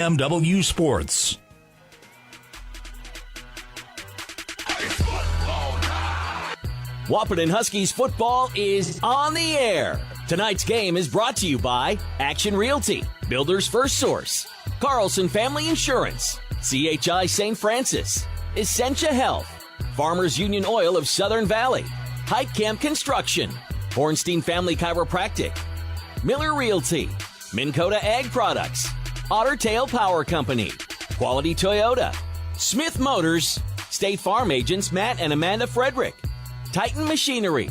MW Sports. Wahpeton Huskies football is on the air. Tonight's game is brought to you by Action Realty, Builder's First Source, Carlson Family Insurance, CHI St. Francis, Essentia Health, Farmers Union Oil of Southern Valley, Hike Camp Construction, Hornstein Family Chiropractic, Miller Realty, Minn Kota Ag Products, Otter Tail Power Company, Quality Toyota, Smith Motors, State Farm agents Matt and Amanda Frederick, Titan Machinery,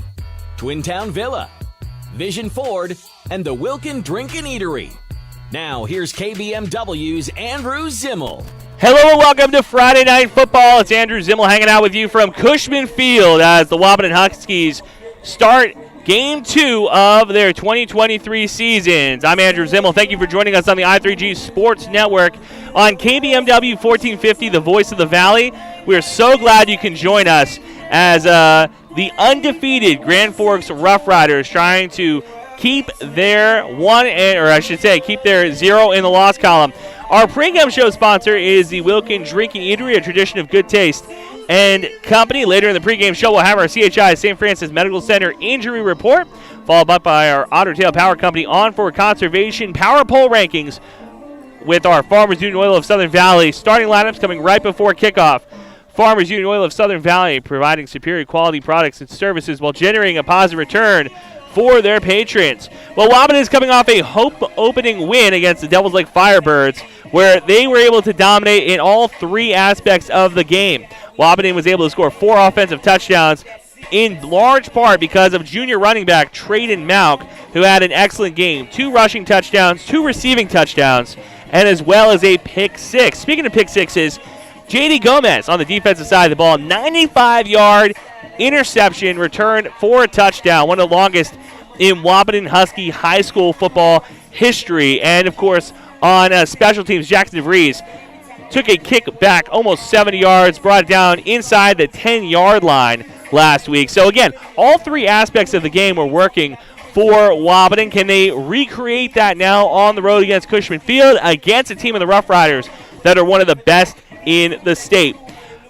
Twin Town Villa, Vision Ford, and the Wilkin Drink and Eatery. Now, here's KBMW's Andrew Zimmel. Hello and welcome to Friday Night Football. It's Andrew Zimmel hanging out with you from Cushman Field as the Wahpeton Huskies start Game 2 of their 2023 seasons. I'm Andrew Zimmel. Thank you for joining us on the I3G Sports Network on KBMW 1450, the voice of the Valley. We are so glad you can join us as the undefeated Grand Forks Roughriders trying to keep their keep their 0 in the loss column. Our pregame show sponsor is the Wilkin Drinking Eatery, a tradition of good taste and company. Later in the pregame show, we'll have our CHI St. Francis Medical Center injury report, followed up by our Otter Tail Power Company on for conservation power pole rankings with our Farmers Union Oil of Southern Valley starting lineups coming right before kickoff. Farmers Union Oil of Southern Valley providing superior quality products and services while generating a positive return for their patrons. Well, Wahpeton is coming off a opening win against the Devils Lake Firebirds, where they were able to dominate in all three aspects of the game. Wahpeton was able to score 4 offensive touchdowns, in large part because of junior running back Trayden Malk, who had an excellent game. 2 rushing touchdowns, 2 receiving touchdowns, and as well as a pick 6. Speaking of pick 6s, J.D. Gomez on the defensive side of the ball, 95-yard interception return for a touchdown, one of the longest in Wahpeton Husky high school football history. And, of course, on special teams, Jackson DeVries took a kick back almost 70 yards, brought it down inside the 10-yard line last week. So, again, all 3 aspects of the game were working for Wahpeton. Can they recreate that now on the road against Cushman Field, against a team of the Roughriders that are one of the best in the state?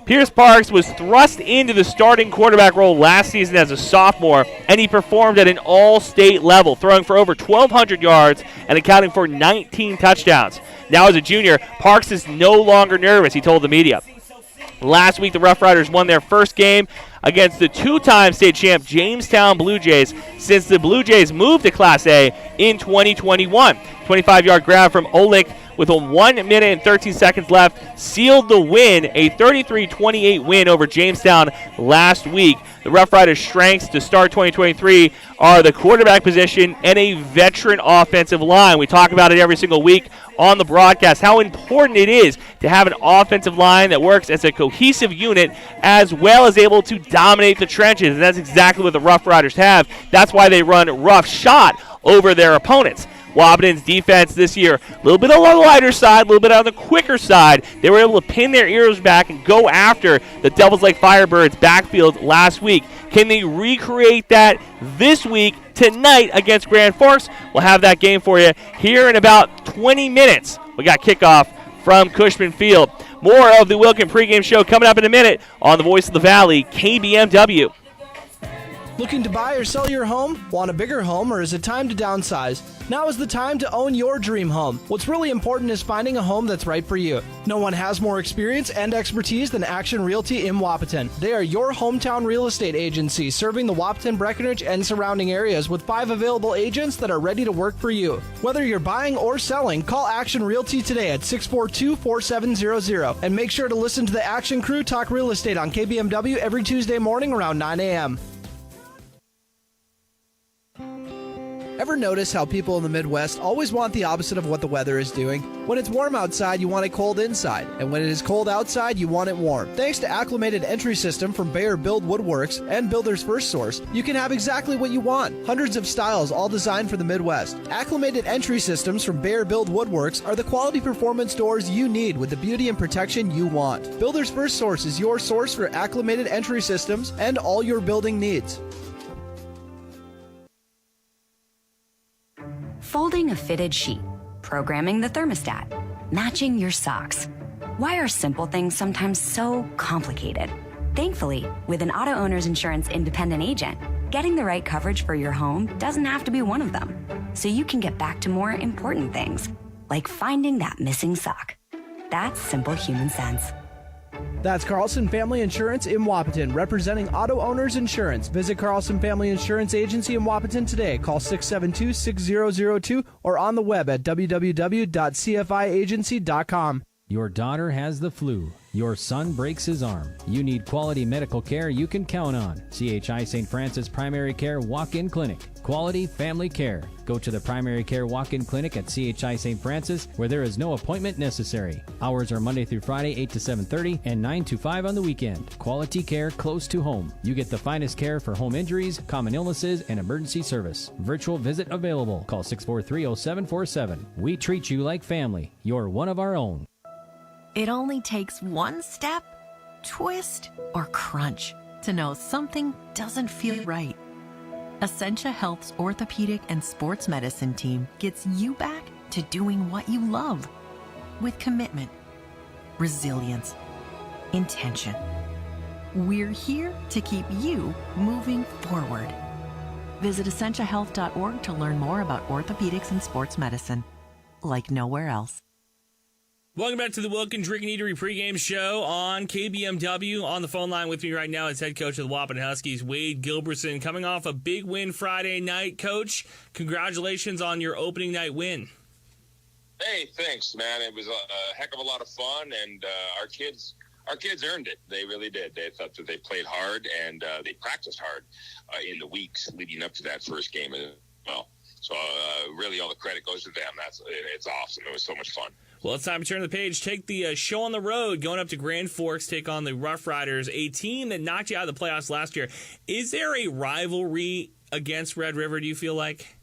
Pierce Parks was thrust into the starting quarterback role last season as a sophomore, and he performed at an all-state level, throwing for over 1,200 yards and accounting for 19 touchdowns. Now as a junior, Parks is no longer nervous, he told the media. Last week, the Roughriders won their first game against the 2-time state champ Jamestown Blue Jays since the Blue Jays moved to Class A in 2021. 25-yard grab from Olick with 1 minute and 13 seconds left sealed the win, a 33-28 win over Jamestown last week. The Roughriders' strengths to start 2023 are the quarterback position and a veteran offensive line. We talk about it every single week on the broadcast, how important it is to have an offensive line that works as a cohesive unit as well as able to dominate the trenches, and that's exactly what the Roughriders have. That's why they run rough shot over their opponents. Wahpeton's defense this year, a little bit on the lighter side, a little bit on the quicker side. They were able to pin their ears back and go after the Devils Lake Firebirds backfield last week. Can they recreate that this week, tonight, against Grand Forks? We'll have that game for you here in about 20 minutes. We got kickoff from Cushman Field. More of the Wilkin pregame show coming up in a minute on the Voice of the Valley, KBMW. Looking to buy or sell your home? Want a bigger home, or is it time to downsize? Now is the time to own your dream home. What's really important is finding a home that's right for you. No one has more experience and expertise than Action Realty in Wahpeton. They are your hometown real estate agency serving the Wahpeton, Breckenridge, and surrounding areas with 5 available agents that are ready to work for you. Whether you're buying or selling, call Action Realty today at 642-4700 and make sure to listen to the Action Crew talk real estate on KBMW every Tuesday morning around 9 a.m. Ever notice how people in the Midwest always want the opposite of what the weather is doing? When it's warm outside, you want it cold inside. And when it is cold outside, you want it warm. Thanks to Acclimated Entry System from Bayer Build Woodworks and Builder's First Source, you can have exactly what you want. Hundreds of styles, all designed for the Midwest. Acclimated Entry Systems from Bayer Build Woodworks are the quality performance doors you need with the beauty and protection you want. Builder's First Source is your source for acclimated entry systems and all your building needs. Folding a fitted sheet, programming the thermostat, matching your socks. Why are simple things sometimes so complicated? Thankfully, with an auto owner's insurance independent agent, getting the right coverage for your home doesn't have to be one of them. So you can get back to more important things, like finding that missing sock. That's simple human sense. That's Carlson Family Insurance in Wahpeton, representing auto owners insurance. Visit Carlson Family Insurance Agency in Wahpeton today. Call 672-6002 or on the web at www.cfiagency.com. Your daughter has the flu. Your son breaks his arm. You need quality medical care you can count on. CHI St. Francis Primary Care Walk-In Clinic. Quality family care. Go to the Primary Care Walk-In Clinic at CHI St. Francis, where there is no appointment necessary. Hours are Monday through Friday, 8 to 7:30 and 9 to 5 on the weekend. Quality care close to home. You get the finest care for home injuries, common illnesses, and emergency service. Virtual visit available. Call 643-0747. We treat you like family. You're one of our own. It only takes one step, twist, or crunch to know something doesn't feel right. Essentia Health's orthopedic and sports medicine team gets you back to doing what you love with commitment, resilience, intention. We're here to keep you moving forward. Visit essentiahealth.org to learn more about orthopedics and sports medicine, like nowhere else. Welcome back to the Wilkins Drinking Eatery pregame show on KBMW. On the phone line with me right now is head coach of the Wahpeton Huskies, Wade Gilbertson, coming off a big win Friday night. Coach, congratulations on your opening night win. Hey, thanks, man. It was a heck of a lot of fun, and our kids earned it. They really did. They thought that they played hard, and they practiced hard in the weeks leading up to that first game as well. So really all the credit goes to them. It's awesome. It was so much fun. Well, it's time to turn the page. Take the show on the road, going up to Grand Forks, take on the Roughriders, a team that knocked you out of the playoffs last year. Is there a rivalry against Red River, do you feel like?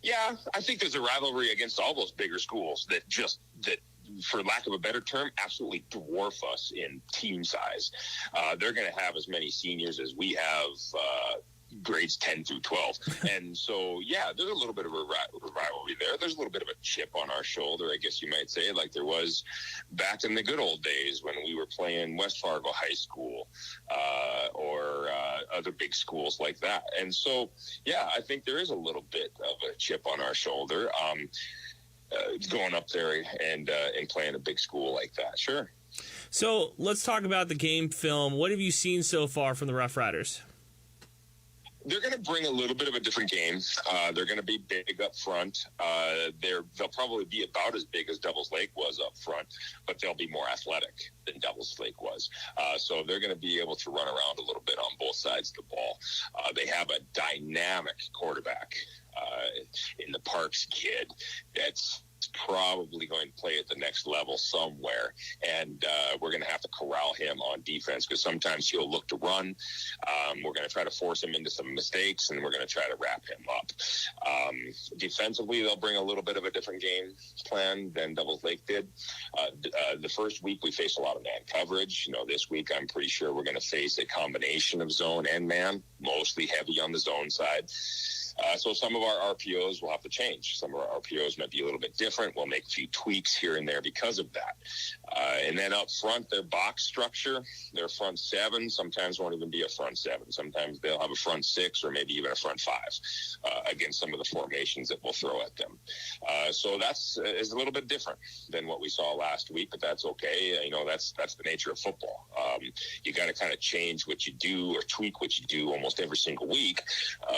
Yeah, I think there's a rivalry against all those bigger schools that for lack of a better term, absolutely dwarf us in team size. They're going to have as many seniors as we have grades 10 through 12. And so, yeah, there's a little bit of a rivalry there. There's a little bit of a chip on our shoulder, I guess you might say, like there was back in the good old days when we were playing West Fargo High School or other big schools like that. And so, yeah, I think there is a little bit of a chip on our shoulder going up there and playing a big school like that. Sure. So let's talk about the game film. What have you seen so far from the Roughriders? They're going to bring a little bit of a different game. They're going to be big up front. They'll probably be about as big as Devils Lake was up front, but they'll be more athletic than Devils Lake was. So they're going to be able to run around a little bit on both sides of the ball. They have a dynamic quarterback in the Parks kid that's probably going to play at the next level somewhere, and we're going to have to corral him on defense because sometimes he'll look to run. We're going to try to force him into some mistakes, and we're going to try to wrap him up. Defensively, they'll bring a little bit of a different game plan than Devils Lake did. The first week, we faced a lot of man coverage. This week, I'm pretty sure we're going to face a combination of zone and man, mostly heavy on the zone side. So some of our RPOs will have to change. Some of our RPOs might be a little bit different. We'll make a few tweaks here and there because of that. And then up front, their box structure, their front seven sometimes won't even be a front seven. Sometimes they'll have a front six or maybe even a front five against some of the formations that we'll throw at them. So that's is a little bit different than what we saw last week, but that's okay. That's the nature of football. You got to kind of change what you do or tweak what you do almost every single week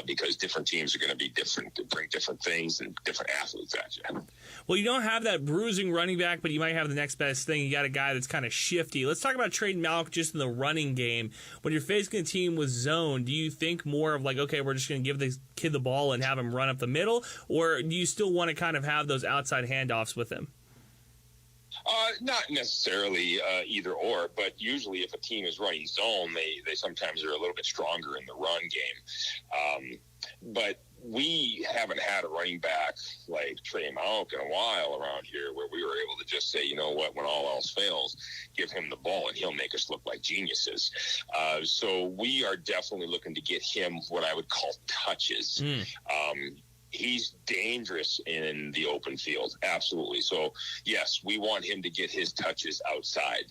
because different teams are going to be different, to bring different things and different athletes at you. Well, you don't have that bruising running back, but you might have the next best thing. You got a guy that's kind of shifty. Let's talk about Trade Malk just in the running game. When you're facing a team with zone, do you think more of like, okay, we're just going to give this kid the ball and have him run up the middle, or do you still want to kind of have those outside handoffs with him? Not necessarily either or, but usually if a team is running zone, they sometimes are a little bit stronger in the run game. But we haven't had a running back like Trey Malk in a while around here where we were able to just say, you know what, when all else fails, give him the ball and he'll make us look like geniuses. So we are definitely looking to get him what I would call touches. he's dangerous in the open field. Absolutely. So, yes, we want him to get his touches outside.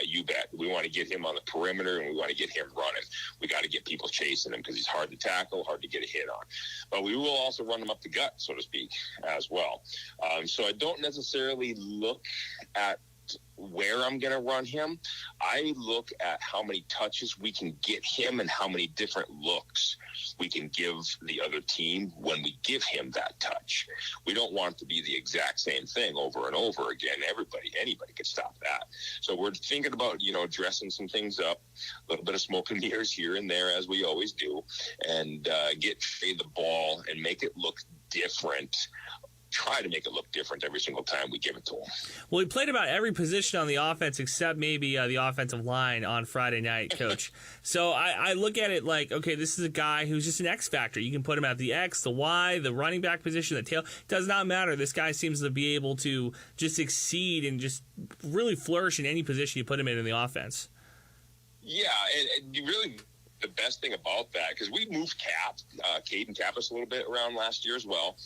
You bet. We want to get him on the perimeter, and we want to get him running. We got to get people chasing him because he's hard to tackle, hard to get a hit on. But we will also run him up the gut, so to speak, as well. So I don't necessarily look at where I'm going to run him. I look at how many touches we can get him and how many different looks we can give the other team when we give him that touch. We don't want it to be the exact same thing over and over again. Anybody can stop that. So we're thinking about, dressing some things up, a little bit of smoke and mirrors here and there, as we always do, and get Trey the ball and make it look different. Try to make it look different every single time we give it to him. Well, he played about every position on the offense except maybe the offensive line on Friday night, Coach. So I look at it like, okay, this is a guy who's just an X factor. You can put him at the X, the Y, the running back position, the tail. It does not matter. This guy seems to be able to just exceed and just really flourish in any position you put him in the offense. Yeah, and you really... The best thing about that, because we moved Caden Kappas a little bit around last year as well.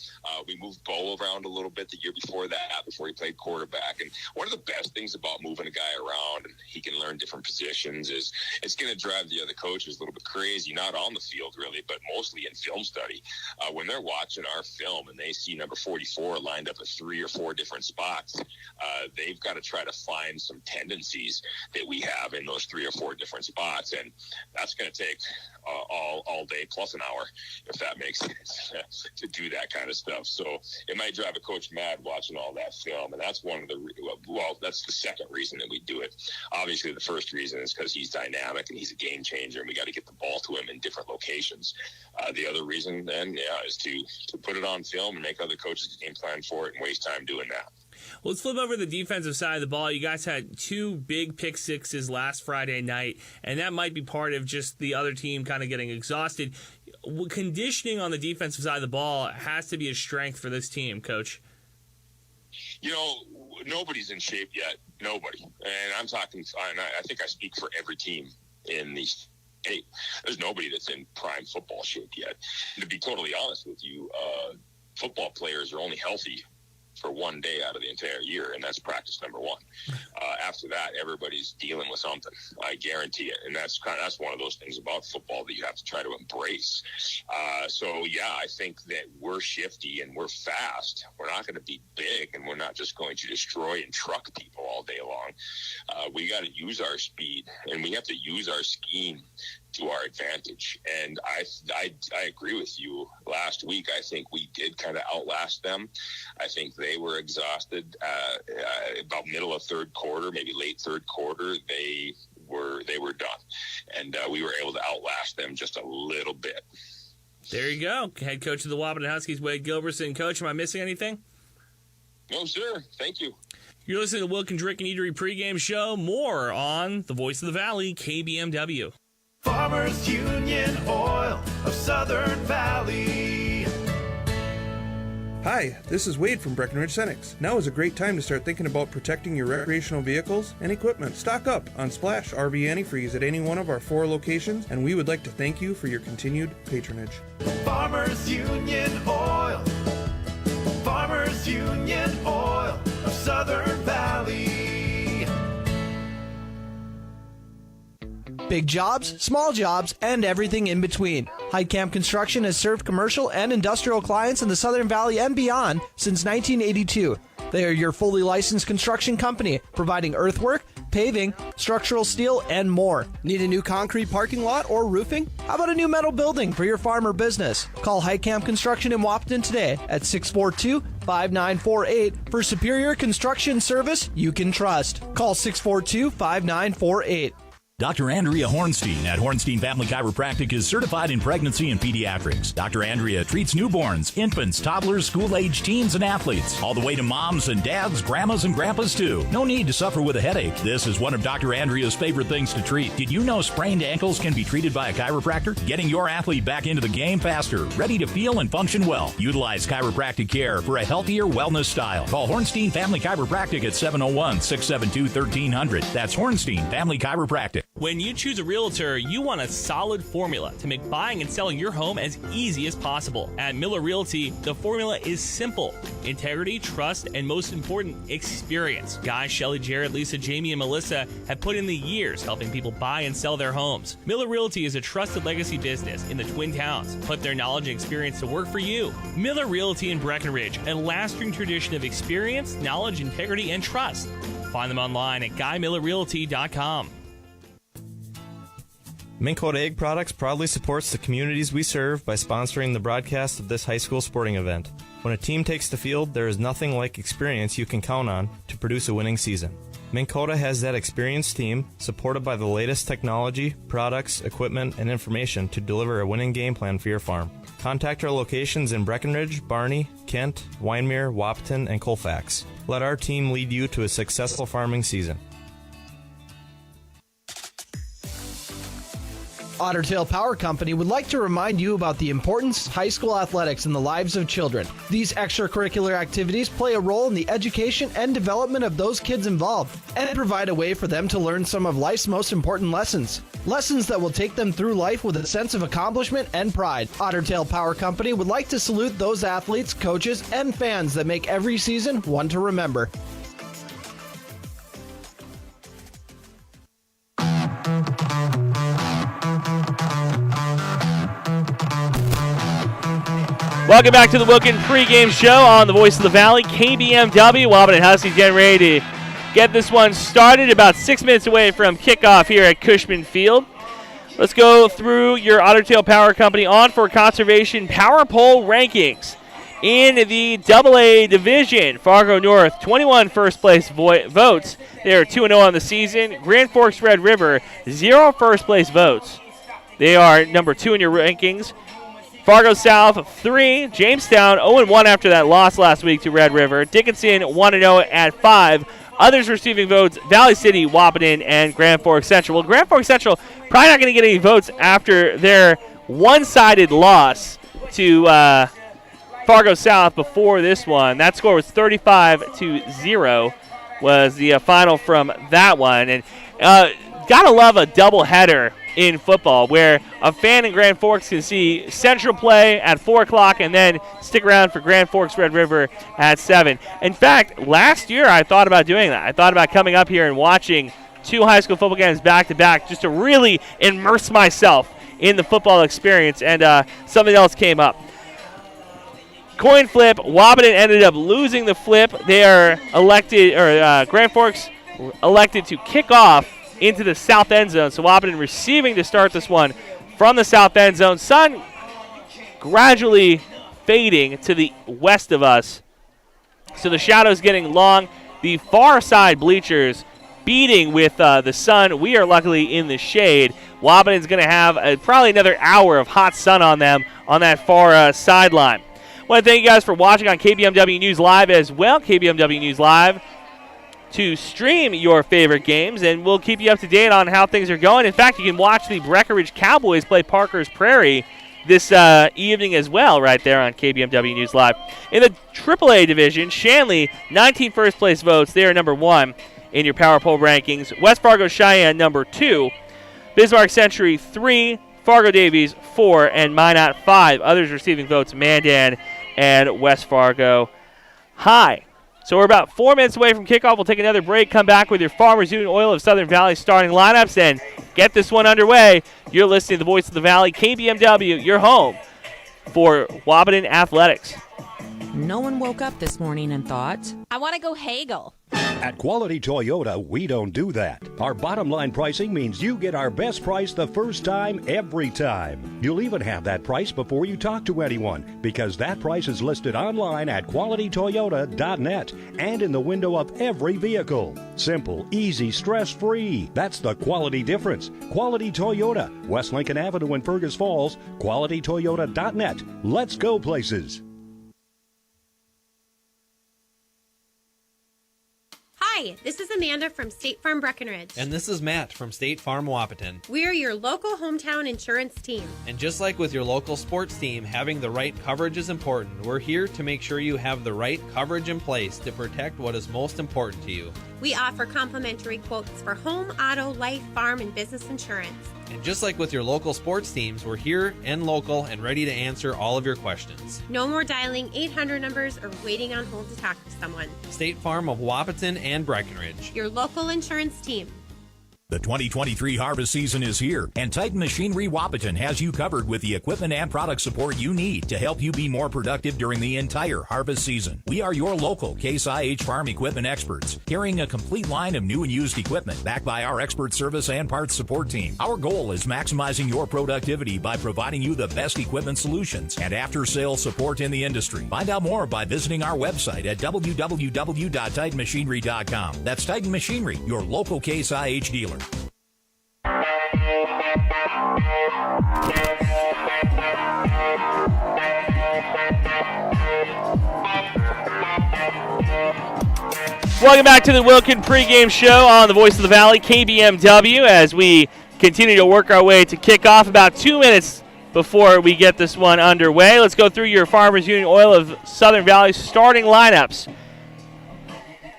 We moved Bo around a little bit the year before that, before he played quarterback. And one of the best things about moving a guy around and he can learn different positions is it's going to drive the other coaches a little bit crazy, not on the field really, but mostly in film study. When they're watching our film and they see number 44 lined up at 3 or 4 different spots, they've got to try to find some tendencies that we have in those 3 or 4 different spots. And that's going to take all day plus an hour, if that makes sense, to do that kind of stuff. So it might drive a coach mad watching all that film, and that's that's the second reason that we do it. Obviously, the first reason is because he's dynamic and he's a game changer, and we got to get the ball to him in different locations. The other reason, then, is to put it on film and make other coaches game plan for it and waste time doing that. Well, let's flip over to the defensive side of the ball. You guys had 2 big pick sixes last Friday night, and that might be part of just the other team kind of getting exhausted. Conditioning on the defensive side of the ball has to be a strength for this team, Coach. Nobody's in shape yet. Nobody. And I'm talking, I think I speak for every team in these. Hey, there's nobody that's in prime football shape yet. And to be totally honest with you, football players are only healthy for one day out of the entire year, and that's practice number 1. After that, everybody's dealing with something. I guarantee it, and that's one of those things about football that you have to try to embrace. I think that we're shifty and we're fast. We're not going to be big, and we're not just going to destroy and truck people all day long. We got to use our speed, and we have to use our scheme to our advantage. And I agree with you. Last week, I think we did kind of outlast them. I think they were exhausted about middle of third quarter, maybe late third quarter. They were done, and we were able to outlast them just a little bit. There you go. Head coach of the Wahpeton Huskies, Wade Gilbertson. Coach, am I missing anything? No, sir. Thank you. You're listening to the Wilkin Drink and Eatery pregame show. More on the Voice of the Valley, KBMW. Farmers Union Oil of Southern Valley. Hi, this is Wade from Breckenridge Cenex. Now is a great time to start thinking about protecting your recreational vehicles and equipment. Stock up on Splash RV Antifreeze at any one of our 4 locations, and we would like to thank you for your continued patronage. Farmers Union Oil. Farmers Union Oil of Southern Valley. Big jobs, small jobs, and everything in between. Heidkamp Construction has served commercial and industrial clients in the Southern Valley and beyond since 1982. They are your fully licensed construction company, providing earthwork, paving, structural steel, and more. Need a new concrete parking lot or roofing? How about a new metal building for your farm or business? Call Heidkamp Construction in Wahpeton today at 642-5948 for superior construction service you can trust. Call 642-5948. Dr. Andrea Hornstein at Hornstein Family Chiropractic is certified in pregnancy and pediatrics. Dr. Andrea treats newborns, infants, toddlers, school-age teens, and athletes, all the way to moms and dads, grandmas, and grandpas, too. No need to suffer with a headache. This is one of Dr. Andrea's favorite things to treat. Did you know sprained ankles can be treated by a chiropractor? Getting your athlete back into the game faster, ready to feel and function well. Utilize chiropractic care for a healthier wellness style. Call Hornstein Family Chiropractic at 701-672-1300. That's Hornstein Family Chiropractic. When you choose a realtor, you want a solid formula to make buying and selling your home as easy as possible. At Miller Realty, the formula is simple: integrity, trust, and most important, experience. Guy, Shelley, Jared, Lisa, Jamie, and Melissa have put in the years helping people buy and sell their homes. Miller Realty is a trusted legacy business in the Twin Towns. Put their knowledge and experience to work for you. Miller Realty in Breckenridge, a lasting tradition of experience, knowledge, integrity, and trust. Find them online at GuyMillerRealty.com. Minn Kota Egg Products proudly supports the communities we serve by sponsoring the broadcast of this high school sporting event. When a team takes the field, there is nothing like experience you can count on to produce a winning season. Minn Kota has that experienced team, supported by the latest technology, products, equipment, and information to deliver a winning game plan for your farm. Contact our locations in Breckenridge, Barney, Kent, Wyndmere, Wahpeton, and Colfax. Let our team lead you to a successful farming season. Otter Tail Power Company would like to remind you about the importance of high school athletics in the lives of children. These extracurricular activities play a role in the education and development of those kids involved and provide a way for them to learn some of life's most important lessons. Lessons that will take them through life with a sense of accomplishment and pride. Otter Tail Power Company would like to salute those athletes, coaches, and fans that make every season one to remember. Welcome back to the Wilkin pregame show on the Voice of the Valley, KBMW. Wahpeton Huskies getting ready to get this one started, about 6 minutes away from kickoff here at Cushman Field. Let's go through your Otter Tail Power Company on for conservation power poll rankings. In the AA division, Fargo North, 21 first place votes. They are 2-0 on the season. Grand Forks Red River, 0 first place votes. They are number 2 in your rankings. Fargo South, 3. Jamestown, 0-1 after that loss last week to Red River. Dickinson, 1-0 at 5. Others receiving votes, Valley City, Wahpeton, and Grand Forks Central. Well, Grand Forks Central probably not going to get any votes after their one-sided loss to Fargo South before this one. That score was 35-0 was the final from that one. And gotta love a doubleheader in football, where a fan in Grand Forks can see Central play at 4 o'clock and then stick around for Grand Forks Red River at 7. In fact, last year I thought about doing that. I thought about coming up here and watching 2 high school football games back-to-back just to really immerse myself in the football experience, and something else came up. Coin flip, Wahpeton ended up losing the flip. They are elected, or Grand Forks elected to kick off into the south end zone. So Wahpeton receiving to start this one from the south end zone. Sun gradually fading to the west of us. So the shadows getting long. The far side bleachers beating with the sun. We are luckily in the shade. Wahpeton's going to have probably another hour of hot sun on them on that far sideline. I want to thank you guys for watching on KBMW News Live as well. KBMW News Live to stream your favorite games, and we'll keep you up to date on how things are going. In fact, you can watch the Breckenridge Cowboys play Parker's Prairie this evening as well, right there on KBMW News Live. In the AAA division, Shanley, 19 first place votes. They are number 1 in your power poll rankings. West Fargo Cheyenne, number 2. Bismarck Century, 3. Fargo Davies, 4. And Minot, 5. Others receiving votes, Mandan and West Fargo High. So we're about 4 minutes away from kickoff. We'll take another break, come back with your Farmers Union Oil of Southern Valley starting lineups, and get this one underway. You're listening to the Voice of the Valley, KBMW, your home for Wahpeton Athletics. No one woke up this morning and thought, I want to go haggle. At Quality Toyota, we don't do that. Our bottom line pricing means you get our best price the first time, every time. You'll even have that price before you talk to anyone, because that price is listed online at qualitytoyota.net and in the window of every vehicle. Simple, easy, stress-free. That's the quality difference. Quality Toyota, West Lincoln Avenue in Fergus Falls, qualitytoyota.net. Let's go places. Hi, this is Amanda from State Farm Breckenridge. And this is Matt from State Farm Wahpeton. We're your local hometown insurance team. And just like with your local sports team, having the right coverage is important. We're here to make sure you have the right coverage in place to protect what is most important to you. We offer complimentary quotes for home, auto, life, farm, and business insurance. And just like with your local sports teams, we're here and local and ready to answer all of your questions. No more dialing 800 numbers or waiting on hold to talk to someone. State Farm of Wahpeton and Breckenridge. Your local insurance team. The 2023 harvest season is here, and Titan Machinery Wahpeton has you covered with the equipment and product support you need to help you be more productive during the entire harvest season. We are your local Case IH farm equipment experts, carrying a complete line of new and used equipment backed by our expert service and parts support team. Our goal is maximizing your productivity by providing you the best equipment solutions and after-sales support in the industry. Find out more by visiting our website at www.titanmachinery.com. That's Titan Machinery, your local Case IH dealer. Welcome back to the Wilkin pregame show on the Voice of the Valley, KBMW, as we continue to work our way to kickoff. About 2 minutes before we get this one underway, let's go through your Farmers Union Oil of Southern Valley starting lineups.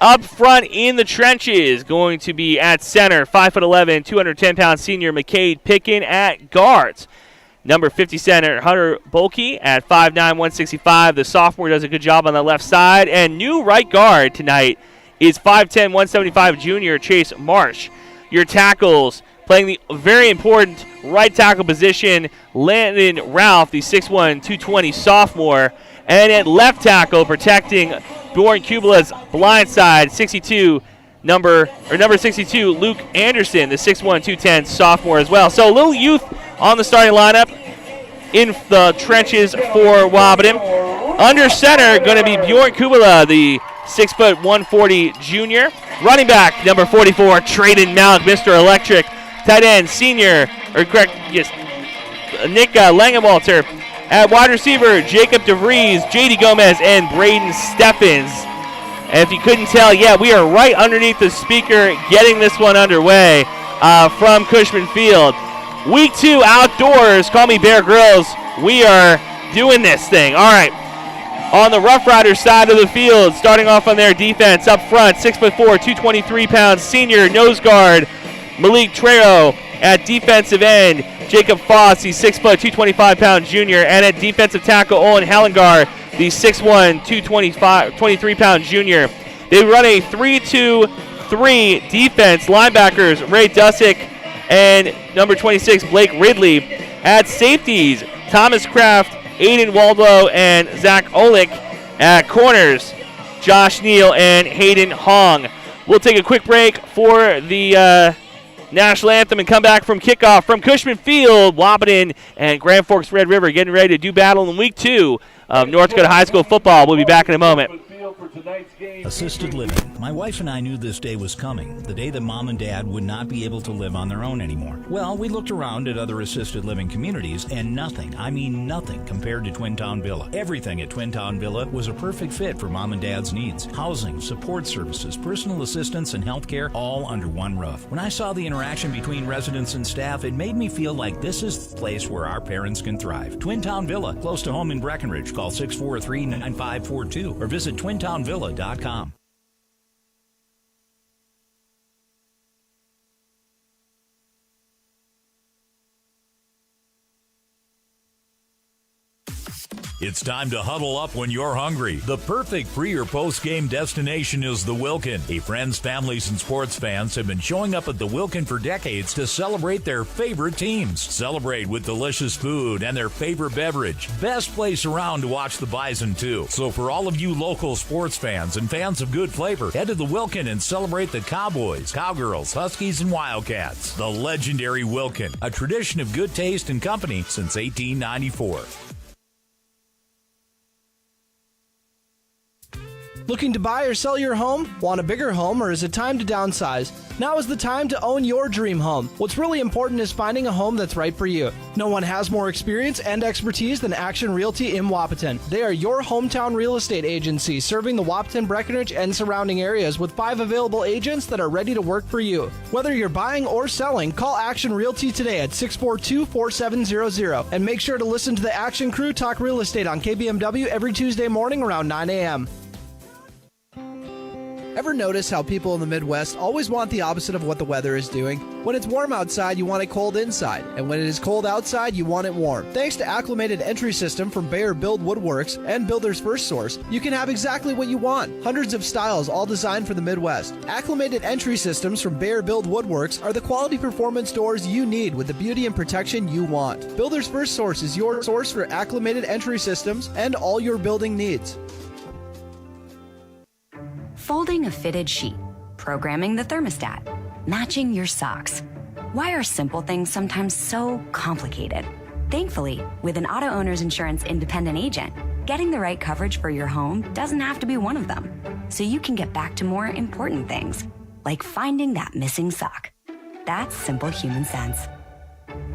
Up front in the trenches, going to be at center, 5'11", 210-pound senior McCade Pickin at guards. Number 50 center, Hunter Bolke at 5'9", 165. The sophomore does a good job on the left side. And new right guard tonight is 5'10", 175 junior Chase Marsh. Your tackles, playing the very important right tackle position, Landon Ralph, the 6'1", 220 sophomore. And at left tackle, protecting Bjorn Kubela's blind side, number 62, Luke Anderson, the 6'1", 210 sophomore as well. So a little youth on the starting lineup in the trenches for Wahpeton. Under center, going to be Bjorn Kubela, the 6'1", 140 junior. Running back, number 44, Traden Malik, Mr. Electric. Tight end, Nick Langenwalter. At wide receiver, Jacob DeVries, J.D. Gomez, and Braden Steffens. And if you couldn't tell, we are right underneath the speaker getting this one underway from Cushman Field. Week 2 outdoors, call me Bear Grylls. We are doing this thing. All right. On the Roughriders side of the field, starting off on their defense up front, 6'4", 223-pound senior nose guard, Malik Trejo. At defensive end, Jacob Foss, the 6', 225-pound junior. And at defensive tackle, Owen Hellengar, the 6'1", 23-pound junior. They run a 3-2-3 defense. Linebackers, Ray Dusick and number 26, Blake Ridley. At safeties, Thomas Kraft, Aiden Waldo, and Zach Olick. At corners, Josh Neal and Hayden Hong. We'll take a quick break for the national anthem and come back from kickoff from Cushman Field. Wahpeton and Grand Forks Red River getting ready to do battle in week 2 of North Dakota High School football. We'll be back in a moment. Assisted living. My wife and I knew this day was coming, the day that mom and dad would not be able to live on their own anymore. Well, we looked around at other assisted living communities, and nothing, I mean nothing, compared to Twin Town Villa. Everything at Twin Town Villa was a perfect fit for mom and dad's needs. Housing, support services, personal assistance, and health care, all under one roof. When I saw the interaction between residents and staff, it made me feel like this is the place where our parents can thrive. Twin Town Villa, close to home in Breckenridge. Call 643-9542 or visit twintownvilla.com. It's time to huddle up when you're hungry. The perfect pre- or post-game destination is the Wilkin. Hey, friends, families, and sports fans have been showing up at the Wilkin for decades to celebrate their favorite teams. Celebrate with delicious food and their favorite beverage. Best place around to watch the Bison, too. So for all of you local sports fans and fans of good flavor, head to the Wilkin and celebrate the Cowboys, Cowgirls, Huskies, and Wildcats. The legendary Wilkin, a tradition of good taste and company since 1894. Looking to buy or sell your home? Want a bigger home, or is it time to downsize? Now is the time to own your dream home. What's really important is finding a home that's right for you. No one has more experience and expertise than Action Realty in Wahpeton. They are your hometown real estate agency, serving the Wahpeton, Breckenridge, and surrounding areas with 5 available agents that are ready to work for you. Whether you're buying or selling, call Action Realty today at 642-4700 and make sure to listen to the Action Crew talk real estate on KBMW every Tuesday morning around 9 a.m. Ever notice how people in the Midwest always want the opposite of what the weather is doing? When it's warm outside, you want it cold inside. And when it is cold outside, you want it warm. Thanks to Acclimated Entry System from Bayer Build Woodworks and Builder's First Source, you can have exactly what you want. Hundreds of styles, all designed for the Midwest. Acclimated Entry Systems from Bayer Build Woodworks are the quality performance doors you need with the beauty and protection you want. Builder's First Source is your source for acclimated entry systems and all your building needs. Folding a fitted sheet, programming the thermostat, matching your socks. Why are simple things sometimes so complicated? Thankfully, with an auto owner's insurance independent agent, getting the right coverage for your home doesn't have to be one of them. So you can get back to more important things, like finding that missing sock. That's simple human sense.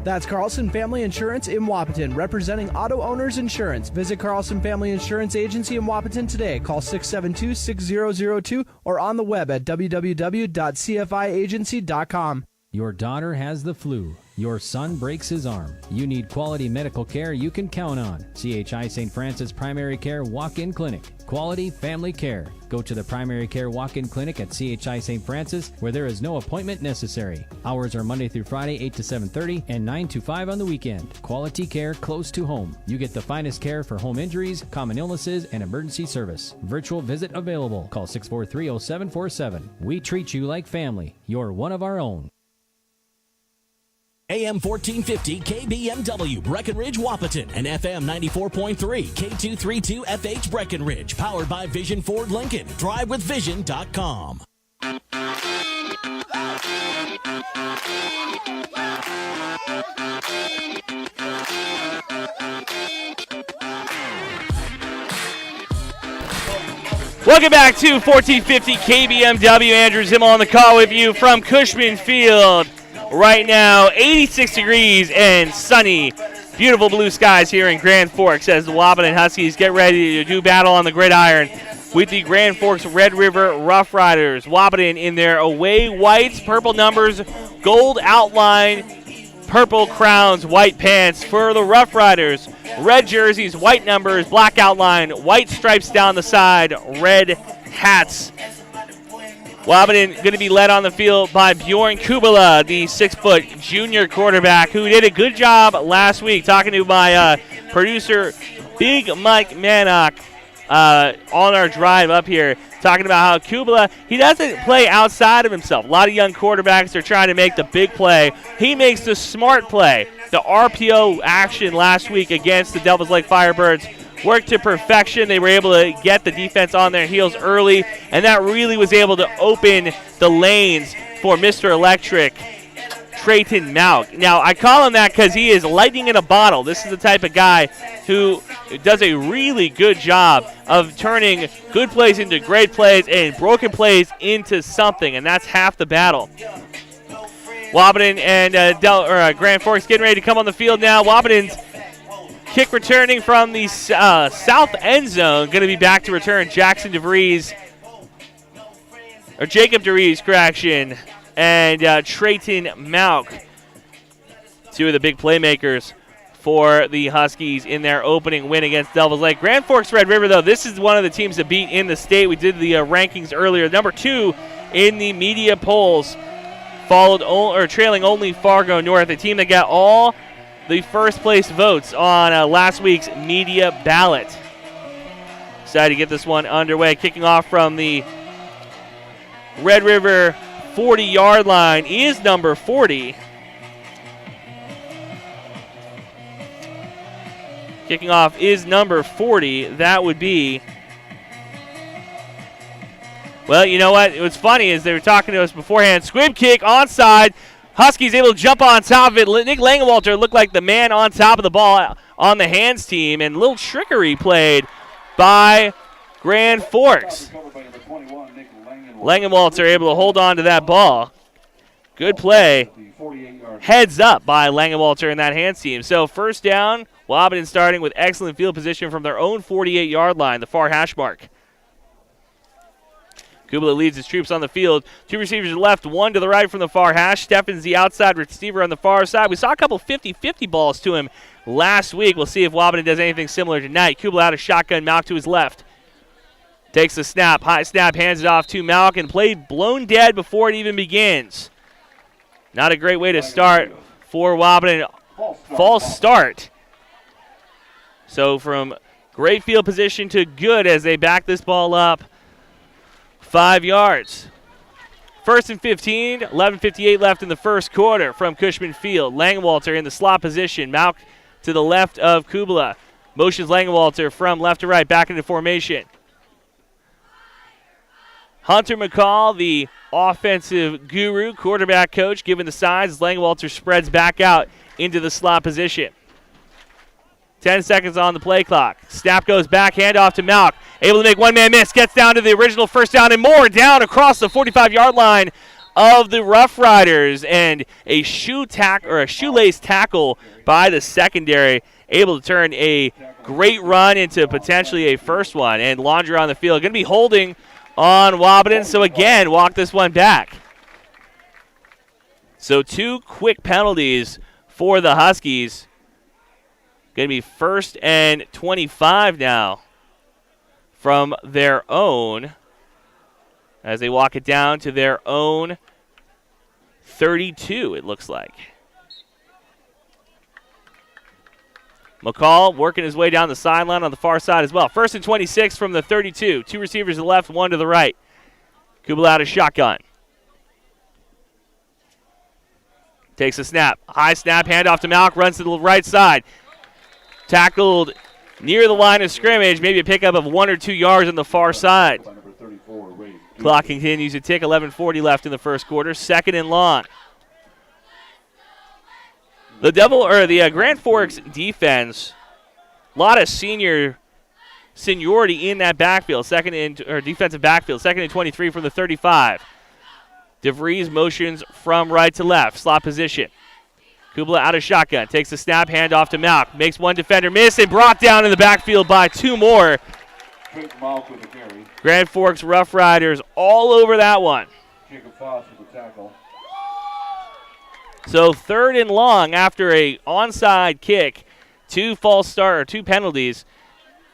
That's Carlson Family Insurance in Wahpeton, representing auto owners insurance. Visit Carlson Family Insurance Agency in Wahpeton today. Call 672-6002 or on the web at www.cfiagency.com. Your daughter has the flu. Your son breaks his arm. You need quality medical care you can count on. CHI St. Francis Primary Care Walk-In Clinic. Quality family care. Go to the Primary Care Walk-In Clinic at CHI St. Francis, where there is no appointment necessary. Hours are Monday through Friday, 8 to 7:30 and 9 to 5 on the weekend. Quality care close to home. You get the finest care for home injuries, common illnesses, and emergency service. Virtual visit available. Call 643-0747. We treat you like family. You're one of our own. AM 1450 KBMW Breckenridge Wahpeton and FM 94.3 K232 FH Breckenridge, powered by Vision Ford Lincoln. DriveWithVision.com. Welcome back to 1450 KBMW. Andrew Zimmel on the call with you from Cushman Field. Right now, 86 degrees and sunny. Beautiful blue skies here in Grand Forks as the Wahpeton Huskies get ready to do battle on the gridiron with the Grand Forks Red River Roughriders. Wahpeton in their away whites, purple numbers, gold outline, purple crowns, white pants. For the Roughriders, red jerseys, white numbers, black outline, white stripes down the side, red hats. Wahpeton going to be led on the field by Bjorn Kubala, the 6-foot junior quarterback who did a good job last week. Talking to my producer, Big Mike Mannock, on our drive up here, talking about how Kubala, he doesn't play outside of himself. A lot of young quarterbacks are trying to make the big play. He makes the smart play. The RPO action last week against the Devils Lake Firebirds worked to perfection. They were able to get the defense on their heels early, and that really was able to open the lanes for Mr. Electric, Trayton Mauk. Now, I call him that because he is lightning in a bottle. This is the type of guy who does a really good job of turning good plays into great plays and broken plays into something, and that's half the battle. Wahpeton and Grand Forks getting ready to come on the field now. Wahpeton's kick returning from the south end zone. Going to be back to return Jacob DeVries, correction, and Trayton Mauk. Two of the big playmakers for the Huskies in their opening win against Devils Lake. Grand Forks Red River, though, this is one of the teams to beat in the state. We did the rankings earlier. Number 2 in the media polls, trailing only Fargo North, a team that got all the first place votes on last week's media ballot. Excited to get this one underway. Kicking off from the Red River 40-yard line is number 40. Kicking off is number 40. That would be... Well, you know what? What's funny is they were talking to us beforehand. Squib kick onside. Huskies able to jump on top of it. Nick Langewalter looked like the man on top of the ball on the hands team, and a little trickery played by Grand Forks. Langenwalter able to hold on to that ball. Good play. Heads up by Langenwalter in that hand team. So first down, Wahpeton starting with excellent field position from their own 48-yard line, the far hash mark. Kubala leads his troops on the field. 2 receivers to the left, 1 to the right from the far hash. Steffen's the outside receiver on the far side. We saw a couple 50-50 balls to him last week. We'll see if Wahpeton does anything similar tonight. Kubala out of shotgun, Malk to his left. Takes the snap, high snap, hands it off to Malk, and play blown dead before it even begins. Not a great way to start for Wahpeton. False start. So from great field position to good as they back this ball up 5 yards. 1st and 15, 11:58 left in the first quarter from Cushman Field. Langenwalter in the slot position. Malk to the left of Kubala. Motions Langenwalter from left to right, back into formation. Hunter McCall, the offensive guru, quarterback coach, given the size as Langenwalter spreads back out into the slot position. 10 seconds on the play clock. Snap goes back, handoff to Malk. Able to make one-man miss, gets down to the original first down and more, down across the 45-yard line of the Roughriders, and a shoelace tackle by the secondary, able to turn a great run into potentially a first one, and Laundry on the field. Going to be holding on Wahpeton, so again, walk this one back. So 2 quick penalties for the Huskies. Going to be 1st and 25 now from their own as they walk it down to their own 32, it looks like. McCall working his way down the sideline on the far side as well. 1st and 26 from the 32. 2 receivers to the left, 1 to the right. Kubala out of shotgun. Takes a snap. High snap, handoff to Malk, runs to the right side. Tackled near the line of scrimmage, maybe a pickup of 1 or 2 yards on the far side. Clock continues to tick, 11:40 left in the first quarter. 2nd and long. The Grand Forks defense, a lot of seniority in that backfield, defensive backfield. 2nd and 23 from the 35. DeVries motions from right to left, slot position. Kubala out of shotgun, takes the snap, handoff to Malk, makes one defender miss, and brought down in the backfield by 2 more. Grand Forks Roughriders all over that one. So 3rd and long after a onside kick, 2 penalties,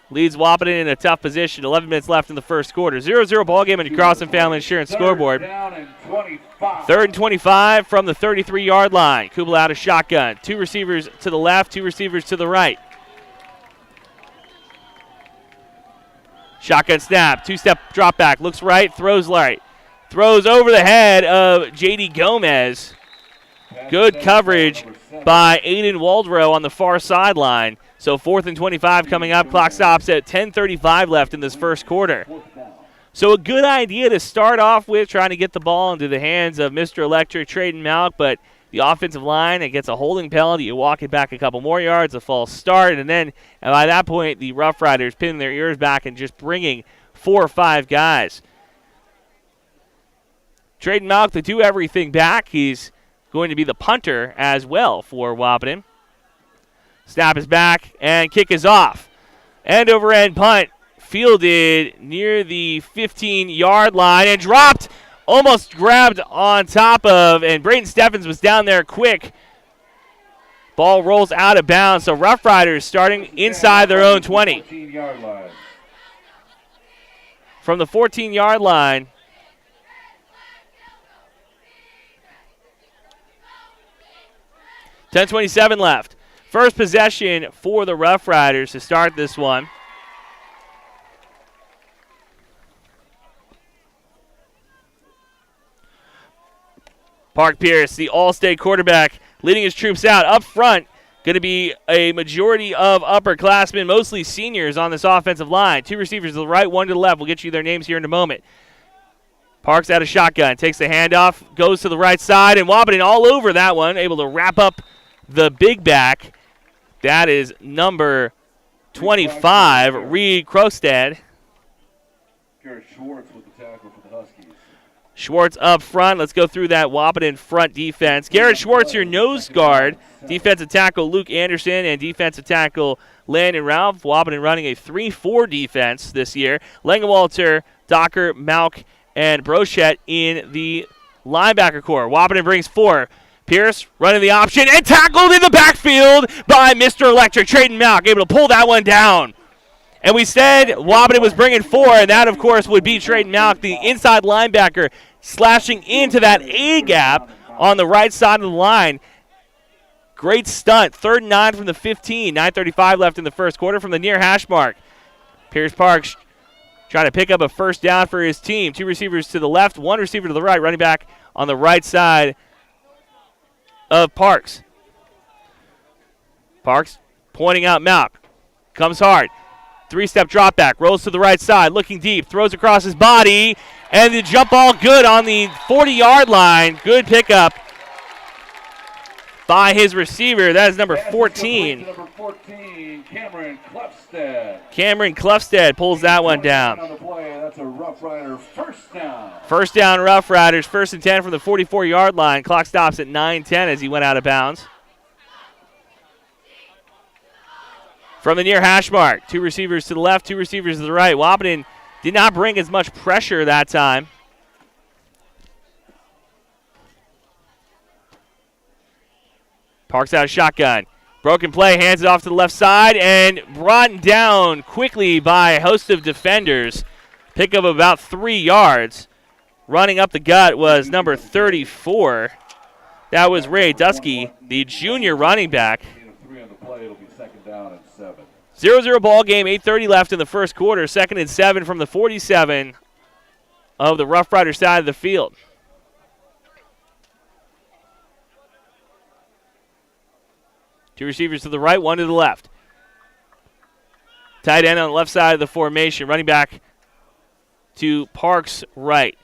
leads Wahpeton in a tough position. 11 minutes left in the first quarter. 0-0 ball game on your Carlson Family Insurance scoreboard. 3rd and 25 from the 33-yard line. Kubala out of shotgun. 2 receivers to the left, 2 receivers to the right. Shotgun snap, 2-step drop back, looks right, throws right. Throws over the head of J.D. Gomez. Good coverage by Aiden Waldrow on the far sideline. So 4th and 25 coming up. Clock stops at 10:35 left in this first quarter. So a good idea to start off with, trying to get the ball into the hands of Mr. Electric, Trayden Malk, but the offensive line, it gets a holding penalty. You walk it back a couple more yards, a false start, and then by that point, the Roughriders pinning their ears back and just bringing 4 or 5 guys. Trayden Malk to do everything back. He's going to be the punter as well for Wahpeton. Snap is back, and kick is off. End over end punt fielded near the 15-yard line and dropped, almost grabbed on top of, and Braden Steffens was down there quick. Ball rolls out of bounds, so Roughriders starting inside their own 20. From the 14-yard line, .27 left. First possession for the Roughriders to start this one. Park Pierce, the All-State quarterback, leading his troops out. Up front, going to be a majority of upperclassmen, mostly seniors on this offensive line. 2 receivers to the right, 1 to the left. We'll get you their names here in a moment. Parks out of shotgun, takes the handoff, goes to the right side, and Wahpeton all over that one, able to wrap up the big back. That is number 25, Reed Krogstad. Garrett Schwartz with the tackle for the Huskies. Schwartz up front. Let's go through that Wahpeton front defense. Garrett Schwartz, your nose guard. Defensive tackle Luke Anderson and defensive tackle Landon Ralph. Wahpeton running a 3-4 defense this year. Langewalter, Docker, Malk, and Brochette in the linebacker core. Wahpeton brings 4. Pierce running the option and tackled in the backfield by Mr. Electric. Trayden Malk able to pull that one down. And we said Wahpeton was bringing 4, and that, of course, would be Trayden Malk, the inside linebacker, slashing into that A gap on the right side of the line. Great stunt. 3rd and 9 from the 15. 9:35 left in the first quarter from the near hash mark. Pierce Parks trying to pick up a first down for his team. 2 receivers to the left, 1 receiver to the right, running back on the right side of Parks. Parks pointing out Malk. Comes hard. 3-step drop back, rolls to the right side, looking deep, throws across his body, and the jump ball good on the 40-yard line. Good pickup by his receiver. That is number 14. Number 14, Cameron Clufstead. Cameron Clufstead pulls that one down. On the play, that's a Rough Rider first down. First down, Rough Riders. 1st and 10 from the 44-yard line. Clock stops at 9:10 as he went out of bounds. From the near hash mark, 2 receivers to the left, 2 receivers to the right. Wahpeton did not bring as much pressure that time. Parks out shotgun. Broken play, hands it off to the left side, and brought down quickly by a host of defenders. Pick of about 3 yards. Running up the gut was number 34. That was Ray Dusky, the junior running back. 3 on the play, it'll be 2nd down and 7. 0-0 ball game, 8:30 left in the first quarter. 2nd and 7 from the 47 of the Rough Rider side of the field. Two receivers to the right, 1 to the left. Tight end on the left side of the formation. Running back to Parks' right.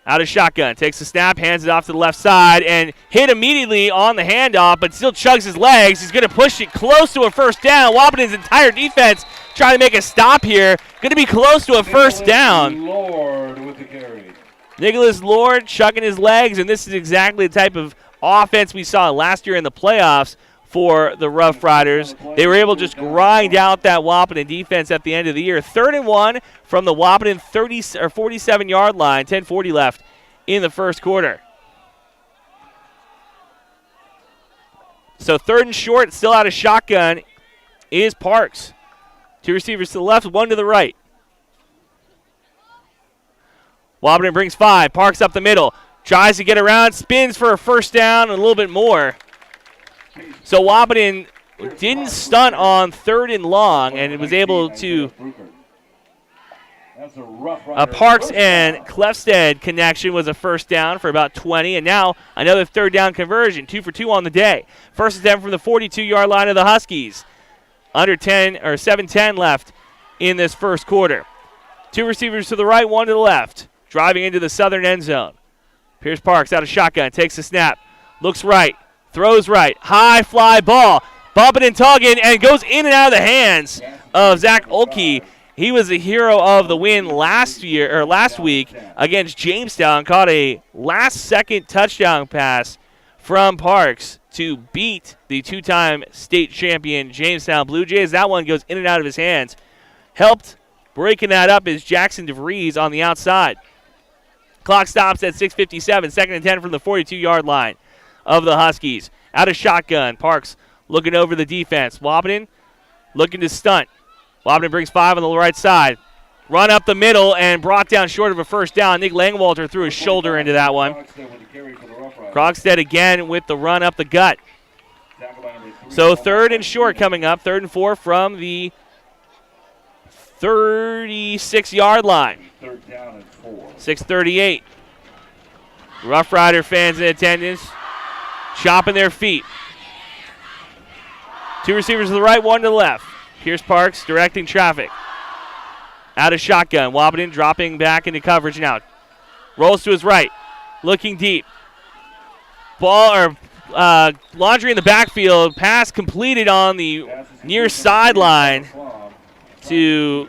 Out of shotgun, takes the snap, hands it off to the left side, and hit immediately on the handoff, but still chugs his legs. He's going to push it close to a first down. Wahpeton's entire defense trying to make a stop here. Going to be close to a first down. Lord with the carry. Nicholas Lord chugging his legs, and this is exactly the type of offense we saw last year in the playoffs for the Rough Riders. They were able to just grind out that Wahpeton defense at the end of the year. 3rd and 1 from the Wahpeton 47-yard line. 10:40 left in the first quarter. So 3rd and short, still out of shotgun, is Parks. 2 receivers to the left, 1 to the right. Wahpeton brings 5. Parks up the middle. Tries to get around, spins for a first down and a little bit more. So Wahpeton didn't stunt on 3rd and long, and it was able to a Parks and Clefstead connection was a first down for about 20, and now another 3rd down conversion, 2 for 2 on the day. 1st and 10 from the 42-yard line of the Huskies. Under 10 or 7:10 left in this first quarter. 2 receivers to the right, 1 to the left. Driving into the southern end zone. Pierce Parks out of shotgun, takes the snap, looks right. Throws right, high fly ball, bumping and tugging, and goes in and out of the hands of Zach Olkey. He was the hero of the win last week against Jamestown. Caught a last-second touchdown pass from Parks to beat the 2-time state champion Jamestown Blue Jays. That one goes in and out of his hands. Helped breaking that up is Jackson DeVries on the outside. Clock stops at 6:57, 2nd and 10 from the 42-yard line of the Huskies. Out of shotgun, Parks looking over the defense. Wahpeton looking to stunt. Wahpeton brings 5 on the right side. Run up the middle and brought down short of a first down. Nick Langwalter threw his shoulder into that one. Krogstad again with the run up the gut. So 3rd and short coming up. 3rd and 4 from the 36-yard line. 6:38. Rough Rider fans in attendance chopping their feet. 2 receivers to the right, 1 to the left. Pierce Parks directing traffic. Out of shotgun. Wahpeton dropping back into coverage now. Rolls to his right. Looking deep. Laundry in the backfield. Pass completed on the near sideline to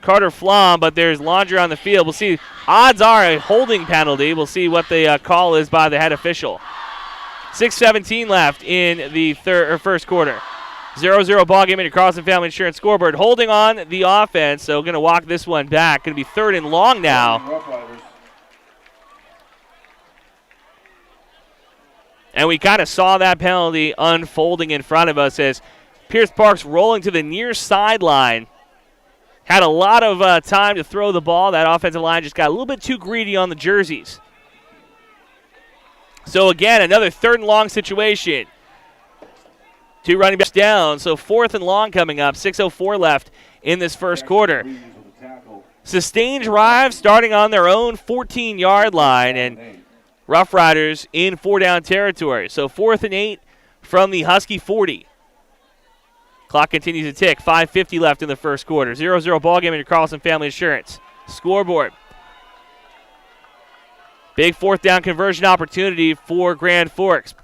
Carter Flom, but there's laundry on the field. We'll see. Odds are a holding penalty. We'll see what the call is by the head official. 6:17 left in the first quarter. 0-0 ball game in your Carlson Family Insurance scoreboard. Holding on the offense, so going to walk this one back. Going to be 3rd and long now. And we kind of saw that penalty unfolding in front of us as Pierce Park's rolling to the near sideline. Had a lot of time to throw the ball. That offensive line just got a little bit too greedy on the jerseys. So again, another 3rd and long situation. 2 running backs down, so 4th and long coming up. 6:04 left in this first quarter. Sustained drive starting on their own 14-yard line, and Roughriders in 4-down territory. So 4th and 8 from the Husky 40. Clock continues to tick. 5:50 left in the first quarter. 0-0 ball game in your Carlson Family Insurance scoreboard. Big 4th down conversion opportunity for Grand Forks.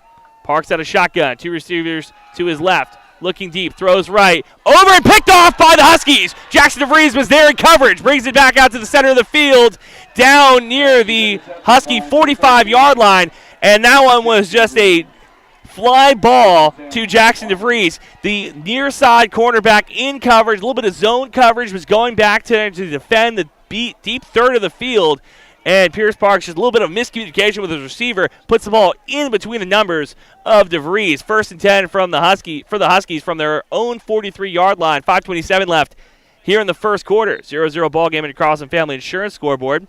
Parks out a shotgun. 2 receivers to his left. Looking deep. Throws right. Over and picked off by the Huskies. Jackson DeVries was there in coverage. Brings it back out to the center of the field. Down near the Husky 45-yard line. And that one was just a fly ball to Jackson DeVries. The near side cornerback in coverage. A little bit of zone coverage. Was going back to defend the deep third of the field. And Pierce Parks, just a little bit of miscommunication with his receiver, puts the ball in between the numbers of DeVries. 1st and 10 from the Huskies from their own 43-yard line. 5:27 left here in the first quarter. 0-0 ball game in the Carlson Family Insurance scoreboard.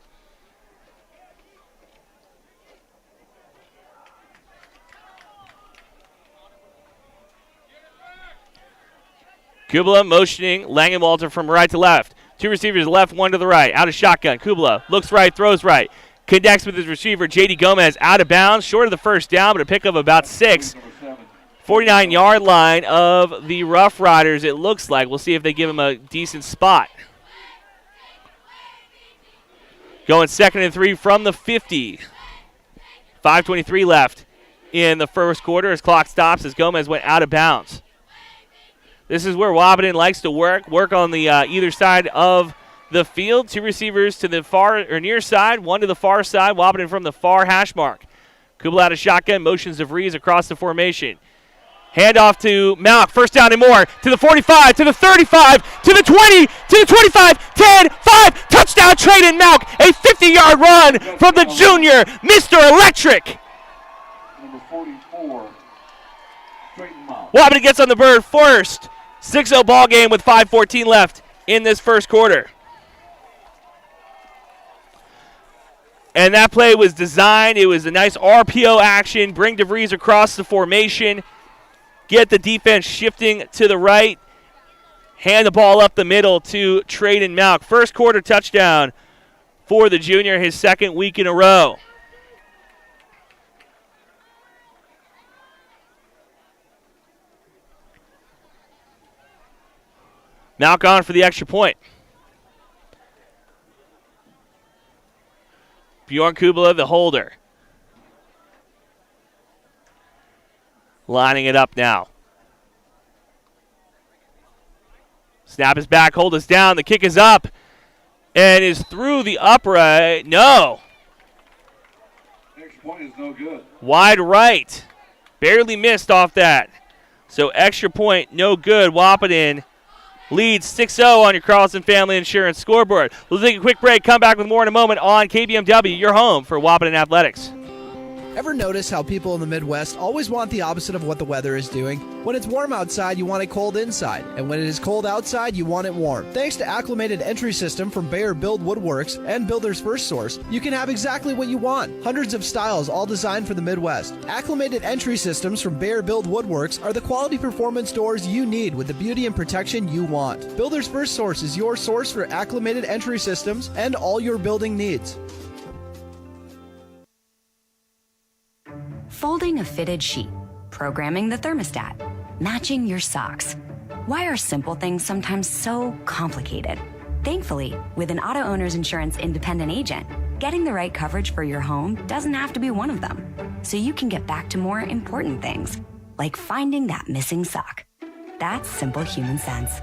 Kubla motioning Langenwalter from right to left. 2 receivers left, 1 to the right. Out of shotgun. Kubla looks right, throws right. Connects with his receiver, J.D. Gomez, out of bounds. Short of the first down, but a pick of about 6. 49-yard line of the Rough Riders, it looks like. We'll see if they give him a decent spot. Going 2nd and 3 from the 50. 5:23 left in the first quarter as clock stops as Gomez went out of bounds. This is where Wahpeton likes to work on the either side of the field. 2 receivers to the far or near side, 1 to the far side. Wahpeton from the far hash mark. Kubla out of shotgun, motions DeVries across the formation. Handoff to Malk, 1st down and more, to the 45, to the 35, to the 20, to the 25, 10, 5, touchdown Trayden Malk, a 50-yard run from the junior, Mr. Electric. Number 44, Trayden Malk. Wahpeton gets on the bird first. 6-0 ball game with 5:14 left in this first quarter. And that play was designed. It was a nice RPO action. Bring DeVries across the formation. Get the defense shifting to the right. Hand the ball up the middle to Trayden Malk. First quarter touchdown for the junior, his 2nd week in a row. Malk on for the extra point. Bjorn Kubla, the holder. Lining it up now. Snap is back, hold us down. The kick is up and is through the upright. No. Extra point is no good. Wide right. Barely missed off that. So extra point, no good. Wahpeton leads 6-0 on your Carlson Family Insurance scoreboard. We'll take a quick break, come back with more in a moment on KBMW, your home for Wahpeton Athletics. Ever notice how people in the Midwest always want the opposite of what the weather is doing? When it's warm outside, you want it cold inside. And when it is cold outside, you want it warm. Thanks to Acclimated Entry System from Bayer Build Woodworks and Builder's First Source, you can have exactly what you want. Hundreds of styles, all designed for the Midwest. Acclimated Entry Systems from Bayer Build Woodworks are the quality performance doors you need with the beauty and protection you want. Builder's First Source is your source for acclimated entry systems and all your building needs. Folding a fitted sheet, programming the thermostat, matching your socks. Why are simple things sometimes so complicated? Thankfully, with an auto owner's insurance independent agent, getting the right coverage for your home doesn't have to be one of them. So you can get back to more important things, like finding that missing sock. That's simple human sense.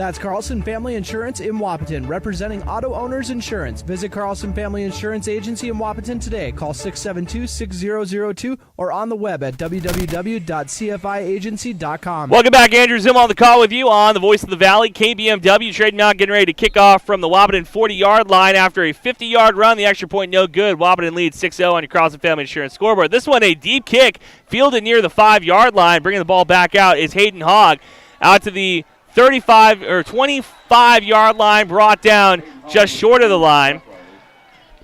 That's Carlson Family Insurance in Wahpeton, representing auto owners insurance. Visit Carlson Family Insurance Agency in Wahpeton today. Call 672-6002 or on the web at www.cfiagency.com. Welcome back. Andrew Zimmel on the call with you on the Voice of the Valley. KBMW trading out, getting ready to kick off from the Wahpeton 40-yard line after a 50-yard run. The extra point no good. Wahpeton leads 6-0 on your Carlson Family Insurance scoreboard. This one a deep kick, fielded near the 5-yard line. Bringing the ball back out is Hayden Hogg out to the 35 or 25-yard line, brought down just short of the line.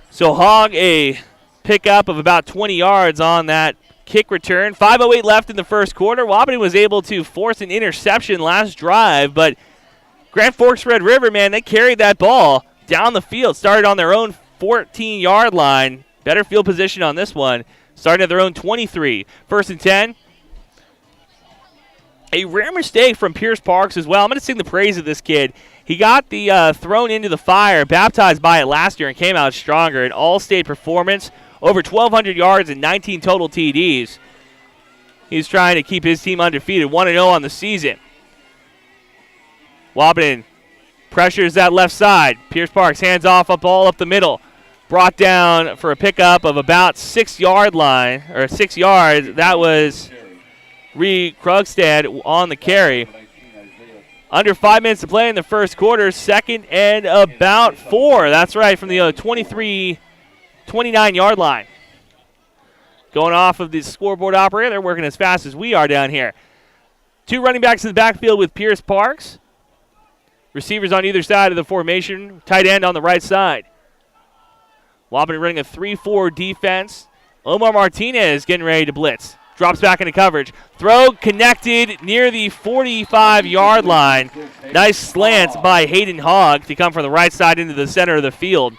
So Hogg a pickup of about 20 yards on that kick return. 5:08 left in the first quarter. Wahpeton was able to force an interception last drive, but Grand Forks Red River, man, they carried that ball down the field. Started on their own 14-yard line. Better field position on this one. Started at their own 23. 1st and 10. A rare mistake from Pierce Parks as well. I'm going to sing the praise of this kid. He got the thrown into the fire, baptized by it last year, and came out stronger. An all-state performance, over 1,200 yards and 19 total TDs. He's trying to keep his team undefeated, 1-0 on the season. Wahpeton pressures that left side. Pierce Parks hands off up ball up the middle. Brought down for a pickup of about 6 yards. That was Reed Krugstad on the carry. Under 5 minutes to play in the first quarter, 2nd and about 4. That's right, from the 29-yard line. Going off of the scoreboard operator, they're working as fast as we are down here. 2 running backs in the backfield with Pierce Parks. Receivers on either side of the formation. Tight end on the right side. Wahpeton running a 3-4 defense. Omar Martinez getting ready to blitz. Drops back into coverage. Throw connected near the 45-yard line. Nice slants by Hayden Hogg to come from the right side into the center of the field.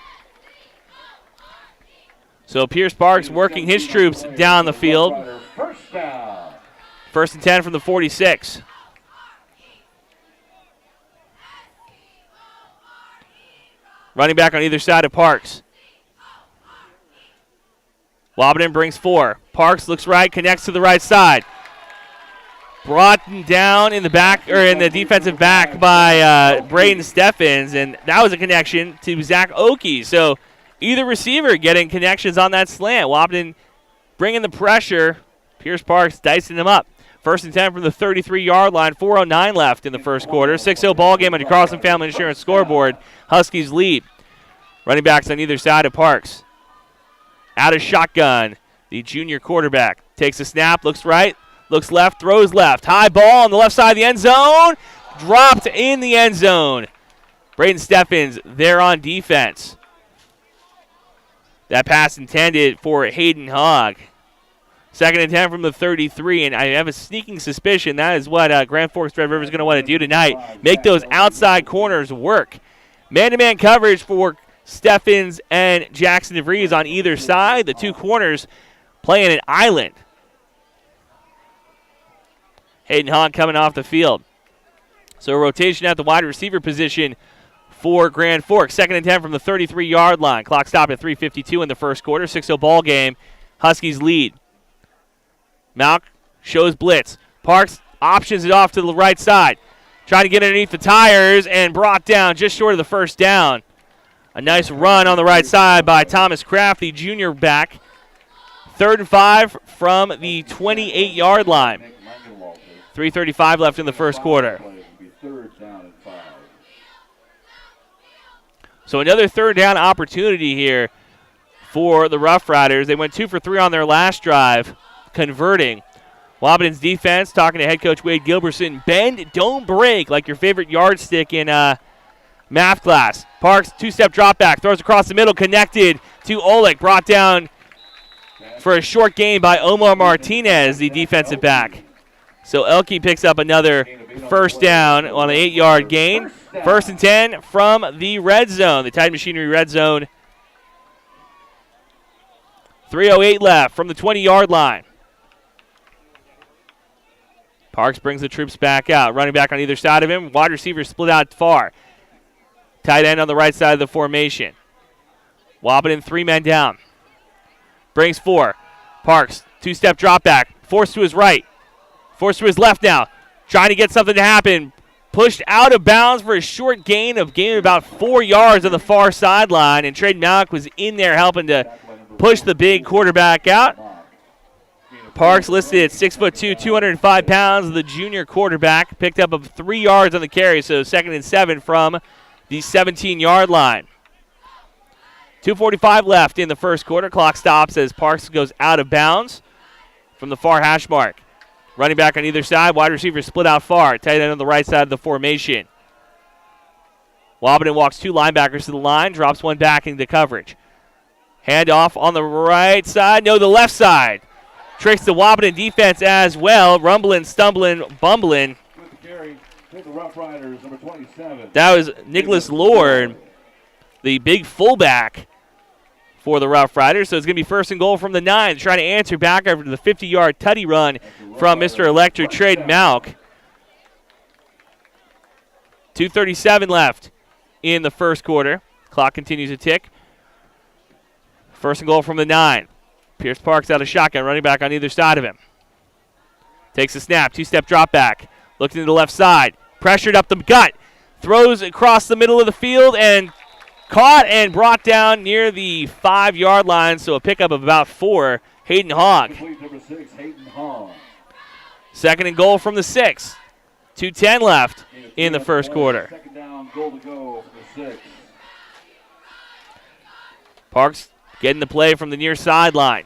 So Pierce Parks working his troops down the field. 1st and 10 from the 46. Running back on either side of Parks. Wahpeton brings 4. Parks looks right, connects to the right side. Brought down in the back, or in the defensive back by Braden Steffens, and that was a connection to Zach Oakey. So either receiver getting connections on that slant. Wahpeton bringing the pressure. Pierce Parks dicing them up. 1st and 10 from the 33-yard line. 4:09 left in the first quarter. 6-0 ball game on the Carlson Family Insurance scoreboard. Huskies lead. Running backs on either side of Parks. Out of shotgun, the junior quarterback takes a snap, looks right, looks left, throws left. High ball on the left side of the end zone. Dropped in the end zone. Braden Steffens there on defense. That pass intended for Hayden Hogg. 2nd and 10 from the 33, and I have a sneaking suspicion that is what Grand Forks Red River is going to want to do tonight. Make those outside corners work. Man-to-man coverage for Steffens and Jackson DeVries on either side. The 2 corners playing an island. Hayden Hogg coming off the field. So a rotation at the wide receiver position for Grand Forks. 2nd and 10 from the 33-yard line. Clock stopped at 3:52 in the first quarter. 6-0 ball game. Huskies lead. Malk shows blitz. Parks options it off to the right side. Trying to get underneath the tires and brought down just short of the first down. A nice run on the right side by Thomas Kraft, the junior back. 3rd and 5 from the 28-yard line. 3:35 left in the first quarter. So another 3rd down opportunity here for the Roughriders. They went 2 for 3 on their last drive, converting. Wahpeton's defense, talking to head coach Wade Gilbertson, bend, don't break, like your favorite yardstick in math class. Parks, 2-step drop back, throws across the middle, connected to Oleg, brought down for a short gain by Omar Martinez, the defensive back. So Elke picks up another 1st down on an 8-yard gain. 1st and 10 from the red zone, the Tide Machinery red zone. 3:08 left from the 20-yard line. Parks brings the troops back out. Running back on either side of him. Wide receiver split out far. Tight end on the right side of the formation. Wahpeton 3 men down. Brings 4. Parks, 2-step drop back. Forced to his right. Forced to his left now. Trying to get something to happen. pushed out of bounds for a short gain of about 4 yards on the far sideline, and Trey Malk was in there helping to push the big quarterback out. Parks listed at 6'2", 205 pounds. The junior quarterback picked up 3 yards on the carry, so 2nd and 7 from the 17-yard line. 2:45 left in the first quarter. Clock stops as Parks goes out of bounds from the far hash mark. Running back on either side. Wide receivers split out far. Tight end on the right side of the formation. Wahpeton walks 2 linebackers to the line. Drops one back into coverage. Handoff on the right side. No, the left side. Tricks the Wahpeton defense as well. Rumbling, stumbling, bumbling. With the carry, the Roughriders, number 27. That was Nicholas Lord, the big fullback for the Roughriders. So it's going to be 1st and goal from the 9. Trying to answer back after the 50-yard tutty run from Mr. Electric Trade Malk. 2:37 left in the first quarter. Clock continues to tick. 1st and goal from the 9. Pierce Parks out of shotgun, running back on either side of him. Takes a snap, 2-step drop back. Looks into the left side. Pressured up the gut. Throws across the middle of the field and caught and brought down near the 5-yard line, so a pickup of about 4. Hayden Hogg. Number 6, Hayden Hogg. 2nd and goal from the 6. 2:10 left in the first quarter. 2nd down, goal to go for the 6. Parks getting the play from the near sideline.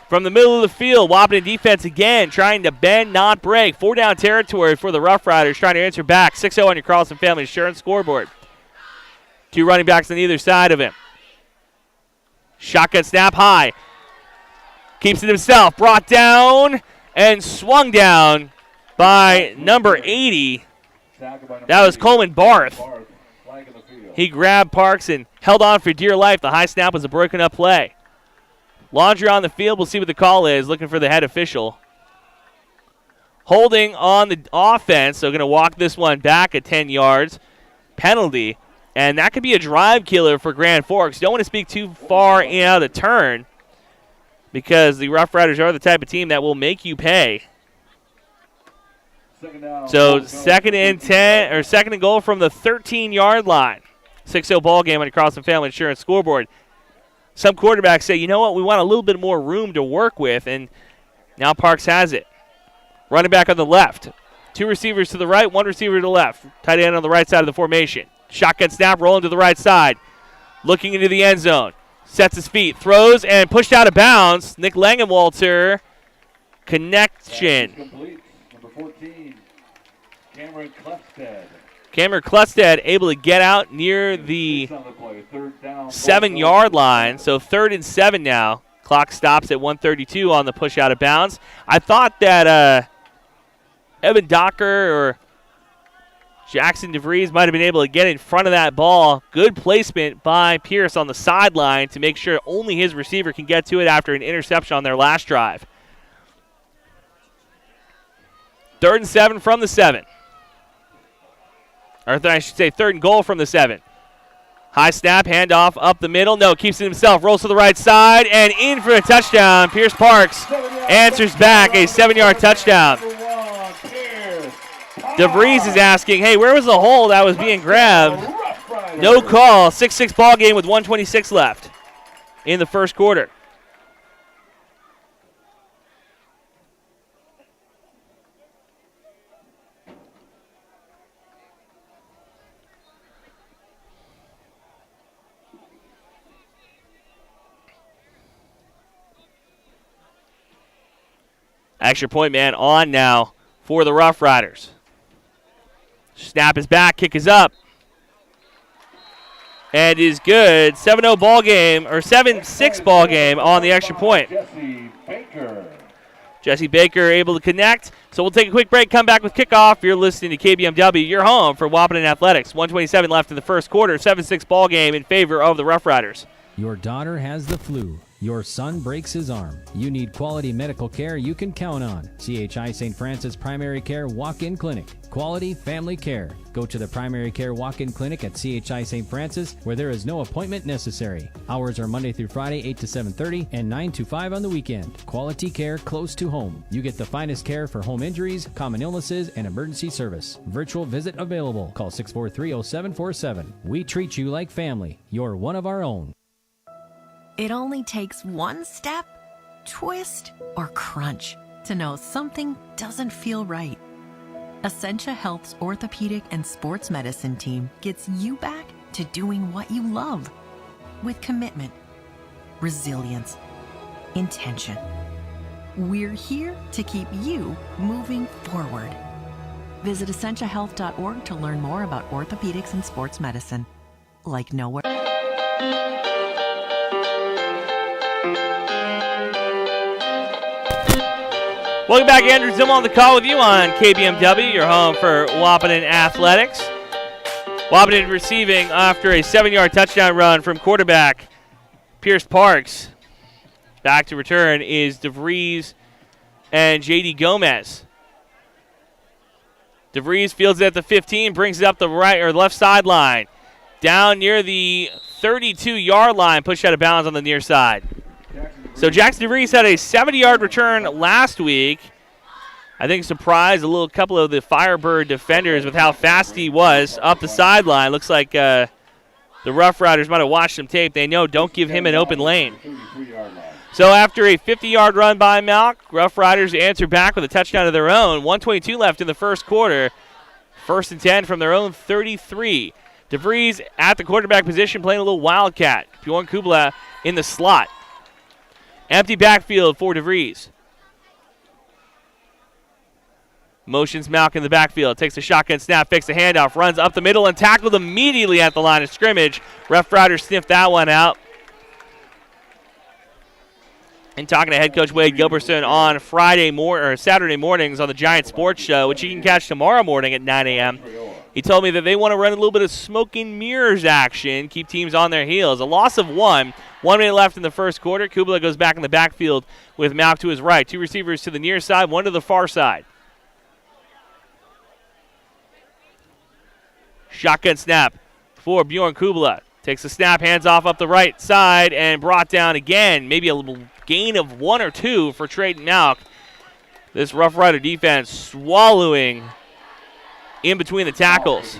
From the middle of the field, Wahpeton defense again trying to bend, not break. 4 down territory for the Roughriders, trying to answer back. 6-0 on your Carlson Family Insurance scoreboard. 2 running backs on either side of him. Shotgun snap high. Keeps it himself. Brought down and swung down by number 80. That was Coleman Barth. He grabbed Parks and held on for dear life. The high snap was a broken up play. Laundry on the field. We'll see what the call is. Looking for the head official. Holding on the offense. So going to walk this one back at 10 yards. Penalty. And that could be a drive killer for Grand Forks. Don't want to speak too far in out of the turn because the Roughriders are the type of team that will make you pay. So 2nd and 10 or 2nd and goal from the 13-yard line. 6-0 ball game on the Carlson Family Insurance scoreboard. Some quarterbacks say, you know what, we want a little bit more room to work with, and now Parks has it. Running back on the left. 2 receivers to the right, 1 receiver to the left. Tight end on the right side of the formation. Shotgun snap, rolling to the right side. Looking into the end zone. Sets his feet, throws, and pushed out of bounds. Nick Langenwalter, connection. Complete. Number 14, Cameron Klefstad. Cameron Klefstad able to get out near the 7-yard line. So 3rd and 7 now. Clock stops at 1:32 on the push out of bounds. I thought that Evan Docker or Jackson DeVries might have been able to get in front of that ball. Good placement by Pierce on the sideline to make sure only his receiver can get to it after an interception on their last drive. 3rd and 7 from the 7. Or I should say 3rd and goal from the 7. High snap, handoff up the middle. No, keeps it himself. Rolls to the right side and in for a touchdown. Pierce Parks answers back a 7-yard touchdown. DeVries is asking, hey, where was the hole that was being grabbed? No call. 6-6 ball game with 1:26 left in the first quarter. Extra point man on now for the Roughriders. Snap is back, kick is up. And is good. 7-0 ball game, or 7-6 ball game on the extra point. Jesse Baker able to connect. So we'll take a quick break, come back with kickoff. You're listening to KBMW, your home for Wahpeton Athletics. 1:27 left in the first quarter, 7-6 ball game in favor of the Roughriders. Your daughter has the flu. Your son breaks his arm. You need quality medical care you can count on. CHI St. Francis Primary Care Walk-In Clinic. Quality family care. Go to the Primary Care Walk-In Clinic at CHI St. Francis, where there is no appointment necessary. Hours are Monday through Friday, 8 to 7:30 and 9 to 5 on the weekend. Quality care close to home. You get the finest care for home injuries, common illnesses, and emergency service. Virtual visit available. Call 643-0747. We treat you like family. You're one of our own. It only takes one step, twist, or crunch to know something doesn't feel right. Essentia Health's orthopedic and sports medicine team gets you back to doing what you love with commitment, resilience, intention. We're here to keep you moving forward. Visit essentiahealth.org to learn more about orthopedics and sports medicine. Like nowhere. Welcome back, Andrew Zimmel on the call with you on KBMW, your home for Wahpeton Athletics. Wahpeton receiving after a 7-yard touchdown run from quarterback Pierce Parks. Back to return is DeVries and J.D. Gomez. DeVries fields it at the 15, brings it up the right or left sideline. Down near the 32-yard line, pushed out of bounds on the near side. So Jackson DeVries had a 70-yard return last week. I think surprised a couple of the Firebird defenders with how fast he was up the sideline. Looks like the Roughriders might have watched some tape. They know don't give him an open lane. So after a 50-yard run by Malk, Roughriders answer back with a touchdown of their own. 1:22 left in the first quarter. 1st and 10 from their own 33. DeVries at the quarterback position playing a little wildcat. Bjorn Kubla in the slot. Empty backfield for DeVries. Motions Malk in the backfield. Takes a shotgun snap, fakes a handoff, runs up the middle and tackled immediately at the line of scrimmage. Roughriders sniffed that one out. And talking to head coach Wade Gilbertson on Saturday mornings on the Giant Sports Show, which you can catch tomorrow morning at 9 a.m. He told me that they want to run a little bit of smoke and mirrors action, keep teams on their heels. A loss of 1. 1 minute left in the first quarter. Kubla goes back in the backfield with Malk to his right. 2 receivers to the near side, 1 to the far side. Shotgun snap for Bjorn Kubla. Takes the snap, hands off up the right side, and brought down again. Maybe a little gain of 1 or 2 for Trayton Malk. This Rough Rider defense swallowing in between the tackles.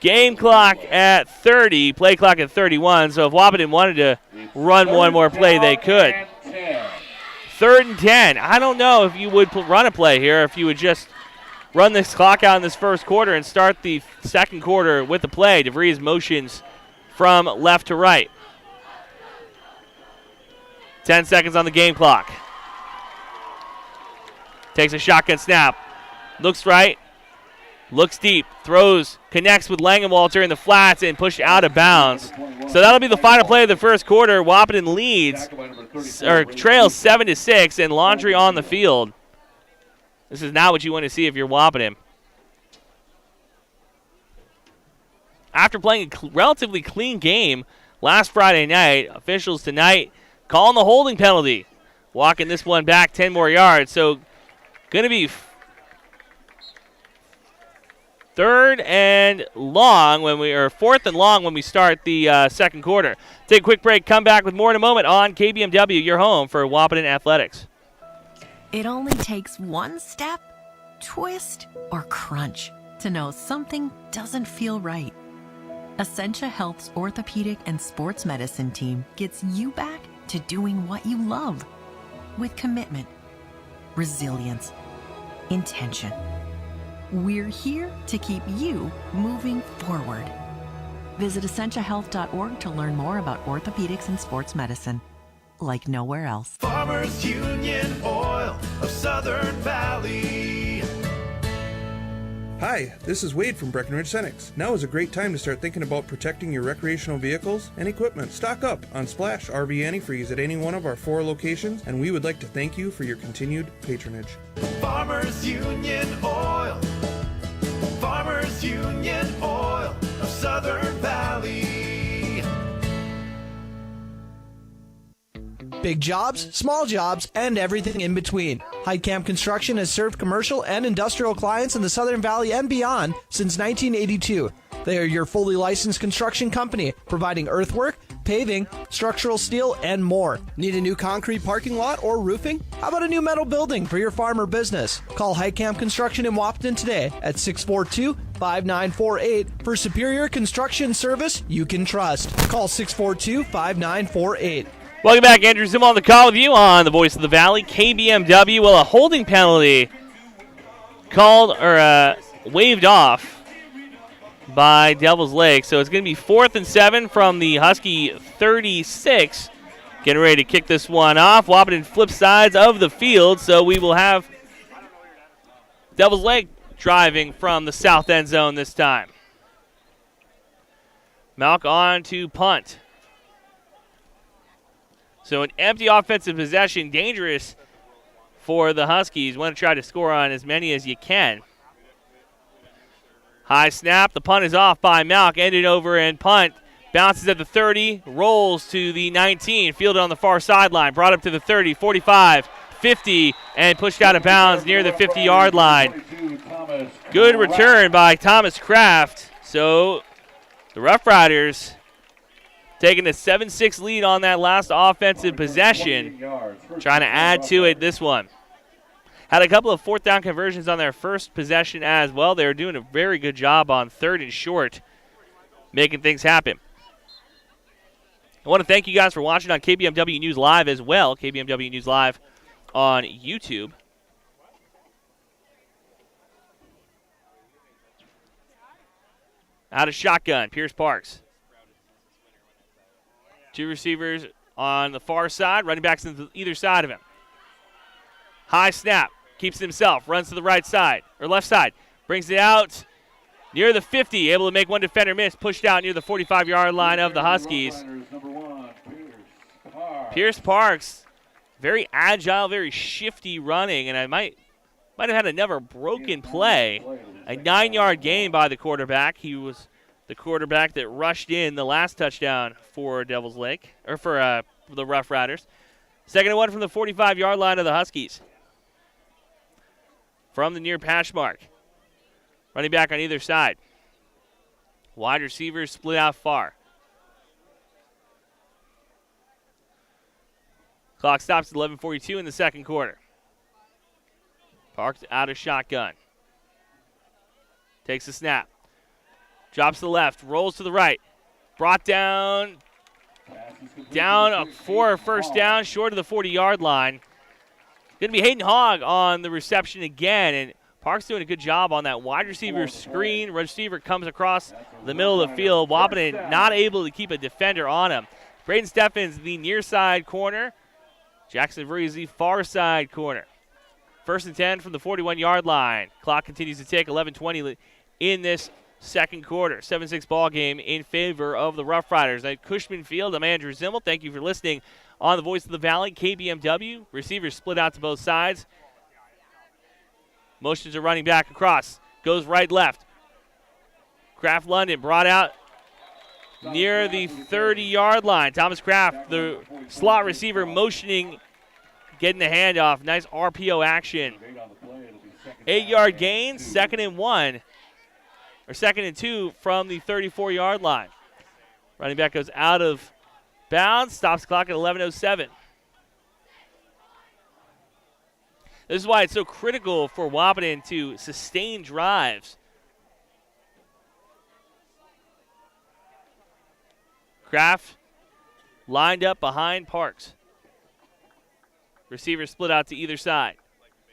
Game clock at 30, play clock at 31. So if Wahpeton wanted to run one more play, they could. 3rd and 10. I don't know if you would run a play here, if you would just run this clock out in this first quarter and start the second quarter with the play. DeVries motions from left to right. 10 seconds on the game clock. Takes a shotgun snap. Looks right. Looks deep. Throws. Connects with Langenwalter in the flats and pushed out of bounds. So that'll be the final play of the first quarter. Wahpeton leads, or trails 7-6, and Laundry on the field. This is not what you want to see if you're Wahpeton. After playing a relatively clean game last Friday night, officials tonight calling the holding penalty. Walking this one back 10 more yards. So going to be 4th and long when we start the second quarter. Take a quick break, come back with more in a moment on KBMW, your home for Wahpeton Athletics. It only takes one step, twist, or crunch to know something doesn't feel right. Essentia Health's orthopedic and sports medicine team gets you back to doing what you love with commitment, resilience, intention. We're here to keep you moving forward. Visit essentiahealth.org to learn more about orthopedics and sports medicine. Like nowhere else. Farmers Union Oil of Southern Valley. Hi, this is Wade from Breckenridge Cenex. Now is a great time to start thinking about protecting your recreational vehicles and equipment. Stock up on Splash RV Antifreeze at any one of our 4 locations, and we would like to thank you for your continued patronage. Farmers Union Oil. Farmers Union Oil of Southern Valley. Big jobs, small jobs, and everything in between. Heitkamp Construction has served commercial and industrial clients in the Southern Valley and beyond since 1982. They are your fully licensed construction company, providing earthwork, paving, structural steel, and more. Need a new concrete parking lot or roofing? How about a new metal building for your farm or business? Call Heitkamp Construction in Wahpeton today at 642-5948 for superior construction service you can trust. Call 642-5948. Welcome back. Andrew Zimmel on the call with you on the Voice of the Valley, KBMW. Well, a holding penalty called or waved off by Devils Lake. So it's going to be 4th and 7 from the Husky 36. Getting ready to kick this one off. Wahpeton flip sides of the field, so we will have Devils Lake driving from the south end zone this time. Malk on to punt. So an empty offensive possession, dangerous for the Huskies. Want to try to score on as many as you can. High snap. The punt is off by Malk. Ended over and punt. Bounces at the 30. Rolls to the 19. Fielded on the far sideline. Brought up to the 30, 45, 50, and pushed out of bounds near the 50-yard line. Good return by Thomas Kraft. So the Roughriders taking a 7-6 lead on that last offensive possession. Trying to add to it this one. Had a couple of 4th down conversions on their first possession as well. They were doing a very good job on 3rd and short, making things happen. I want to thank you guys for watching on KBMW News Live as well. KBMW News Live on YouTube. Out of shotgun, Pierce Parks. 2 receivers on the far side, running backs on either side of him. High snap, keeps it himself, runs to the right side, or left side, brings it out near the 50, able to make one defender miss, pushed out near the 45-yard line of the Huskies. Pierce Parks, very agile, very shifty running, and I might have had another broken play. A 9-yard gain by the quarterback. He was the quarterback that rushed in the last touchdown for Devils Lake, or for the Roughriders. 2nd and 1 from the 45-yard line of the Huskies. From the near patch mark. Running back on either side. Wide receivers split out far. Clock stops at 11:42 in the second quarter. Parks out of shotgun. Takes a snap. Drops to the left, rolls to the right. Brought down for a first down, short of the 40-yard line. Going to be Hayden Hogg on the reception again, and Parks doing a good job on that wide receiver screen. Receiver comes across the middle of the field. Wahpeton not able to keep a defender on him. Braden Steffens, the near side corner. Jackson Vrees, the far side corner. 1st and 10 from the 41-yard line. Clock continues to tick, 11:20 in this second quarter. 7-6 ball game in favor of the Roughriders. At Cushman Field, I'm Andrew Zimmel. Thank you for listening on the Voice of the Valley, KBMW. Receivers split out to both sides. Motions are running back across. Goes right, left. Kraft London brought out near the 30-yard line. Thomas Kraft, the slot receiver, motioning, getting the handoff. Nice RPO action. 8-yard gain, 2nd and 1. Or 2nd and 2 from the 34-yard line. Running back goes out of bounds, stops the clock at 11:07. This is why it's so critical for Wahpeton to sustain drives. Kraft lined up behind Parks. Receivers split out to either side.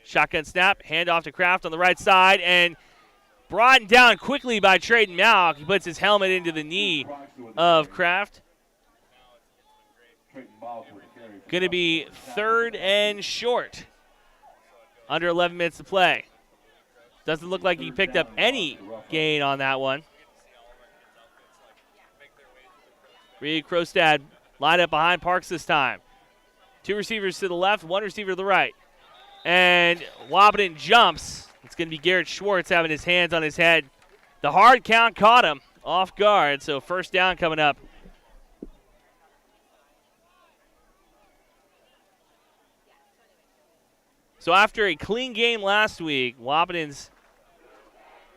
Shotgun snap, handoff to Kraft on the right side, and brought down quickly by Trayden Malk. He puts his helmet into the knee of Kraft. Going to be 3rd and short. Under 11 minutes to play. Doesn't look like he picked up any gain on that one. Reed Krostad lined up behind Parks this time. 2 receivers to the left, 1 receiver to the right. And Wahpeton jumps. It's going to be Garrett Schwartz having his hands on his head. The hard count caught him off guard, so first down coming up. So after a clean game last week, Wahpeton's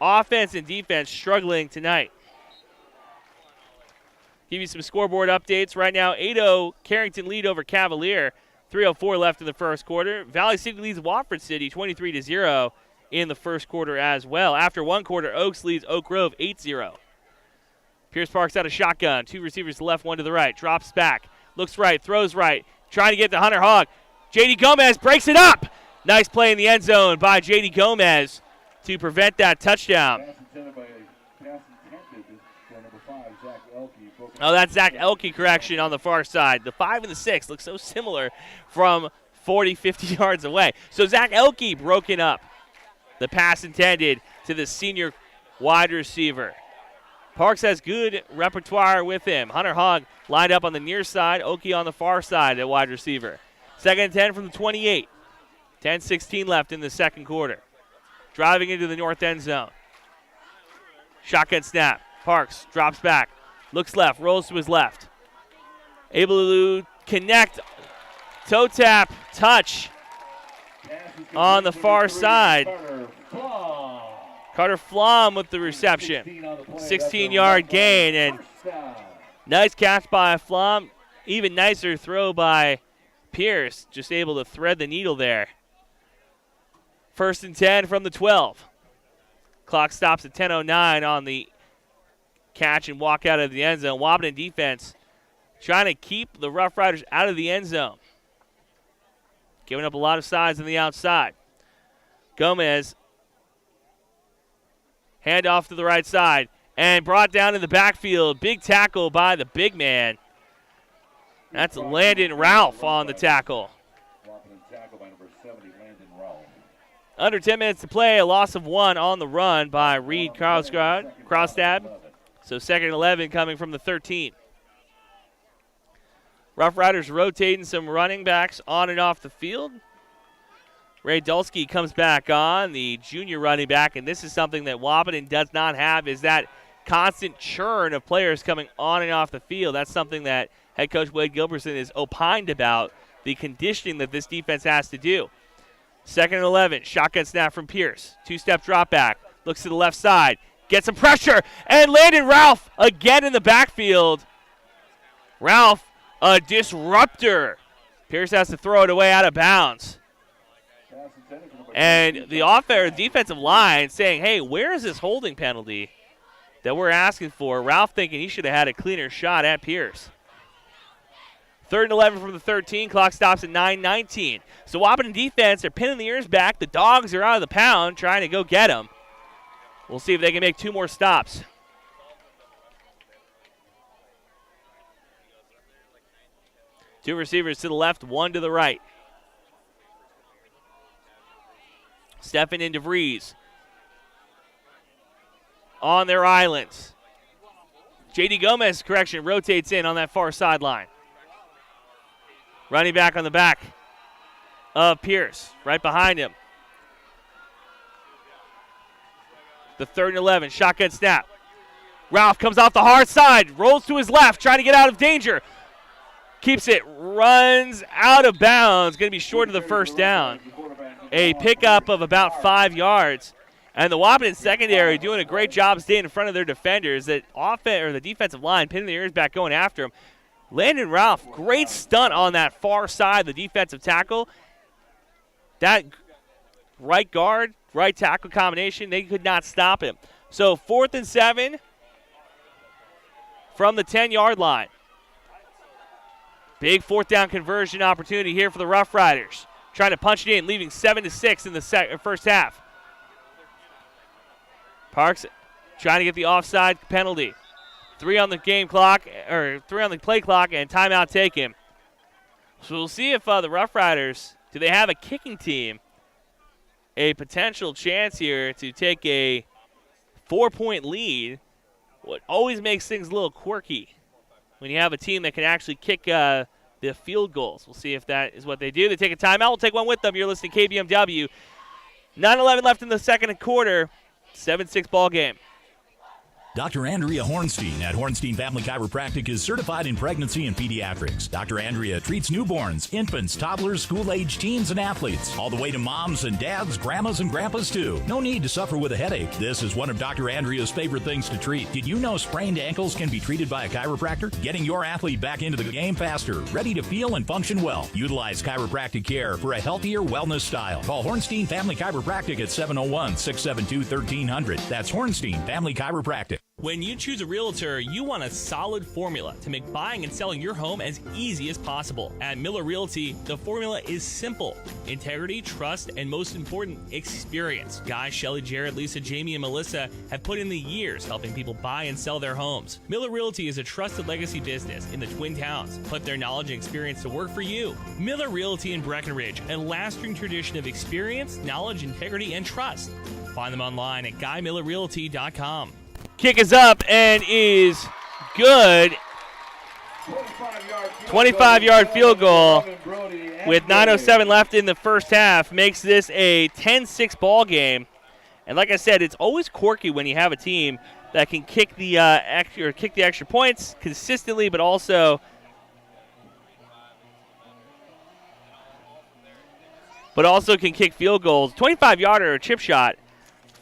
offense and defense struggling tonight. Give you some scoreboard updates. Right now, 8-0 Carrington lead over Cavalier. 3:04 left in the first quarter. Valley City leads Wofford City 23-0 in the first quarter as well. After one quarter, Oaks leads Oak Grove 8-0. Pierce Park's out of shotgun. 2 receivers to the left, 1 to the right. Drops back. Looks right. Throws right. Trying to get to Hunter Hogg. J.D. Gomez breaks it up. Nice play in the end zone by J.D. Gomez to prevent that touchdown. Oh, that's Zach Elke correction on the far side. The 5 and the 6 look so similar from 40, 50 yards away. So Zach Elke broken up. The pass intended to the senior wide receiver. Parks has good repertoire with him. Hunter Hogg lined up on the near side. Oki on the far side at wide receiver. 2nd and 10 from the 28. 10-16 left in the second quarter. Driving into the north end zone. Shotgun snap. Parks drops back. Looks left. Rolls to his left. Able to connect. Toe tap. Touch on the far side. Carter Flom with the reception. 16-yard gain. And nice catch by Flom. Even nicer throw by Pierce. Just able to thread the needle there. 1st and 10 from the 12. Clock stops at 10:09 on the catch and walk out of the end zone. Wahpeton defense trying to keep the Rough Riders out of the end zone. Giving up a lot of size on the outside. Gomez. Hand off to the right side. And brought down in the backfield. Big tackle by the big man. That's Landon Ralph on the tackle. Under 10 minutes to play, a loss of 1 on the run by Reed Crosstad. So 2nd and 11 coming from the 13. Rough Riders rotating some running backs on and off the field. Ray Dulski comes back on, the junior running back, and this is something that Wahpeton does not have, is that constant churn of players coming on and off the field. That's something that head coach Wade Gilbertson is opined about, the conditioning that this defense has to do. 2nd and 11, shotgun snap from Pierce. 2-step drop back, looks to the left side, gets some pressure, and Landon Ralph again in the backfield. Ralph, a disruptor. Pierce has to throw it away out of bounds. And the defensive line saying, hey, where is this holding penalty that we're asking for? Ralph thinking he should have had a cleaner shot at Pierce. 3rd and 11 from the 13. Clock stops at 9:19. So Wahpeton defense, they're pinning the ears back. The dogs are out of the pound trying to go get them. We'll see if they can make 2 more stops. Two receivers to the left, 1 to the right. Stephan and DeVries on their islands. J.D. Gomez, correction, rotates in on that far sideline. Running back on the back of Pierce, right behind him. The 3rd and 11, shotgun snap. Ralph comes off the hard side, rolls to his left, trying to get out of danger. Keeps it, runs out of bounds, going to be short of the first down. A pickup of about 5 yards. And the Wahpeton secondary doing a great job staying in front of their defenders. The defensive line pinning their ears back, going after him. Landon Ralph, great stunt on that far side, the defensive tackle. That right guard, right tackle combination, they could not stop him. So 4th and 7 from the 10-yard line. Big 4th down conversion opportunity here for the Rough Riders. Trying to punch it in, leaving 7-6 in the first half. Parks trying to get the offside penalty. 3 on the game clock, or 3 on the play clock, and timeout taken. So we'll see if the Rough Riders, do they have a kicking team? A potential chance here to take a 4-point lead. What always makes things a little quirky when you have a team that can actually kick the field goals. We'll see if that is what they do. They take a timeout. We'll take one with them. You're listening to KBMW. 9:11 left in the second quarter. 7-6 ball game. Dr. Andrea Hornstein at Hornstein Family Chiropractic is certified in pregnancy and pediatrics. Dr. Andrea treats newborns, infants, toddlers, school-age teens, and athletes, all the way to moms and dads, grandmas, and grandpas, too. No need to suffer with a headache. This is one of Dr. Andrea's favorite things to treat. Did you know sprained ankles can be treated by a chiropractor? Getting your athlete back into the game faster, ready to feel and function well. Utilize chiropractic care for a healthier wellness style. Call Hornstein Family Chiropractic at 701-672-1300. That's Hornstein Family Chiropractic. When you choose a realtor, you want a solid formula to make buying and selling your home as easy as possible. At Miller Realty, the formula is simple: integrity, trust, and most important, experience. Guy, Shelley, Jared, Lisa, Jamie, and Melissa have put in the years helping people buy and sell their homes. Miller Realty is a trusted legacy business in the Twin Towns. Put their knowledge and experience to work for you. Miller Realty in Breckenridge, a lasting tradition of experience, knowledge, integrity, and trust. Find them online at GuyMillerRealty.com. Kick is up and is good. 25-yard field goal with 9:07 left in the first half makes this a 10-6 ball game. And like I said, it's always quirky when you have a team that can kick the extra points consistently, but also can kick field goals. 25-yarder or chip shot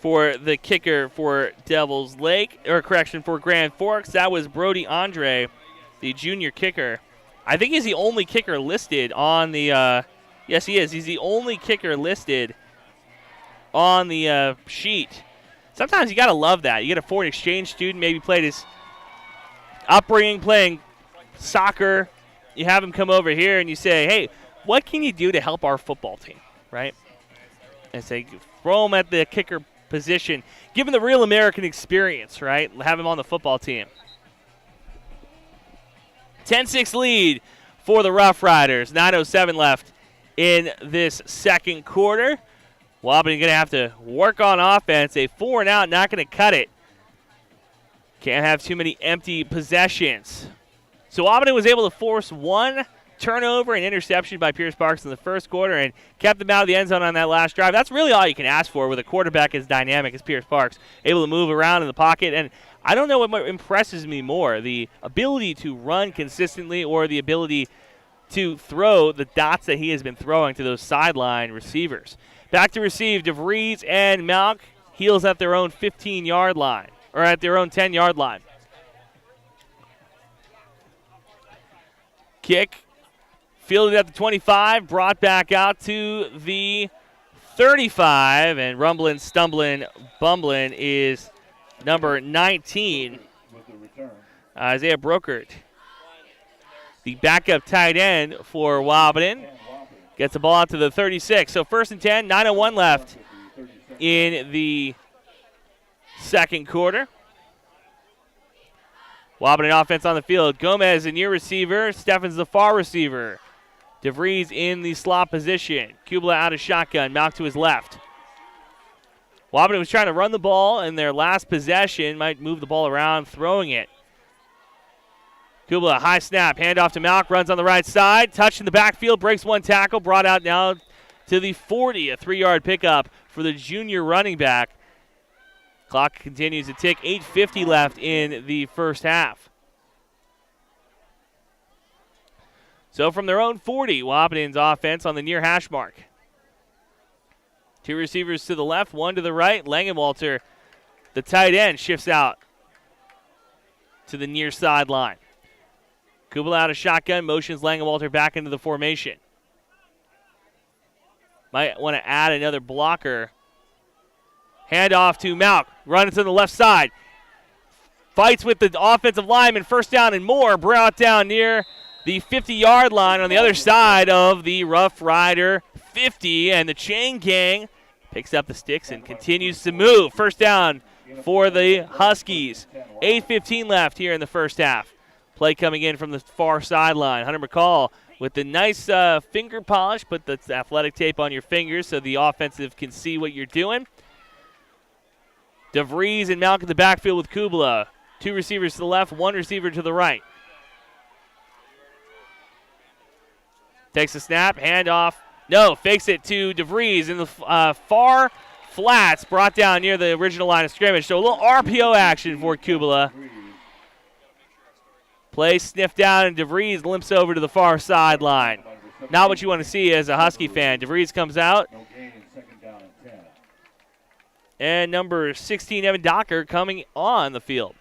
for the kicker for for Grand Forks. That was Brody Andre, the junior kicker. I think he's the only kicker listed on the yes, he is. He's the only kicker listed on the sheet. Sometimes you got to love that. You get a foreign exchange student, maybe played his upbringing playing soccer. You have him come over here and you say, hey, what can you do to help our football team, right? And say, throw him at the kicker position. Give him the real American experience, right? Have him on the football team. 10-6 lead for the Roughriders. 9:07 left in this second quarter. Wahpeton going to have to work on offense. A 4-and-out, not going to cut it. Can't have too many empty possessions. So Wahpeton was able to force one turnover and interception by Pierce Parks in the first quarter and kept them out of the end zone on that last drive. That's really all you can ask for with a quarterback as dynamic as Pierce Parks, able to move around in the pocket. And I don't know what impresses me more, the ability to run consistently or the ability to throw the dots that he has been throwing to those sideline receivers. Back to receive, DeVries and Malk, heels at their own 15-yard line, or at their own 10-yard line. Kick. Fielded at the 25, brought back out to the 35, and rumbling, stumbling, bumbling is number 19, Isaiah Brokert. The backup tight end for Wahpeton gets the ball out to the 36. So 1st and 10, 9:01 left in the second quarter. Wahpeton offense on the field. Gomez, the near receiver. Steffens, the far receiver. DeVries in the slot position. Kubla out of shotgun. Malk to his left. Wahpeton was trying to run the ball in their last possession. Might move the ball around, throwing it. Kubla, high snap. Handoff to Malk. Runs on the right side. Touched in the backfield. Breaks one tackle. Brought out now to the 40. A 3-yard pickup for the junior running back. Clock continues to tick. 8:50 left in the first half. So from their own 40, Wahpeton's offense on the near hash mark. Two receivers to the left, one to the right. Langenwalter, the tight end, shifts out to the near sideline. Kubel out of shotgun, motions Langenwalter back into the formation. Might want to add another blocker. Handoff to Malk, running to the left side. Fights with the offensive lineman, first down and more. Brought down near the 50-yard line on the other side of the Rough Rider 50, and the chain gang picks up the sticks and continues to move. First down for the Huskies. 8:15 left here in the first half. Play coming in from the far sideline. Hunter McCall with the nice finger polish. Put the athletic tape on your fingers so the offensive can see what you're doing. DeVries and Malk in the backfield with Kubla. Two receivers to the left, one receiver to the right. Takes a snap, handoff. No, fakes it to DeVries in the far flats, brought down near the original line of scrimmage. So a little RPO action for Kubala. Play sniffed down, and DeVries limps over to the far sideline. Not what you want to see as a Husky fan. DeVries comes out. And number 16, Evan Docker, coming on the field.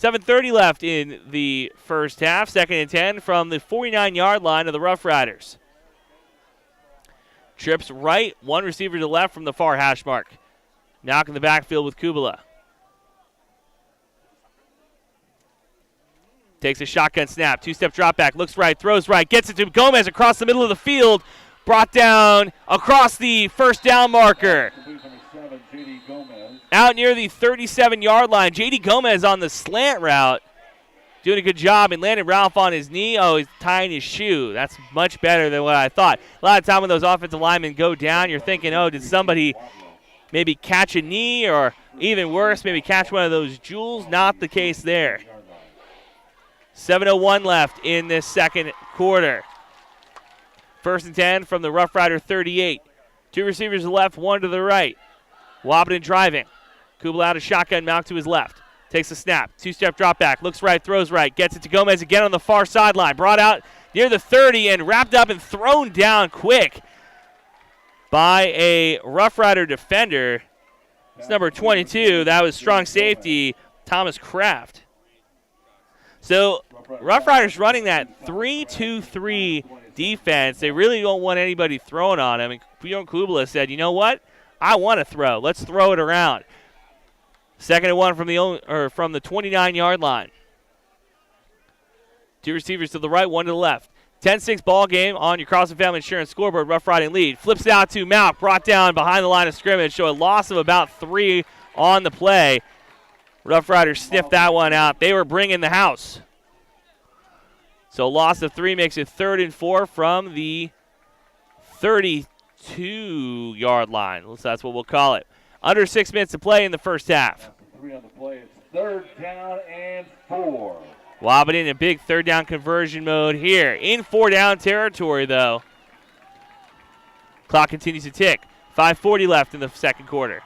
7:30 left in the first half. 2nd and 10 from the 49-yard line of the Roughriders. Trips right, one receiver to the left from the far hash mark. Knock in the backfield with Kubala. Takes a shotgun snap, two-step drop back, looks right, throws right, gets it to Gomez across the middle of the field, brought down across the first down marker. Out near the 37-yard line, J.D. Gomez on the slant route, doing a good job, and landed Ralph on his knee. Oh, he's tying his shoe. That's much better than what I thought. A lot of time when those offensive linemen go down, you're thinking, oh, did somebody maybe catch a knee, or even worse, maybe catch one of those jewels? Not the case there. 7:01 left in this second quarter. 1st and 10 from the Rough Rider 38. Two receivers to the left, one to the right. Wahpeton driving. Kubala out of shotgun, Malk to his left. Takes a snap, two-step drop back, looks right, throws right, gets it to Gomez again on the far sideline. Brought out near the 30 and wrapped up and thrown down quick by a Rough Rider defender. It's number 22. That was strong safety, Thomas Kraft. So Rough Riders running that 3-2-3 defense. They really don't want anybody throwing on him. And Bjorn Kubala said, you know what? I want to throw. Let's throw it around. 2nd and 1 from the 29-yard line. Two receivers to the right, one to the left. 10-6 ball game on your Carlson Family Insurance scoreboard. Rough Riding lead. Flips it out to Malk, brought down behind the line of scrimmage. So a loss of about 3 on the play. Rough Riders sniffed that one out. They were bringing the house. So a loss of 3 makes it 3rd and 4 from the 32-yard line. So that's what we'll call it. Under 6 minutes to play in the first half. 3 on the play. It's 3rd down and 4. Wahpeton in a big 3rd down conversion mode here. In 4-down territory, though. Clock continues to tick. 5:40 left in the second quarter.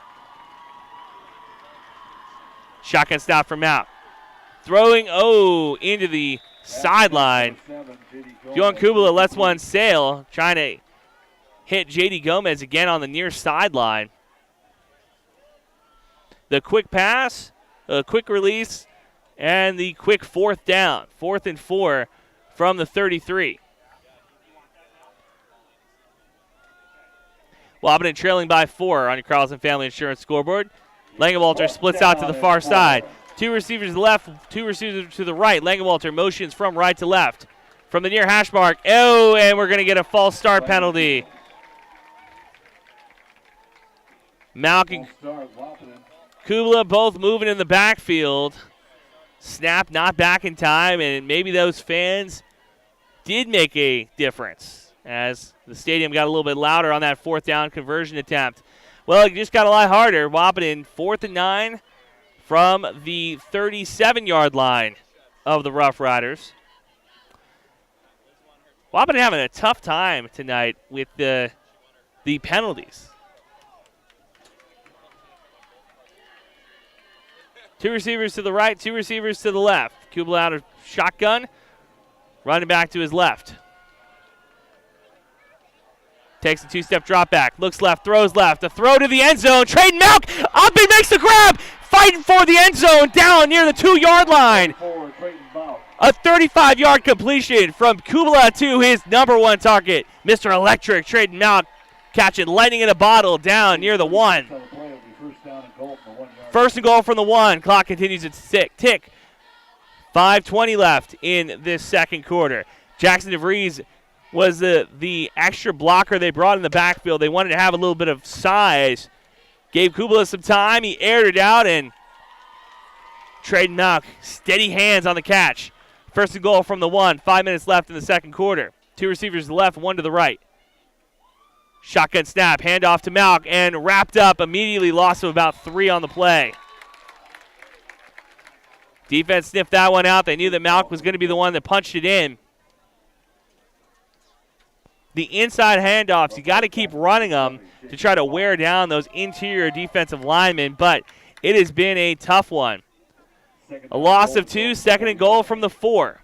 Shotgun stop from out. Throwing, into the sideline. Bjorn Kubala lets one sail, trying to hit J.D. Gomez again on the near sideline. The quick pass, quick release, and the quick 4th down. 4th and 4 from the 33. Wahpeton trailing by 4 on your Carlson Family Insurance scoreboard. Langewalter splits out to the far side. Two receivers to the left, two receivers to the right. Langewalter motions from right to left. From the near hash mark. And we're going to get a false start penalty. Malk and Kubala both moving in the backfield. Snap not back in time, and maybe those fans did make a difference as the stadium got a little bit louder on that 4th down conversion attempt. Well, it just got a lot harder. Wahpeton 4th and 9 from the 37-yard line of the Rough Riders. Wahpeton having a tough time tonight with the penalties. Two receivers to the right, two receivers to the left. Kubala out of shotgun, running back to his left. Takes a 2-step drop back, looks left, throws left. A throw to the end zone. Trayden Malk up and makes the grab. Fighting for the end zone down near the 2-yard line. A 35-yard completion from Kubala to his number 1 target, Mr. Electric. Trayden Malk catching lightning in a bottle down near the 1. 1st and goal from the 1. Clock continues to tick. 5:20 left in this second quarter. Jackson DeVries was the extra blocker they brought in the backfield. They wanted to have a little bit of size. Gave Kubala some time. He aired it out, and Trayden Malk, steady hands on the catch. 1st and goal from the 1. 5 minutes left in the second quarter. Two receivers to the left, one to the right. Shotgun snap, handoff to Malk, and wrapped up immediately. Loss of about 3 on the play. Defense sniffed that one out. They knew that Malk was going to be the one that punched it in. the inside handoffs. You got to keep running them to try to wear down those interior defensive linemen, but it has been a tough one. A loss of 2, second and goal from the 4.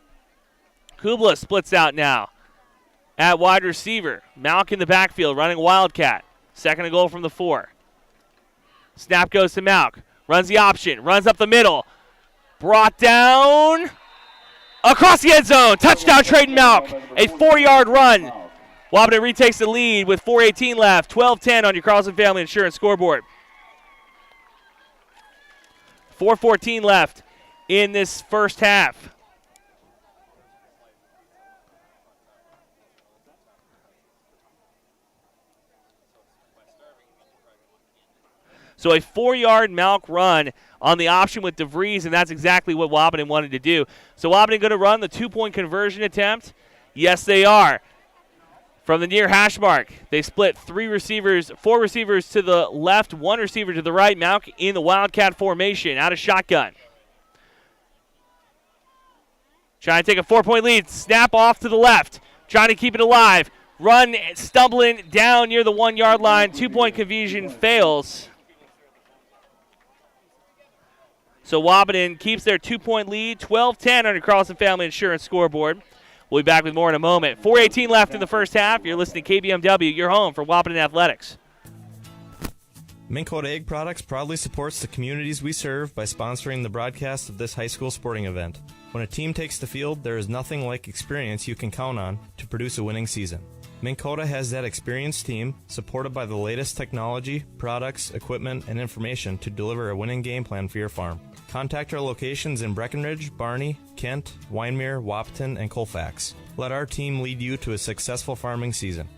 Kubla splits out now at wide receiver. Malk in the backfield running Wildcat. Second and goal from the 4. Snap goes to Malk. Runs the option. Runs up the middle. Brought down across the end zone. Touchdown, Trayden Malk. A 4-yard run. Wahpeton retakes the lead with 4:18 left. 12-10 on your Carlson Family Insurance scoreboard. 4:14 left in this first half. So a 4-yard Malk run on the option with DeVries, and that's exactly what Wahpeton wanted to do. So Wahpeton going to run the 2-point conversion attempt? Yes, they are. From the near hash mark, they split 4 receivers to the left, 1 receiver to the right. Malk in the Wildcat formation, out of shotgun. Trying to take a 4-point lead. Snap off to the left. Trying to keep it alive. Run, stumbling down near the 1-yard line. 2-point conversion fails. So Wahpeton keeps their 2-point lead, 12-10 on your Carlson Family Insurance scoreboard. We'll be back with more in a moment. 4:18 left in the first half. You're listening to KBMW, your home for Wahpeton Athletics. Minn Kota Egg Products proudly supports the communities we serve by sponsoring the broadcast of this high school sporting event. When a team takes the field, there is nothing like experience you can count on to produce a winning season. Minn Kota has that experienced team, supported by the latest technology, products, equipment, and information to deliver a winning game plan for your farm. Contact our locations in Breckenridge, Barney, Kent, Wyndmere, Wahpeton, and Colfax. Let our team lead you to a successful farming season.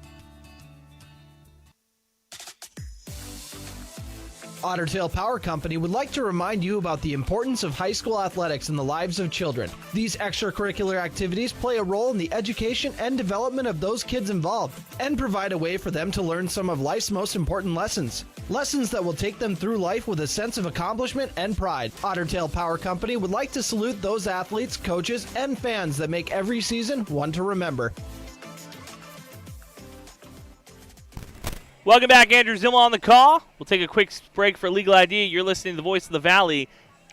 Otter Tail Power Company would like to remind you about the importance of high school athletics in the lives of children. These extracurricular activities play a role in the education and development of those kids involved and provide a way for them to learn some of life's most important lessons. Lessons that will take them through life with a sense of accomplishment and pride. Otter Tail Power Company would like to salute those athletes, coaches, and fans that make every season one to remember. Welcome back, Andrew Zimmel on the call. We'll take a quick break for legal ID. You're listening to the Voice of the Valley,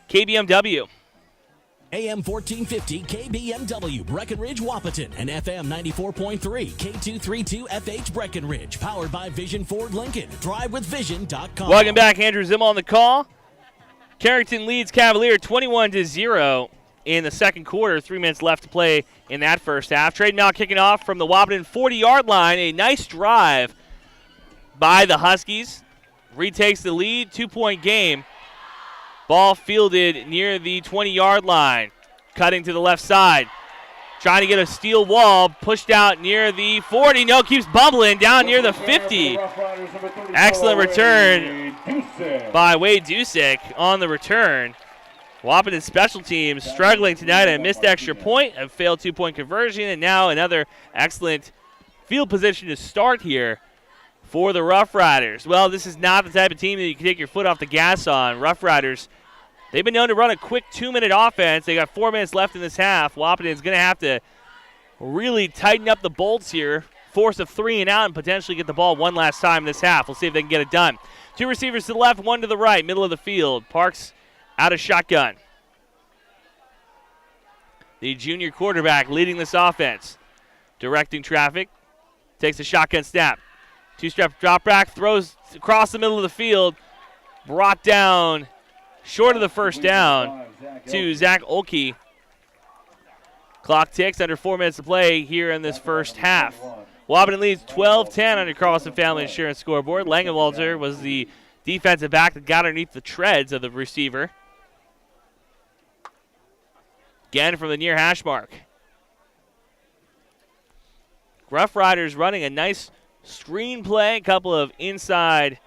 KBMW. AM 1450 KBMW Breckenridge Wahpeton and FM 94.3 K232 FH Breckenridge, powered by Vision Ford Lincoln. DriveWithVision.com. Welcome back, Andrew Zimmel on the call. Carrington leads Cavalier 21-0 in the second quarter. 3 minutes left to play in that first half. Trayden Malk kicking off from the Wahpeton 40-yard line. A nice drive by the Huskies. Retakes the lead, 2-point game. Ball fielded near the 20-yard line. Cutting to the left side. Trying to get a steel wall. Pushed out near the 40. No, keeps bubbling down near the 50. Excellent return by Wade Dusick on the return. Wahpeton special teams struggling tonight. A missed extra point. A failed 2-point conversion. And now another excellent field position to start here for the Roughriders. Well, this is not the type of team that you can take your foot off the gas on. Roughriders, they've been known to run a quick 2-minute offense. They got 4 minutes left in this half. Wahpeton's going to have to really tighten up the bolts here, force a 3 and out, and potentially get the ball one last time in this half. We'll see if they can get it done. 2 receivers to the left, 1 to the right, middle of the field. Parks out of shotgun. The junior quarterback leading this offense. Directing traffic. Takes a shotgun snap. 2-step drop back, throws across the middle of the field. Brought down short of the first down to Zach Olkey. Clock ticks, under 4 minutes to play here in this first half. Wahpeton leads 12-10 on your Carlson Family Insurance scoreboard. Langenwalter was the defensive back that got underneath the treads of the receiver. Again from the near hash mark. Roughriders running a nice screen play, a couple of inside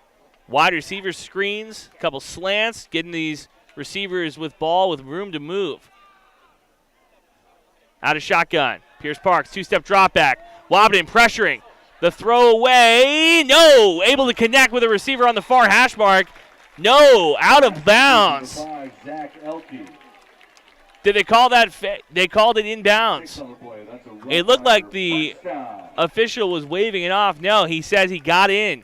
wide receiver screens, a couple slants, getting these receivers with ball with room to move. Out of shotgun. Pierce Parks, 2-step drop back. Wahpeton pressuring. The throw away. No. Able to connect with a receiver on the far hash mark. No. Out of bounds. Did they call that? They called it inbounds. It looked like the official was waving it off. No, he says he got in.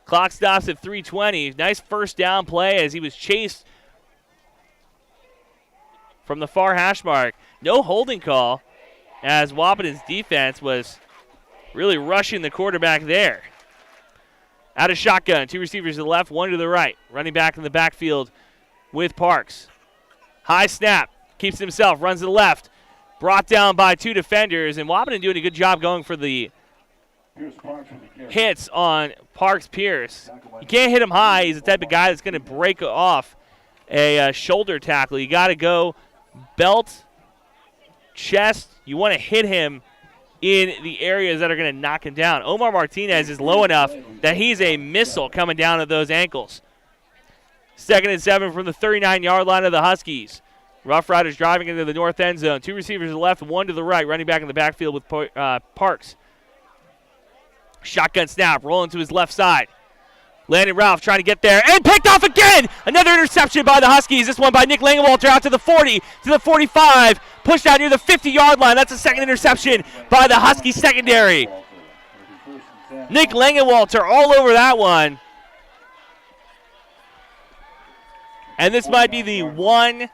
Clock stops at 3:20. Nice first down play as he was chased from the far hash mark. No holding call as Wahpeton's defense was really rushing the quarterback there. Out of shotgun, 2 receivers to the left, 1 to the right. Running back in the backfield with Parks. High snap, keeps it himself, runs to the left. Brought down by 2 defenders, and Wahpeton doing a good job going for the hits on Parks Pierce. You can't hit him high. He's the type of guy that's going to break off a shoulder tackle. You got to go belt, chest. You want to hit him in the areas that are going to knock him down. Omar Martinez is low enough that he's a missile coming down at those ankles. 2nd and 7 from the 39-yard line of the Huskies. Roughriders driving into the north end zone. 2 receivers to the left, 1 to the right. Running back in the backfield with Parks. Shotgun snap, rolling to his left side. Landon Ralph trying to get there, and picked off again! Another interception by the Huskies. This one by Nick Langewalter out to the 40, to the 45. Pushed out near the 50-yard line. That's a second interception by the Husky secondary. Nick Langewalter all over that one. And this might be the one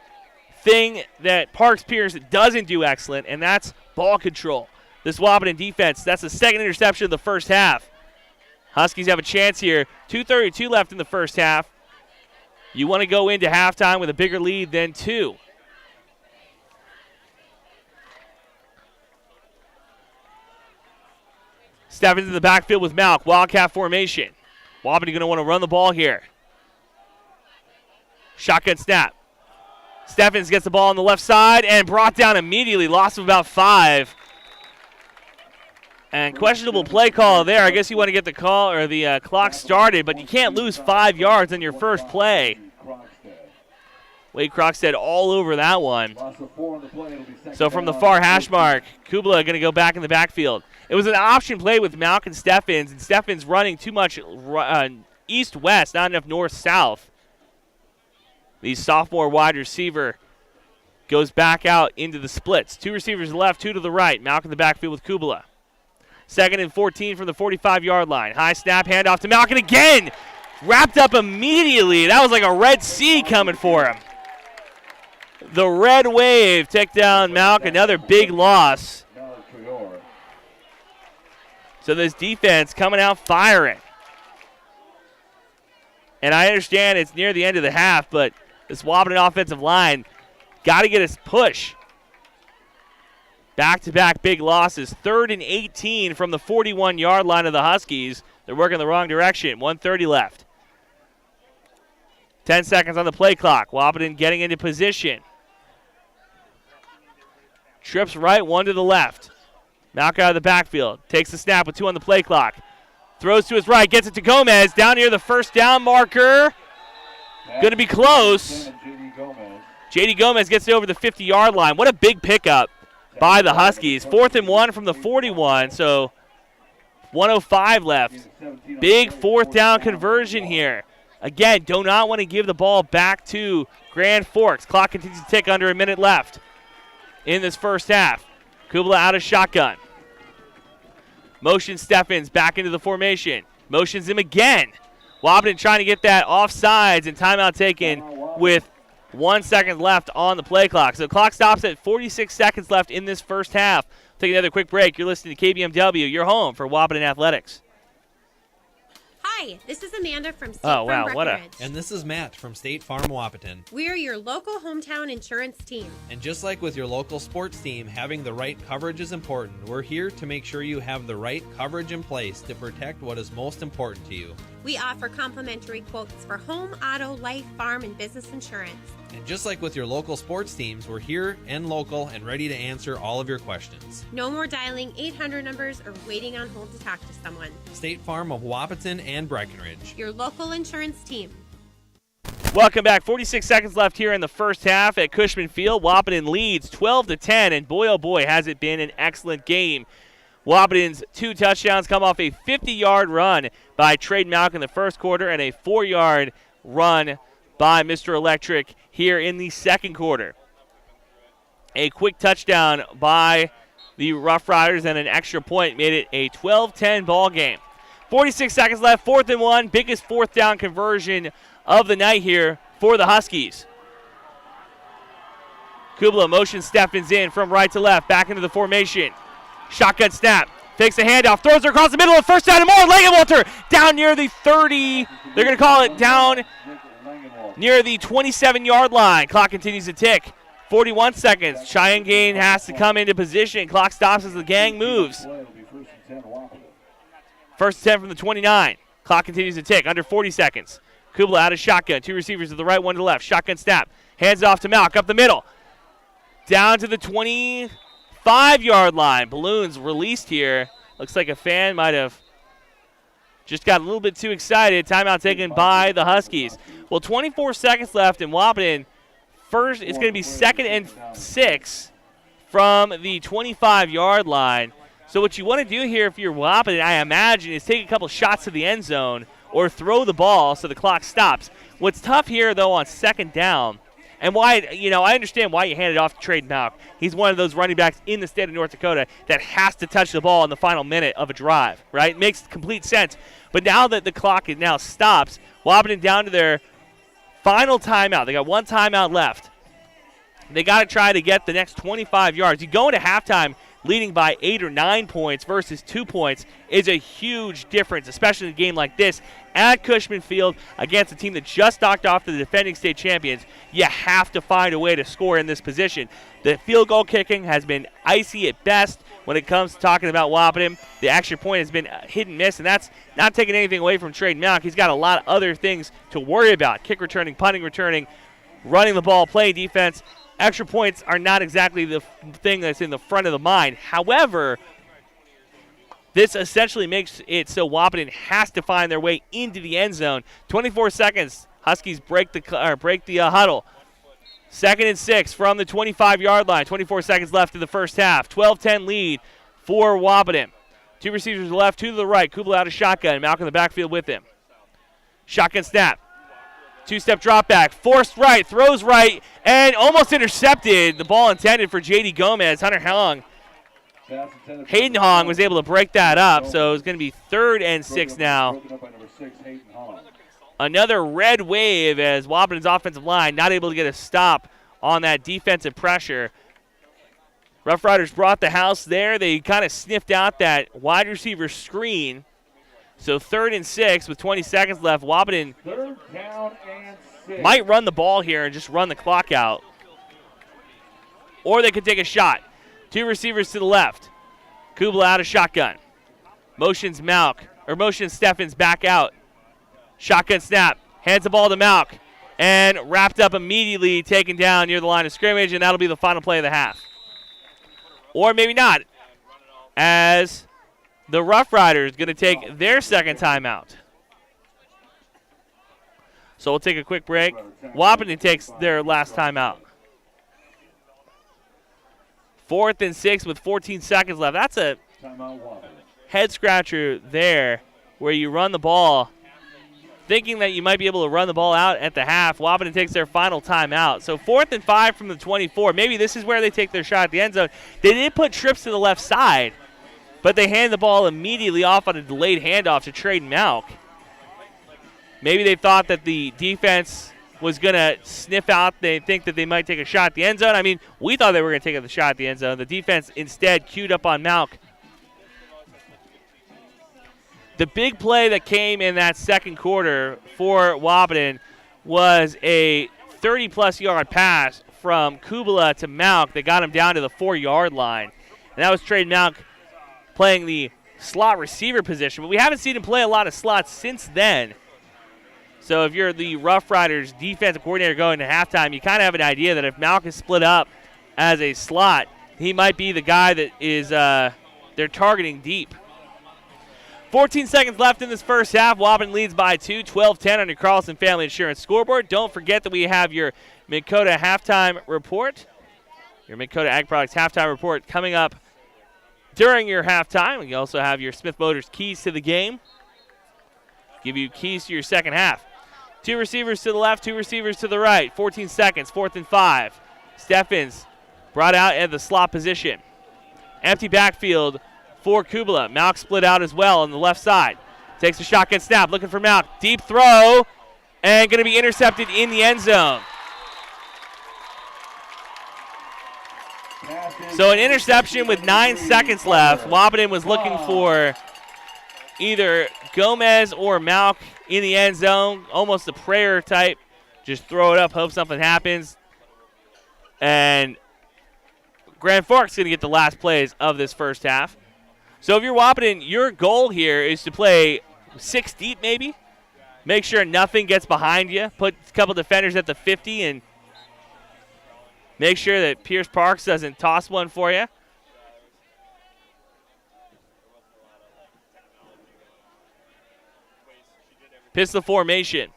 thing that Parks Pierce doesn't do excellent, and that's ball control. This Wahpeton defense, that's the second interception of the first half. Huskies have a chance here. 2:32 left in the first half. You want to go into halftime with a bigger lead than 2. Stephens in the backfield with Malk. Wildcat formation. Wahpeton going to want to run the ball here. Shotgun snap. Stephens gets the ball on the left side and brought down immediately. Loss of about 5. And questionable play call there. I guess you want to get the call or the clock started, but you can't lose 5 yards on your first play. Wade Crockstead all over that one. So from the far hash mark, Kubla going to go back in the backfield. It was an option play with Malk and Stephens running too much east-west, not enough north-south. The sophomore wide receiver goes back out into the splits. 2 receivers left, 2 to the right. Malk in the backfield with Kubla. 2nd and 14 from the 45-yard line. High snap, handoff to Malk, and again, wrapped up immediately. That was like a Red Sea coming for him. The red wave took down Malk, another big loss. So this defense coming out firing. And I understand it's near the end of the half, but this Wahpeton offensive line got to get its push. Back-to-back big losses. 3rd and 18 from the 41-yard line of the Huskies. They're working the wrong direction. 1:30 left. 10 seconds on the play clock. Wahpeton getting into position. Trips right, 1 to the left. Malk out of the backfield. Takes the snap with 2 on the play clock. Throws to his right, gets it to Gomez. Down near the first down marker. Going to be close. J.D. Gomez gets it over the 50-yard line. What a big pickup by the Huskies. 4th and 1 from the 41, so 1:05 left. Big 4th down conversion here. Again, do not want to give the ball back to Grand Forks. Clock continues to tick, under a minute left in this first half. Kubla out of shotgun. Motion Stephens back into the formation. Motions him again. Wahpeton trying to get that offsides, and timeout taken with 1 second left on the play clock. So the clock stops at 46 seconds left in this first half. Take another quick break. You're listening to KBMW, your home for Wahpeton Athletics. Hi, this is Amanda from State Farm Breckenridge. And this is Matt from State Farm Wahpeton. We're your local hometown insurance team. And just like with your local sports team, having the right coverage is important. We're here to make sure you have the right coverage in place to protect what is most important to you. We offer complimentary quotes for home, auto, life, farm, and business insurance. And just like with your local sports teams, we're here and local and ready to answer all of your questions. No more dialing 800 numbers or waiting on hold to talk to someone. State Farm of Wahpeton and Breckenridge. Your local insurance team. Welcome back. 46 seconds left here in the first half at Cushman Field. Wahpeton leads 12-10, and boy, oh boy, has it been an excellent game. Wahpeton's 2 touchdowns come off a 50-yard run by Trade Malk in the first quarter and a 4-yard run by Mr. Electric here in the second quarter. A quick touchdown by the Roughriders and an extra point made it a 12-10 ball game. 46 seconds left, 4th and 1, biggest fourth down conversion of the night here for the Huskies. Kubla motion Steffens in from right to left, back into the formation. Shotgun snap, takes a handoff, throws it across the middle, and first down and more. Langenwalter down near the 30. They're going to call it down near the 27-yard line. Clock continues to tick. 41 seconds. Cheyenne Gain has to come into position. Clock stops as the gang moves. First and 10 from the 29. Clock continues to tick. Under 40 seconds. Kubla out of shotgun. 2 receivers to the right, 1 to the left. Shotgun snap. Hands it off to Malk up the middle. Down to the 25-yard line. Balloons released here. Looks like a fan might have just got a little bit too excited. Timeout taken by the Huskies. Well, 24 seconds left in Wahpeton. First, it's going to be 2nd and 6 from the 25-yard line. So what you want to do here if you're Wahpeton, I imagine, is take a couple shots to the end zone or throw the ball so the clock stops. What's tough here, though, on 2nd down, and why, I understand why you handed off to Trade Malk. He's one of those running backs in the state of North Dakota that has to touch the ball in the final minute of a drive, right? It makes complete sense. But now that the clock now stops, Wahpeton down to their final timeout. They got 1 timeout left. They got to try to get the next 25 yards. You go into halftime leading by 8 or 9 points versus 2 points is a huge difference, especially in a game like this at Cushman Field against a team that just knocked off the defending state champions. You have to find a way to score in this position. The field goal kicking has been icy at best when it comes to talking about Wahpeton. The extra point has been hit and miss, and that's not taking anything away from Trade Malk. He's got a lot of other things to worry about: kick returning, punting returning, running the ball, playing defense. Extra points are not exactly the thing that's in the front of the mind. However, this essentially makes it so Wahpeton has to find their way into the end zone. 24 seconds. Huskies break the huddle. 2nd and 6 from the 25-yard line. 24 seconds left in the first half. 12-10 lead for Wahpeton. 2 receivers to the left, 2 to the right. Kubla out of shotgun. Malcolm in the backfield with him. Shotgun snap. 2-step drop back, forced right, throws right, and almost intercepted. The ball intended for J.D. Gomez. Hayden Hong was able to break that up, so it's going to be 3rd and 6 now. Another red wave as Wahpeton's offensive line not able to get a stop on that defensive pressure. Roughriders brought the house there. They kind of sniffed out that wide receiver screen. So 3rd and 6 with 20 seconds left. Wahpeton might run the ball here and just run the clock out. Or they could take a shot. 2 receivers to the left. Kubla out of shotgun. Motions Steffens back out. Shotgun snap. Hands the ball to Malk. And wrapped up immediately, taken down near the line of scrimmage, and that'll be the final play of the half. Or maybe not, as the Roughriders going to take their 2nd timeout. So we'll take a quick break. Wahpeton takes their last timeout. 4th and 6 with 14 seconds left. That's a head scratcher there where you run the ball thinking that you might be able to run the ball out at the half. Wahpeton takes their final timeout. So 4th and 5 from the 24. Maybe this is where they take their shot at the end zone. They did put trips to the left side, but they hand the ball immediately off on a delayed handoff to Trade Malk. Maybe they thought that the defense was going to sniff out. They think that they might take a shot at the end zone. I mean, we thought they were going to take a shot at the end zone. The defense instead queued up on Malk. The big play that came in that second quarter for Wahpeton was a 30-plus yard pass from Kubla to Malk that got him down to the 4-yard line. And that was Trade Malk playing the slot receiver position. But we haven't seen him play a lot of slots since then. So if you're the Roughriders defensive coordinator going to halftime, you kind of have an idea that if Malk is split up as a slot, he might be the guy that is they're targeting deep. 14 seconds left in this first half. Wahpeton leads by 2, 12-10 on your Carlson Family Insurance scoreboard. Don't forget that we have your Minn-Kota halftime report, your Minn-Kota Ag Products halftime report coming up during your halftime. We also have your Smith Motors keys to the game. Give you keys to your second half. Two receivers to the left, two receivers to the right. 14 seconds, 4th and 5. Steffens brought out at the slot position. Empty backfield for Kubala. Malk split out as well on the left side. Takes a shotgun snap, looking for Malk. Deep throw, and going to be intercepted in the end zone. So an interception with 9 seconds left. Wahpeton was looking for either Gomez or Malk in the end zone. Almost a prayer type. Just throw it up, hope something happens. And Grand Forks going to get the last plays of this first half. So if you're Wahpeton, your goal here is to play 6 deep maybe. Make sure nothing gets behind you. Put a couple defenders at the 50 and make sure that Pierce Parks doesn't toss one for you. Pistol formation.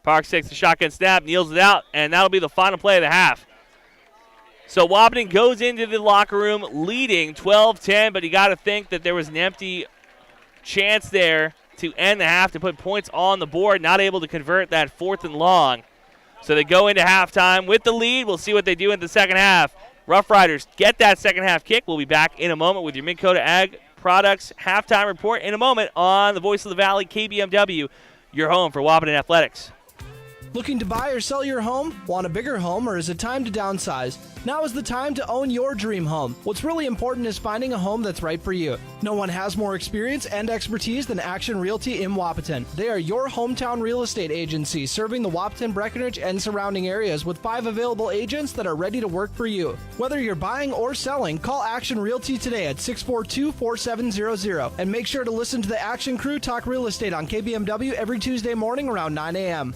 Parks takes the shotgun snap, kneels it out, and that'll be the final play of the half. So Wahpeton goes into the locker room leading 12-10, but you got to think that there was an empty chance there to end the half to put points on the board, not able to convert that 4th and long. So they go into halftime with the lead. We'll see what they do in the second half. Roughriders get that second half kick. We'll be back in a moment with your Minn Kota Ag Products halftime report in a moment on the Voice of the Valley, KBMW, your home for Wahpeton Athletics. Looking to buy or sell your home? Want a bigger home, or is it time to downsize? Now is the time to own your dream home. What's really important is finding a home that's right for you. No one has more experience and expertise than Action Realty in Wahpeton. They are your hometown real estate agency serving the Wahpeton, Breckenridge, and surrounding areas with 5 available agents that are ready to work for you. Whether you're buying or selling, call Action Realty today at 642-4700 and make sure to listen to the Action Crew talk real estate on KBMW every Tuesday morning around 9 a.m.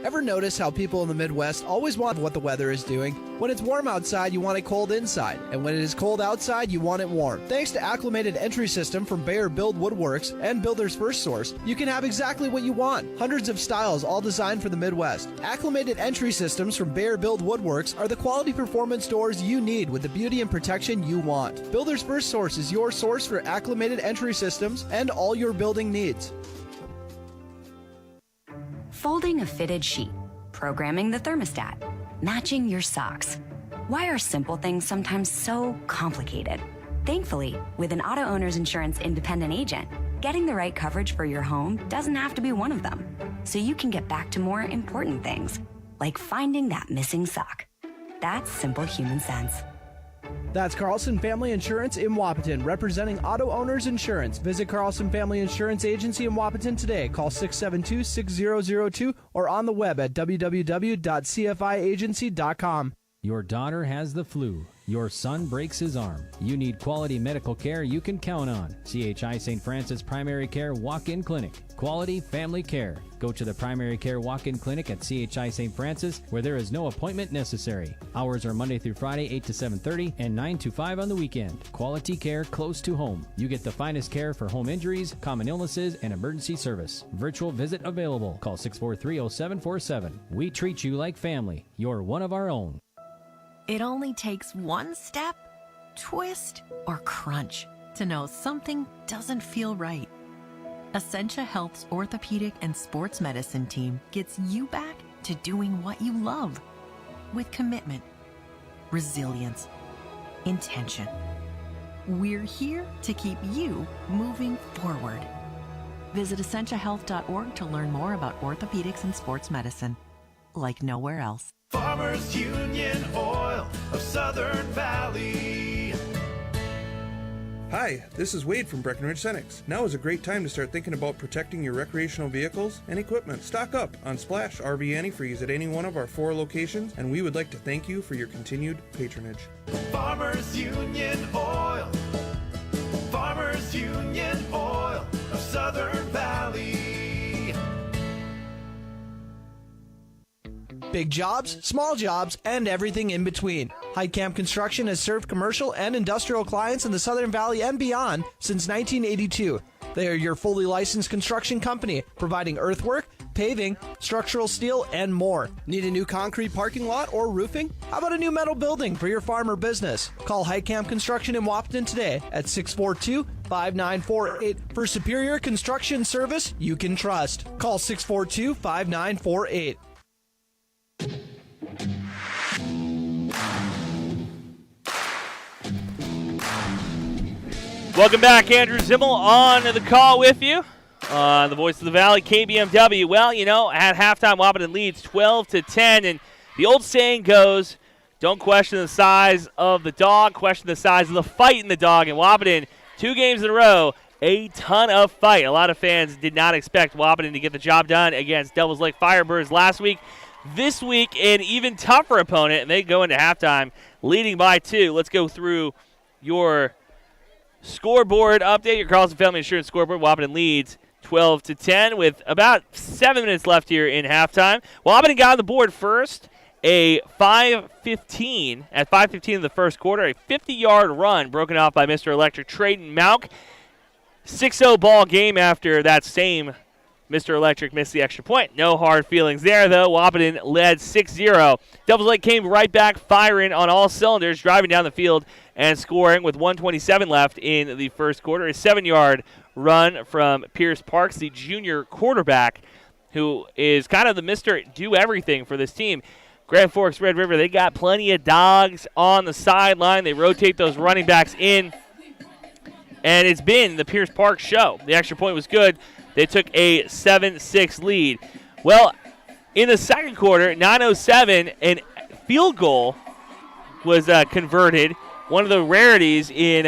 Ever notice how people in the Midwest always want what the weather is doing? When it's warm outside, you want it cold inside. And when it is cold outside, you want it warm. Thanks to Acclimated Entry System from Bayer Build Woodworks and Builder's First Source, you can have exactly what you want. Hundreds of styles, all designed for the Midwest. Acclimated Entry Systems from Bayer Build Woodworks are the quality performance doors you need with the beauty and protection you want. Builder's First Source is your source for acclimated entry systems and all your building needs. Folding a fitted sheet, programming the thermostat, matching your socks. Why are simple things sometimes so complicated? Thankfully, with an auto owner's insurance independent agent, getting the right coverage for your home doesn't have to be one of them. So you can get back to more important things, like finding that missing sock. That's simple human sense. That's Carlson Family Insurance in Wahpeton, representing auto owners insurance. Visit Carlson Family Insurance Agency in Wahpeton today. Call 672-6002 or on the web at www.cfiagency.com. Your daughter has the flu. Your son breaks his arm. You need quality medical care you can count on. CHI St. Francis Primary Care Walk-In Clinic. Quality family care. Go to the Primary Care Walk-In Clinic at CHI St. Francis, where there is no appointment necessary. Hours are Monday through Friday, 8 to 7:30, and 9 to 5 on the weekend. Quality care close to home. You get the finest care for home injuries, common illnesses, and emergency service. Virtual visit available. Call 643-0747. We treat you like family. You're one of our own. It only takes one step, twist, or crunch to know something doesn't feel right. Essentia Health's orthopedic and sports medicine team gets you back to doing what you love with commitment, resilience, intention. We're here to keep you moving forward. Visit essentiahealth.org to learn more about orthopedics and sports medicine, like nowhere else. Farmers Union Oil of Southern Valley. Hi, this is Wade from Breckenridge Cenex. Now is a great time to start thinking about protecting your recreational vehicles and equipment. Stock up on Splash RV Antifreeze at any one of our 4 locations, and we would like to thank you for your continued patronage. Farmers Union Oil. Farmers Union Oil of Southern Valley. Big jobs, small jobs, and everything in between. Heidkamp Construction has served commercial and industrial clients in the Southern Valley and beyond since 1982. They are your fully licensed construction company, providing earthwork, paving, structural steel, and more. Need a new concrete parking lot or roofing? How about a new metal building for your farm or business? Call Heitkamp Construction in Wahpeton today at 642-5948 for superior construction service you can trust. Call 642-5948. Welcome back, Andrew Zimmel on the call with you. The voice of the Valley, KBMW. Well, at halftime, Wahpeton leads 12-10, and the old saying goes, don't question the size of the dog, question the size of the fight in the dog. And Wahpeton, 2 games in a row, a ton of fight. A lot of fans did not expect Wahpeton to get the job done against Devils Lake Firebirds last week. This week, an even tougher opponent, and they go into halftime leading by 2. Let's go through your scoreboard update, your Carlson Family Insurance scoreboard. Wahpeton leads 12-10 with about 7 minutes left here in halftime. Wahpeton got on the board first, at 5:15 of the first quarter, a 50-yard run broken off by Mr. Electric Trayton Mauk. 6-0 ball game after that same Mr. Electric missed the extra point. No hard feelings there, though. Wahpeton led 6-0. Devils Lake came right back firing on all cylinders, driving down the field and scoring with 1:27 left in the first quarter. A 7-yard run from Pierce Parks, the junior quarterback, who is kind of the Mr. Do-Everything for this team. Grand Forks Red River, they got plenty of dogs on the sideline. They rotate those running backs in, and it's been the Pierce Parks show. The extra point was good. They took a 7-6 lead. Well, in the second quarter, 9:07, a field goal was converted. One of the rarities in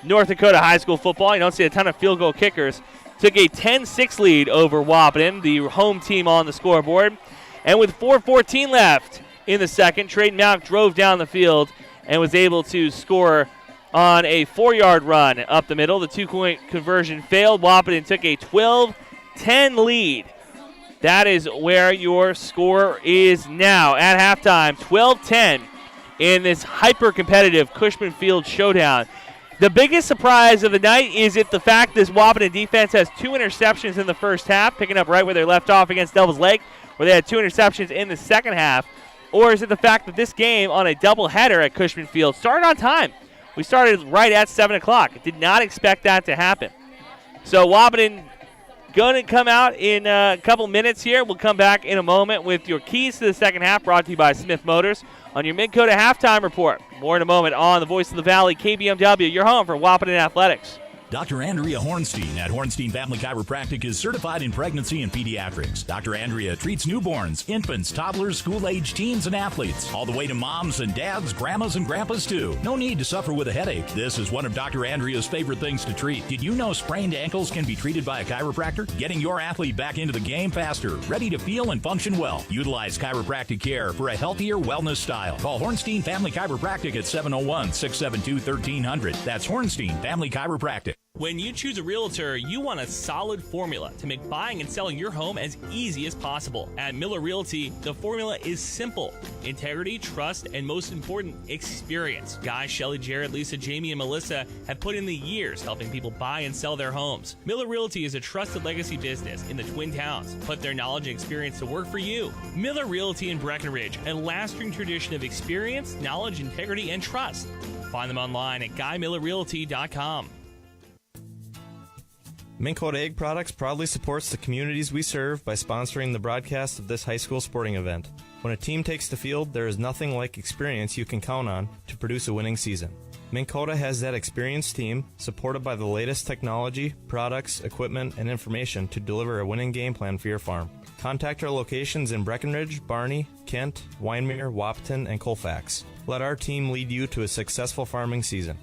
North Dakota high school football. You don't see a ton of field goal kickers. Took a 10-6 lead over Wahpeton, the home team on the scoreboard. And with 4:14 left in the second, Trayton Mauk drove down the field and was able to score on a 4-yard run up the middle. The 2-point conversion failed. Wahpeton took a 12-10 lead. That is where your score is now at halftime, 12-10 in this hyper-competitive Cushman Field showdown. The biggest surprise of the night is the fact this Wahpeton defense has 2 interceptions in the first half, picking up right where they left off against Devils Lake, where they had 2 interceptions in the second half. Or is it the fact that this game on a doubleheader at Cushman Field started on time? We started right at 7 o'clock. Did not expect that to happen. So Wahpeton going to come out in a couple minutes here. We'll come back in a moment with your keys to the second half, brought to you by Smith Motors on your Mid-Coda halftime report. More in a moment on the Voice of the Valley, KBMW, your home for Wahpeton Athletics. Dr. Andrea Hornstein at Hornstein Family Chiropractic is certified in pregnancy and pediatrics. Dr. Andrea treats newborns, infants, toddlers, school-age teens, and athletes, all the way to moms and dads, grandmas, and grandpas, too. No need to suffer with a headache. This is one of Dr. Andrea's favorite things to treat. Did you know sprained ankles can be treated by a chiropractor? Getting your athlete back into the game faster, ready to feel and function well. Utilize chiropractic care for a healthier wellness style. Call Hornstein Family Chiropractic at 701-672-1300. That's Hornstein Family Chiropractic. When you choose a realtor, you want a solid formula to make buying and selling your home as easy as possible. At Miller Realty, the formula is simple: integrity, trust, and most important, experience. Guy, Shelley, Jared, Lisa, Jamie, and Melissa have put in the years helping people buy and sell their homes. Miller Realty is a trusted legacy business in the Twin Towns. Put their knowledge and experience to work for you. Miller Realty in Breckenridge, a lasting tradition of experience, knowledge, integrity, and trust. Find them online at GuyMillerRealty.com. Minn Kota Egg Products proudly supports the communities we serve by sponsoring the broadcast of this high school sporting event. When a team takes the field, there is nothing like experience you can count on to produce a winning season. Minn Kota has that experienced team, supported by the latest technology, products, equipment, and information to deliver a winning game plan for your farm. Contact our locations in Breckenridge, Barney, Kent, Wyndmere, Wahpeton, and Colfax. Let our team lead you to a successful farming season.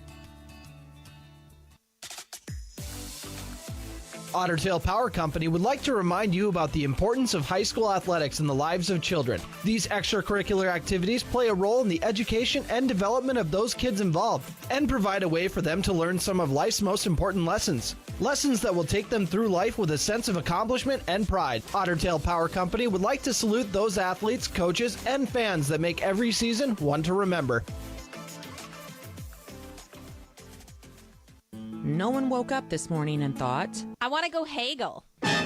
Otter Tail Power Company would like to remind you about the importance of high school athletics in the lives of children. These extracurricular activities play a role in the education and development of those kids involved and provide a way for them to learn some of life's most important lessons. Lessons that will take them through life with a sense of accomplishment and pride. Otter Tail Power Company would like to salute those athletes, coaches, and fans that make every season one to remember. No one woke up this morning and thought, I want to go haggle.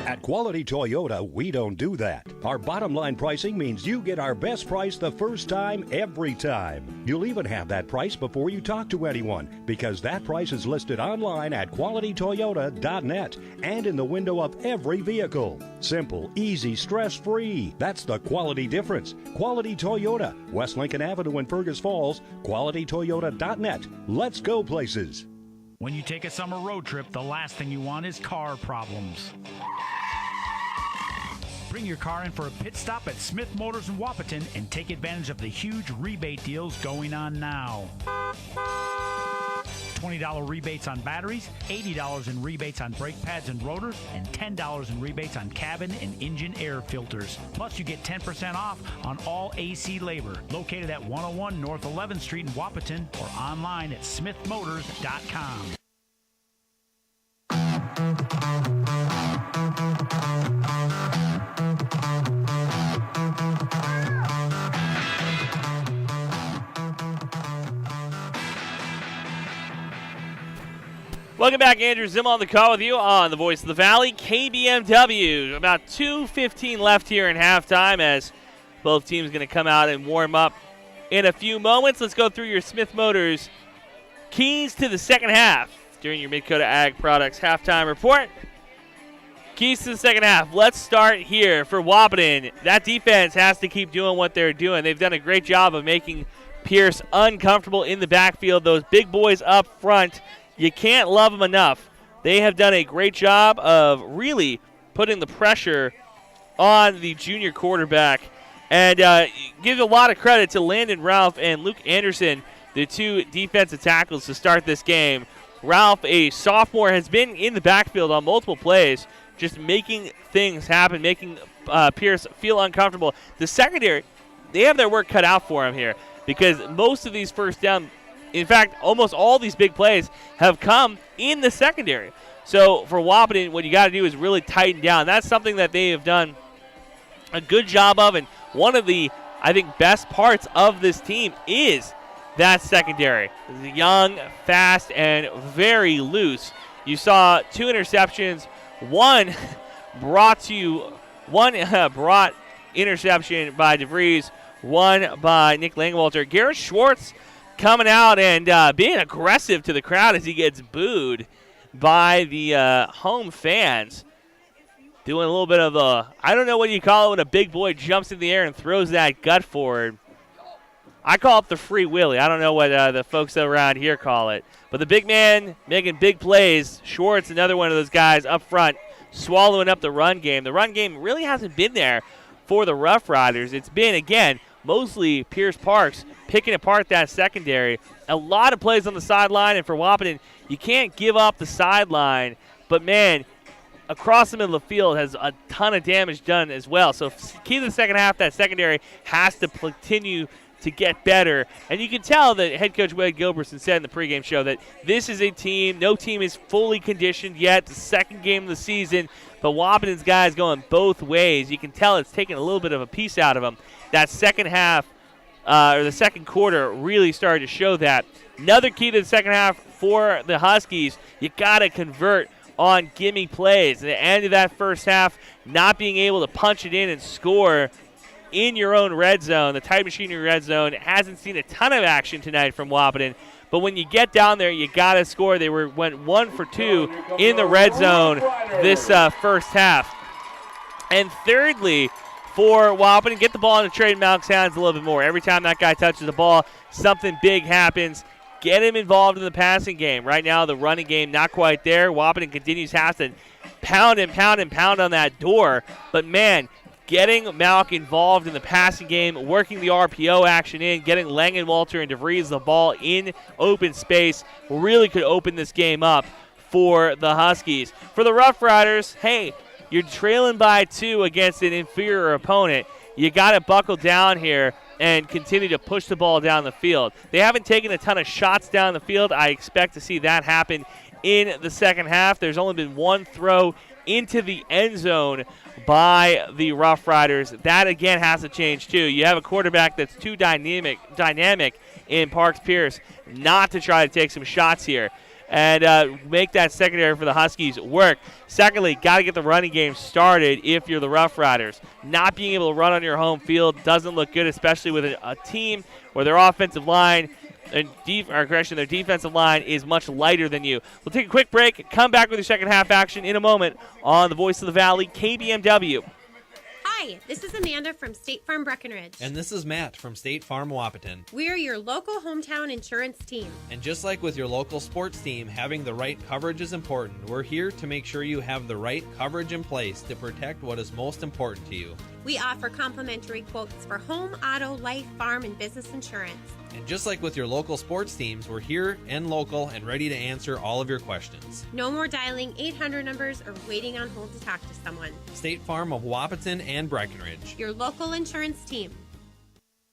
At Quality Toyota, we don't do that. Our bottom line pricing means you get our best price the first time, every time. You'll even have that price before you talk to anyone, because that price is listed online at qualitytoyota.net and in the window of every vehicle. Simple, easy, stress-free. That's the quality difference. Quality Toyota, West Lincoln Avenue in Fergus Falls, qualitytoyota.net. Let's go places. When you take a summer road trip, the last thing you want is car problems. Bring your car in for a pit stop at Smith Motors in Wahpeton and take advantage of the huge rebate deals going on now. $20 rebates on batteries, $80 in rebates on brake pads and rotors, and $10 in rebates on cabin and engine air filters. Plus, you get 10% off on all AC labor. Located at 101 North 11th Street in Wahpeton or online at smithmotors.com. Welcome back, Andrew Zimmel on the call with you on the Voice of the Valley, KBMW. About 2:15 left here in halftime as both teams going to come out and warm up in a few moments. Let's go through your Smith Motors keys to the second half during your Mid-Coda Ag Products halftime report. Keys to the second half. Let's start here for Wahpeton. That defense has to keep doing what they're doing. They've done a great job of making Pierce uncomfortable in the backfield. Those big boys up front, you can't love them enough. They have done a great job of really putting the pressure on the junior quarterback. And give a lot of credit to Landon Ralph and Luke Anderson, the two defensive tackles to start this game. Ralph, a sophomore, has been in the backfield on multiple plays, just making things happen, making Pierce feel uncomfortable. The secondary, they have their work cut out for him here because most of these first down, in fact, almost all these big plays have come in the secondary. So for Wahpeton, what you got to do is really tighten down. That's something that they have done a good job of, and one of the, I think, best parts of this team is that secondary. Young, fast, and very loose. You saw 2 interceptions. One brought interception by DeVries, one by Nick Langwalter. Garrett Schwartz coming out and being aggressive to the crowd as he gets booed by the home fans. Doing a little bit of a, I don't know what you call it when a big boy jumps in the air and throws that gut forward. I call it the free willy. I don't know what the folks around here call it. But the big man making big plays. Schwartz, another one of those guys up front, swallowing up the run game. The run game really hasn't been there for the Roughriders. It's been, again, mostly Pierce Parks picking apart that secondary. A lot of plays on the sideline, and for Wahpeton, you can't give up the sideline. But, man, across the middle of the field has a ton of damage done as well. So key to the second half, that secondary has to continue to get better. And you can tell that head coach Wade Gilbertson said in the pregame show that this is a team, no team is fully conditioned yet. The second game of the season, but Wahpeton's guys going both ways. You can tell it's taking a little bit of a piece out of them. That second half, or the second quarter, really started to show that. Another key to the second half for the Huskies, you got to convert on gimme plays. At the end of that first half, not being able to punch it in and score in your own red zone. The Tide Machinery red zone hasn't seen a ton of action tonight from Wahpeton, but when you get down there, you got to score. They went 1 for 2 in the red zone this first half. And thirdly, for Wahpeton, get the ball into Trey Malk's hands a little bit more. Every time that guy touches the ball, something big happens. Get him involved in the passing game. Right now, the running game not quite there. Wahpeton continues to have to pound on that door. But, man, getting Malk involved in the passing game, working the RPO action in, getting Langenwalter and DeVries the ball in open space really could open this game up for the Huskies. For the Roughriders, hey, you're trailing by 2 against an inferior opponent. You got to buckle down here and continue to push the ball down the field. They haven't taken a ton of shots down the field. I expect to see that happen in the second half. There's only been one throw into the end zone by the Roughriders. That, again, has to change, too. You have a quarterback that's too dynamic in Parks Pierce not to try to take some shots here. and make that secondary for the Huskies work. Secondly, got to get the running game started if you're the Roughriders. Not being able to run on your home field doesn't look good, especially with a team where their offensive line and their defensive line is much lighter than you. We'll take a quick break, come back with your second half action in a moment on the Voice of the Valley, KBMW. Hi, this is Amanda from State Farm Breckenridge. And this is Matt from State Farm Wahpeton. We're your local hometown insurance team. And just like with your local sports team, having the right coverage is important. We're here to make sure you have the right coverage in place to protect what is most important to you. We offer complimentary quotes for home, auto, life, farm, and business insurance. And just like with your local sports teams, we're here and local and ready to answer all of your questions. No more dialing 800 numbers or waiting on hold to talk to someone. State Farm of Wahpeton and Breckenridge. Your local insurance team.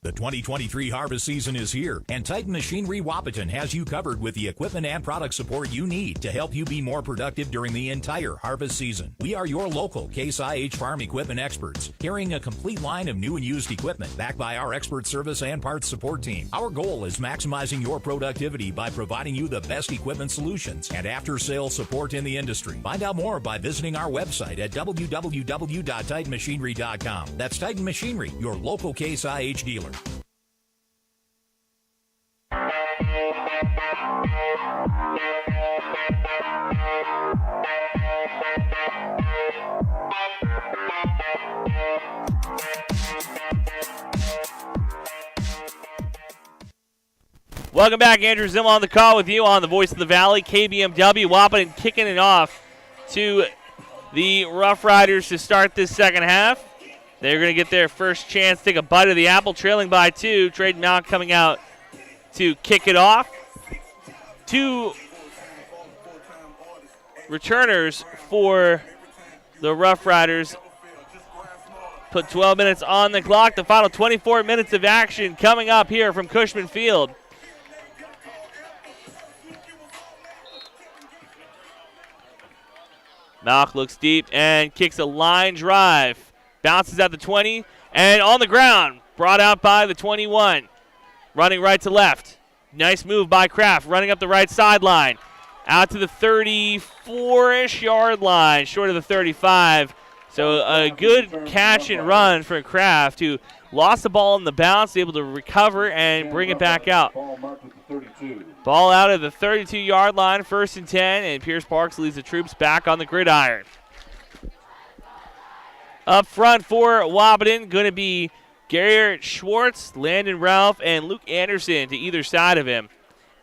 The 2023 harvest season is here, and Titan Machinery Wahpeton has you covered with the equipment and product support you need to help you be more productive during the entire harvest season. We are your local Case IH farm equipment experts, carrying a complete line of new and used equipment backed by our expert service and parts support team. Our goal is maximizing your productivity by providing you the best equipment solutions and after-sales support in the industry. Find out more by visiting our website at www.titanmachinery.com. That's Titan Machinery, your local Case IH dealer. Welcome back. Andrew Zimmel on the call with you on the Voice of the Valley, KBMW. Wahpeton kicking it off to the Roughriders to start this second half. They're going to get their first chance to take a bite of the apple, trailing by 2. Trade Mount coming out to kick it off. 2 returners for the Roughriders. Put 12 minutes on the clock. The final 24 minutes of action coming up here from Cushman Field. Malk looks deep and kicks a line drive. Bounces at the 20 and on the ground. Brought out by the 21. Running right to left. Nice move by Kraft. Running up the right sideline. Out to the 34-ish yard line. Short of the 35. So a good catch and run for Kraft, who lost the ball in the bounce, able to recover and bring it back out. Ball out of the 32-yard line, 1st and 10, and Pierce Parks leads the troops back on the gridiron. Up front for Wahpeton, going to be Garrett Schwartz, Landon Ralph, and Luke Anderson to either side of him.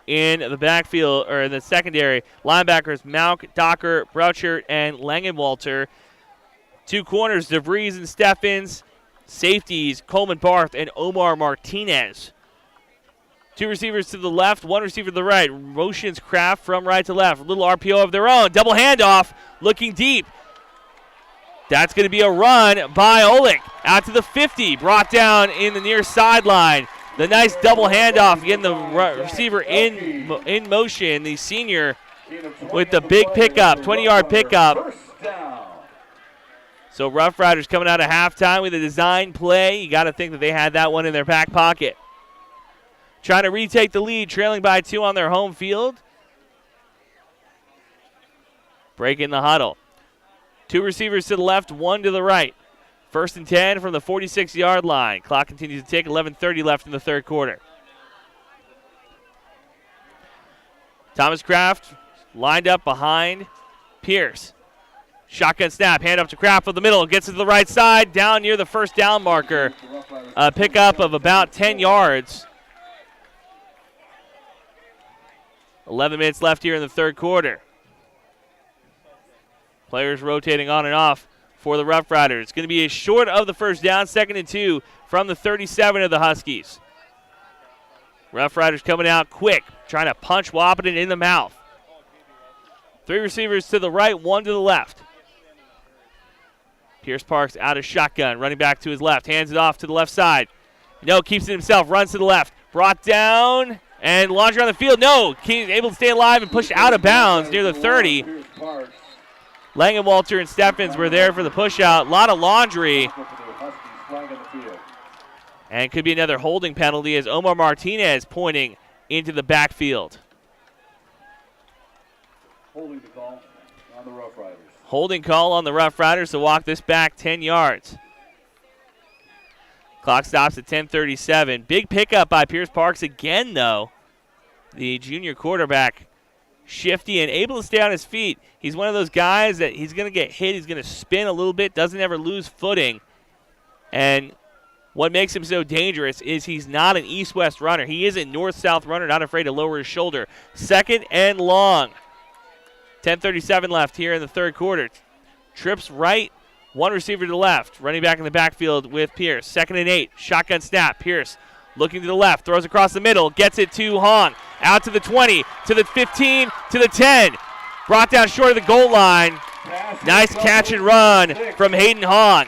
In the backfield, or in the secondary, linebackers Malk, Docker, Brouchert, and Langenwalter. 2 corners, DeVries and Steffens. Safeties, Coleman Barth and Omar Martinez. 2 receivers to the left, 1 receiver to the right. Motions Kraft from right to left. A little RPO of their own. Double handoff, looking deep. That's going to be a run by Olick. Out to the 50, brought down in the near sideline. The nice double handoff, getting the receiver in motion. The senior with the big pickup, 20-yard pickup. So Roughriders coming out of halftime with a design play. You got to think that they had that one in their back pocket. Trying to retake the lead, trailing by 2 on their home field. Breaking the huddle. 2 receivers to the left, 1 to the right. 1st and 10 from the 46-yard line. Clock continues to tick, 11:30 left in the third quarter. Thomas Kraft lined up behind Pierce. Shotgun snap, hand up to Kraft for the middle, gets to the right side, down near the first down marker. A pickup of about 10 yards. 11 minutes left here in the third quarter. Players rotating on and off for the Roughriders. It's going to be a short of the first down, 2nd and 2 from the 37 of the Huskies. Roughriders coming out quick, trying to punch Wahpeton in the mouth. 3 receivers to the right, 1 to the left. Pierce Parks out of shotgun, running back to his left, hands it off to the left side. No, keeps it himself, runs to the left. Brought down and launched around the field. No, he's able to stay alive and pushed out of bounds near the 30. Langenwalter and Steffens were there for the push out. A lot of laundry. And could be another holding penalty as Omar Martinez pointing into the backfield. Holding the call on the Rough Riders. Holding call on the Rough Riders to walk this back 10 yards. Clock stops at 10:37. Big pickup by Pierce Parks again, though. The junior quarterback, shifty and able to stay on his feet. He's one of those guys that he's going to get hit. He's going to spin a little bit, doesn't ever lose footing. And what makes him so dangerous is he's not an east-west runner. He is a north-south runner, not afraid to lower his shoulder. 2nd and long. 10:37 left here in the third quarter. Trips right. One receiver to the left, running back in the backfield with Pierce. 2nd and 8, shotgun snap. Pierce looking to the left, throws across the middle, gets it to Hong. Out to the 20, to the 15, to the 10. Brought down short of the goal line. Nice catch and run from Hayden Hong.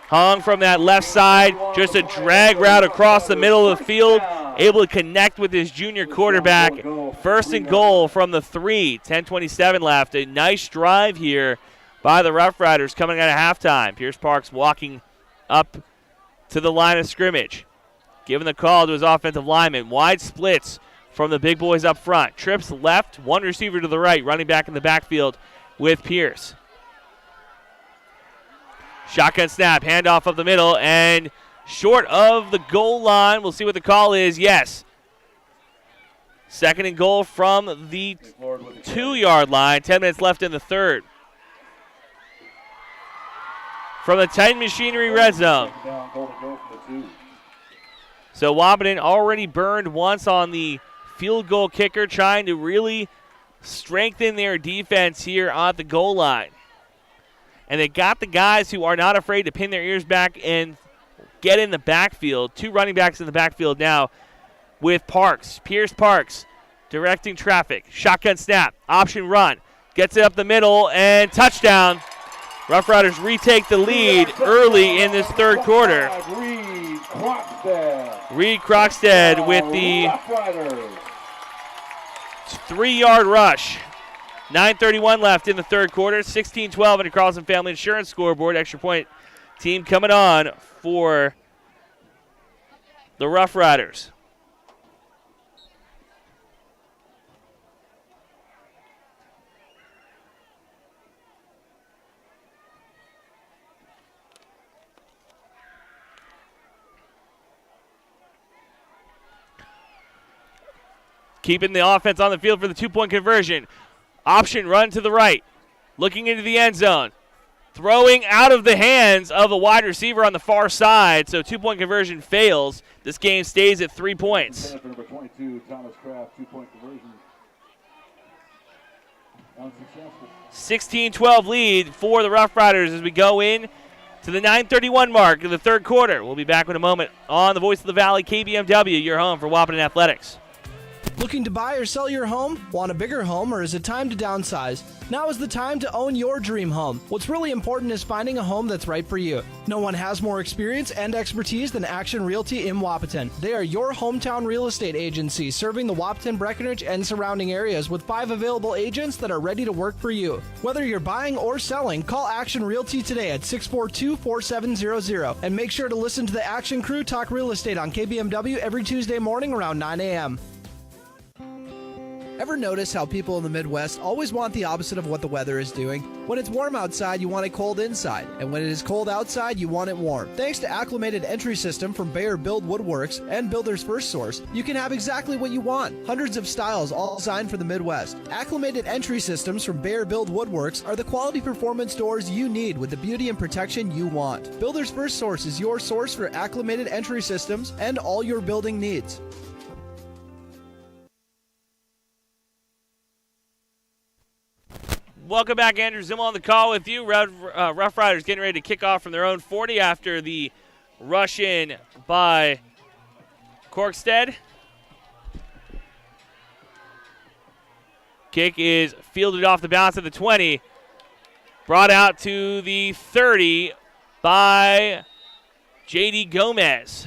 Hong from that left side, just a drag route across the middle of the field, able to connect with his junior quarterback. 1st and goal from the 3, 10:27 left. A nice drive here by the Rough Riders coming out of halftime. Pierce Parks walking up to the line of scrimmage, giving the call to his offensive lineman. Wide splits from the big boys up front. Trips left, one receiver to the right, running back in the backfield with Pierce. Shotgun snap, handoff up the middle, and short of the goal line. We'll see what the call is. Yes. 2nd and goal from the 2-yard line. 10 minutes left in the third. From the Titan Machinery red zone. So Wahpeton already burned once on the field goal kicker, trying to really strengthen their defense here at the goal line. And they got the guys who are not afraid to pin their ears back and get in the backfield. 2 running backs in the backfield now with Parks. Pierce Parks directing traffic. Shotgun snap, option run. Gets it up the middle, and touchdown. Rough Riders retake the lead early in this third quarter. Reed Crockstead with the 3-yard rush. 9:31 left in the third quarter. 16-12 in the Carlson Family Insurance scoreboard. Extra point team coming on for the Rough Riders. Keeping the offense on the field for the 2-point conversion. Option run to the right. Looking into the end zone. Throwing out of the hands of a wide receiver on the far side. So 2-point conversion fails. This game stays at 3 points. Number 22, Thomas Kraft, 2-point conversion. Unsuccessful. 16-12 lead for the Rough Riders as we go in to the 9:31 mark of the third quarter. We'll be back in a moment on the Voice of the Valley, KBMW, your home for Wahpeton Athletics. Looking to buy or sell your home? Want a bigger home, or is it time to downsize? Now is the time to own your dream home. What's really important is finding a home that's right for you. No one has more experience and expertise than Action Realty in Wahpeton. They are your hometown real estate agency serving the Wahpeton, Breckenridge, and surrounding areas with 5 available agents that are ready to work for you. Whether you're buying or selling, call Action Realty today at 642-4700 and make sure to listen to the Action Crew talk real estate on KBMW every Tuesday morning around 9 a.m. Ever notice how people in the Midwest always want the opposite of what the weather is doing? When it's warm outside, you want it cold inside. And when it is cold outside, you want it warm. Thanks to Acclimated Entry System from Bayer Build Woodworks and Builder's First Source, you can have exactly what you want. Hundreds of styles all designed for the Midwest. Acclimated Entry Systems from Bayer Build Woodworks are the quality performance doors you need with the beauty and protection you want. Builder's First Source is your source for acclimated entry systems and all your building needs. Welcome back, Andrew Zimmel on the call with you. Rough Riders getting ready to kick off from their own 40 after the rush in by Corkstead. Kick is fielded off the bounce at the 20. Brought out to the 30 by J.D. Gomez.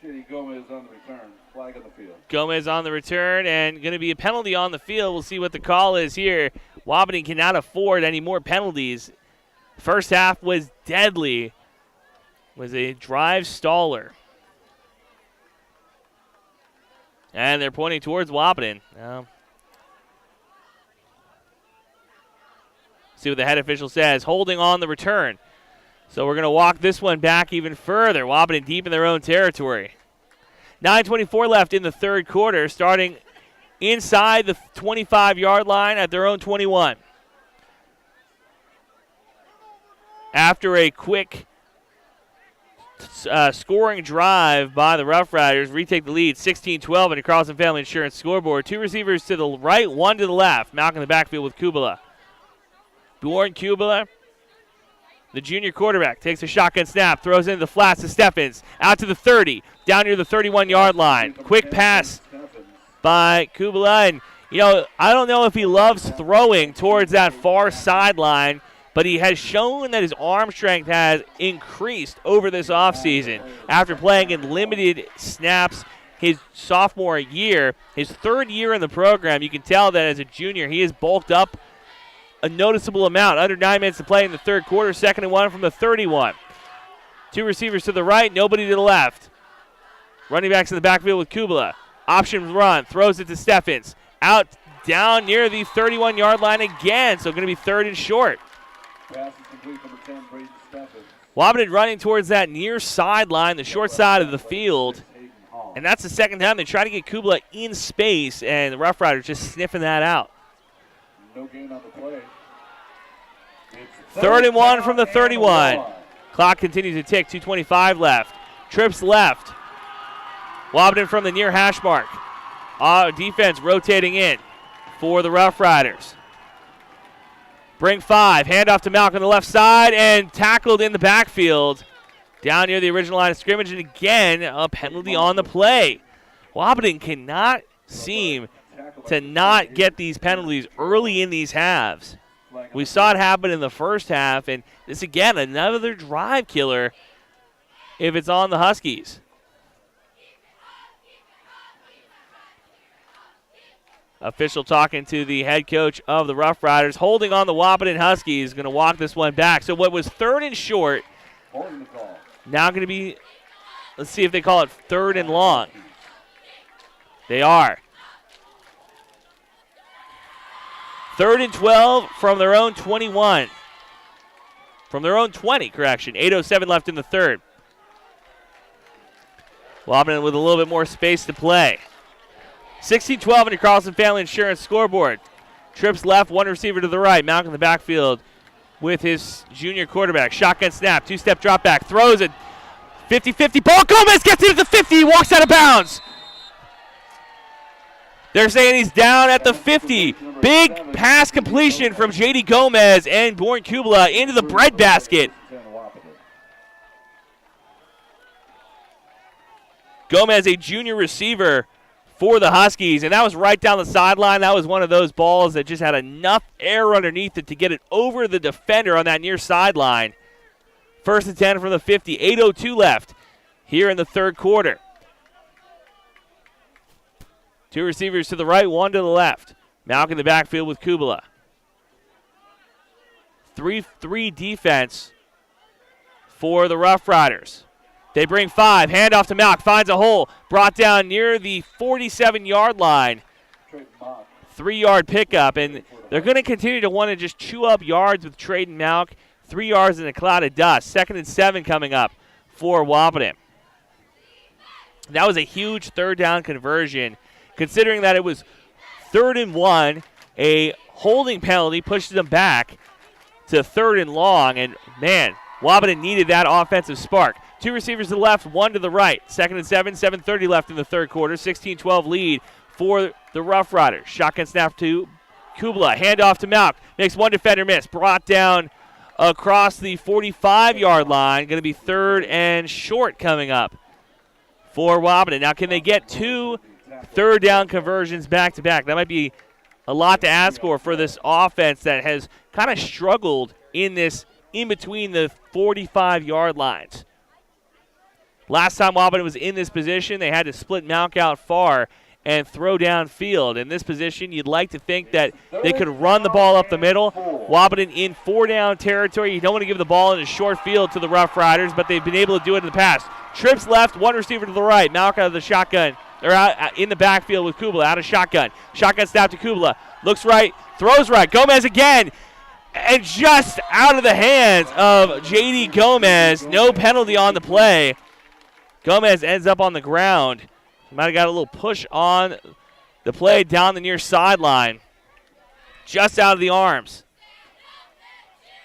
J.D. Gomez on the return. Flag on the field. Gomez on the return, and going to be a penalty on the field. We'll see what the call is here. Wahpeton cannot afford any more penalties. First half was deadly. Was a drive staller. And they're pointing towards Wahpeton. See what the head official says. Holding on the return. So we're going to walk this one back even further. Wahpeton deep in their own territory. 9:24 left in the third quarter, starting inside the 25-yard line at their own 21. After a quick scoring drive by the Roughriders, retake the lead 16-12 on the Carlson Family Insurance scoreboard. Two receivers to the right, one to the left. Malcolm in the backfield with Kubala. Bjorn Kubala, the junior quarterback, takes a shotgun snap, throws into the flats to Steffens, out to the 30, down near the 31-yard line. Quick pass by Kubala, and I don't know if he loves throwing towards that far sideline, but he has shown that his arm strength has increased over this offseason. After playing in limited snaps his sophomore year, his third year in the program, you can tell that as a junior he has bulked up a noticeable amount. Under 9 minutes to play in the third quarter, 2nd and 1 from the 31. Two receivers to the right, nobody to the left. Running backs in the backfield with Kubala. Option run, throws it to Steffens. Out, down near the 31-yard line again, so going to be 3rd and short. Wahpeton running towards that near sideline, the short side of the field. And that's the second time they try to get Kubala in space, and the Roughriders just sniffing that out. No gain on the play. 3rd and 1 from the 31. Clock continues to tick, 2:25 left. Trips left. Wahpeton from the near hash mark. Defense rotating in for the Roughriders. Bring 5. Handoff to Malcolm on the left side and tackled in the backfield. Down near the original line of scrimmage, and again, a penalty on the play. Wahpeton cannot seem to not get these penalties early in these halves. We saw it happen in the first half, and this again, another drive killer if it's on the Huskies. Official talking to the head coach of the Roughriders, holding on the Wahpeton Huskies, going to walk this one back. So what was 3rd and short, now going to be, let's see if they call it 3rd and long. They are. 3rd and 12 from their own 21. From their own 20, correction. 8:07 left in the third. Wahpeton with a little bit more space to play. 16-12 on your Carlson Family Insurance scoreboard. Trips left, one receiver to the right. Malcolm in the backfield with his junior quarterback. Shotgun snap, 2-step drop back. Throws it. 50-50 ball. Gomez gets it at the 50. Walks out of bounds. They're saying he's down at the 50. Big pass completion from J.D. Gomez and Bjorn Kubala into the breadbasket. Gomez, a junior receiver for the Huskies, and that was right down the sideline. That was one of those balls that just had enough air underneath it to get it over the defender on that near sideline. 1st and 10 from the 50. 8:02 left here in the third quarter. Two receivers to the right, one to the left. Malcolm in the backfield with Kubala. 3-3 defense for the Roughriders. They bring 5. Handoff to Malk. Finds a hole. Brought down near the 47-yard line. 3-yard pickup. And they're going to continue to want to just chew up yards with Traden Malk. 3 yards in a cloud of dust. 2nd and 7 coming up for Wahpeton. That was a huge third down conversion, considering that it was 3rd and 1. A holding penalty pushes them back to 3rd and long. And, man, Wahpeton needed that offensive spark. Two receivers to the left, one to the right. 2nd and 7, 7:30 left in the third quarter. 16-12 lead for the Roughriders. Shotgun snap to Kubala. Handoff to Malk. Makes one defender miss. Brought down across the 45-yard line. Going to be 3rd and short coming up for Wahpeton. Now, can they get 2 third down conversions back-to-back? That might be a lot to ask for this offense that has kind of struggled in between the 45-yard lines. Last time Wahpeton was in this position, they had to split Malk out far and throw downfield. In this position, you'd like to think that they could run the ball up the middle. Wahpeton in 4-down territory. You don't want to give the ball in a short field to the Roughriders, but they've been able to do it in the past. Trips left, one receiver to the right. Malk out of the shotgun or out in the backfield with Kubala, out of shotgun. Shotgun snap to Kubala. Looks right, throws right. Gomez again. And just out of the hands of J.D. Gomez. No penalty on the play. Gomez ends up on the ground. Might have got a little push on the play down the near sideline. Just out of the arms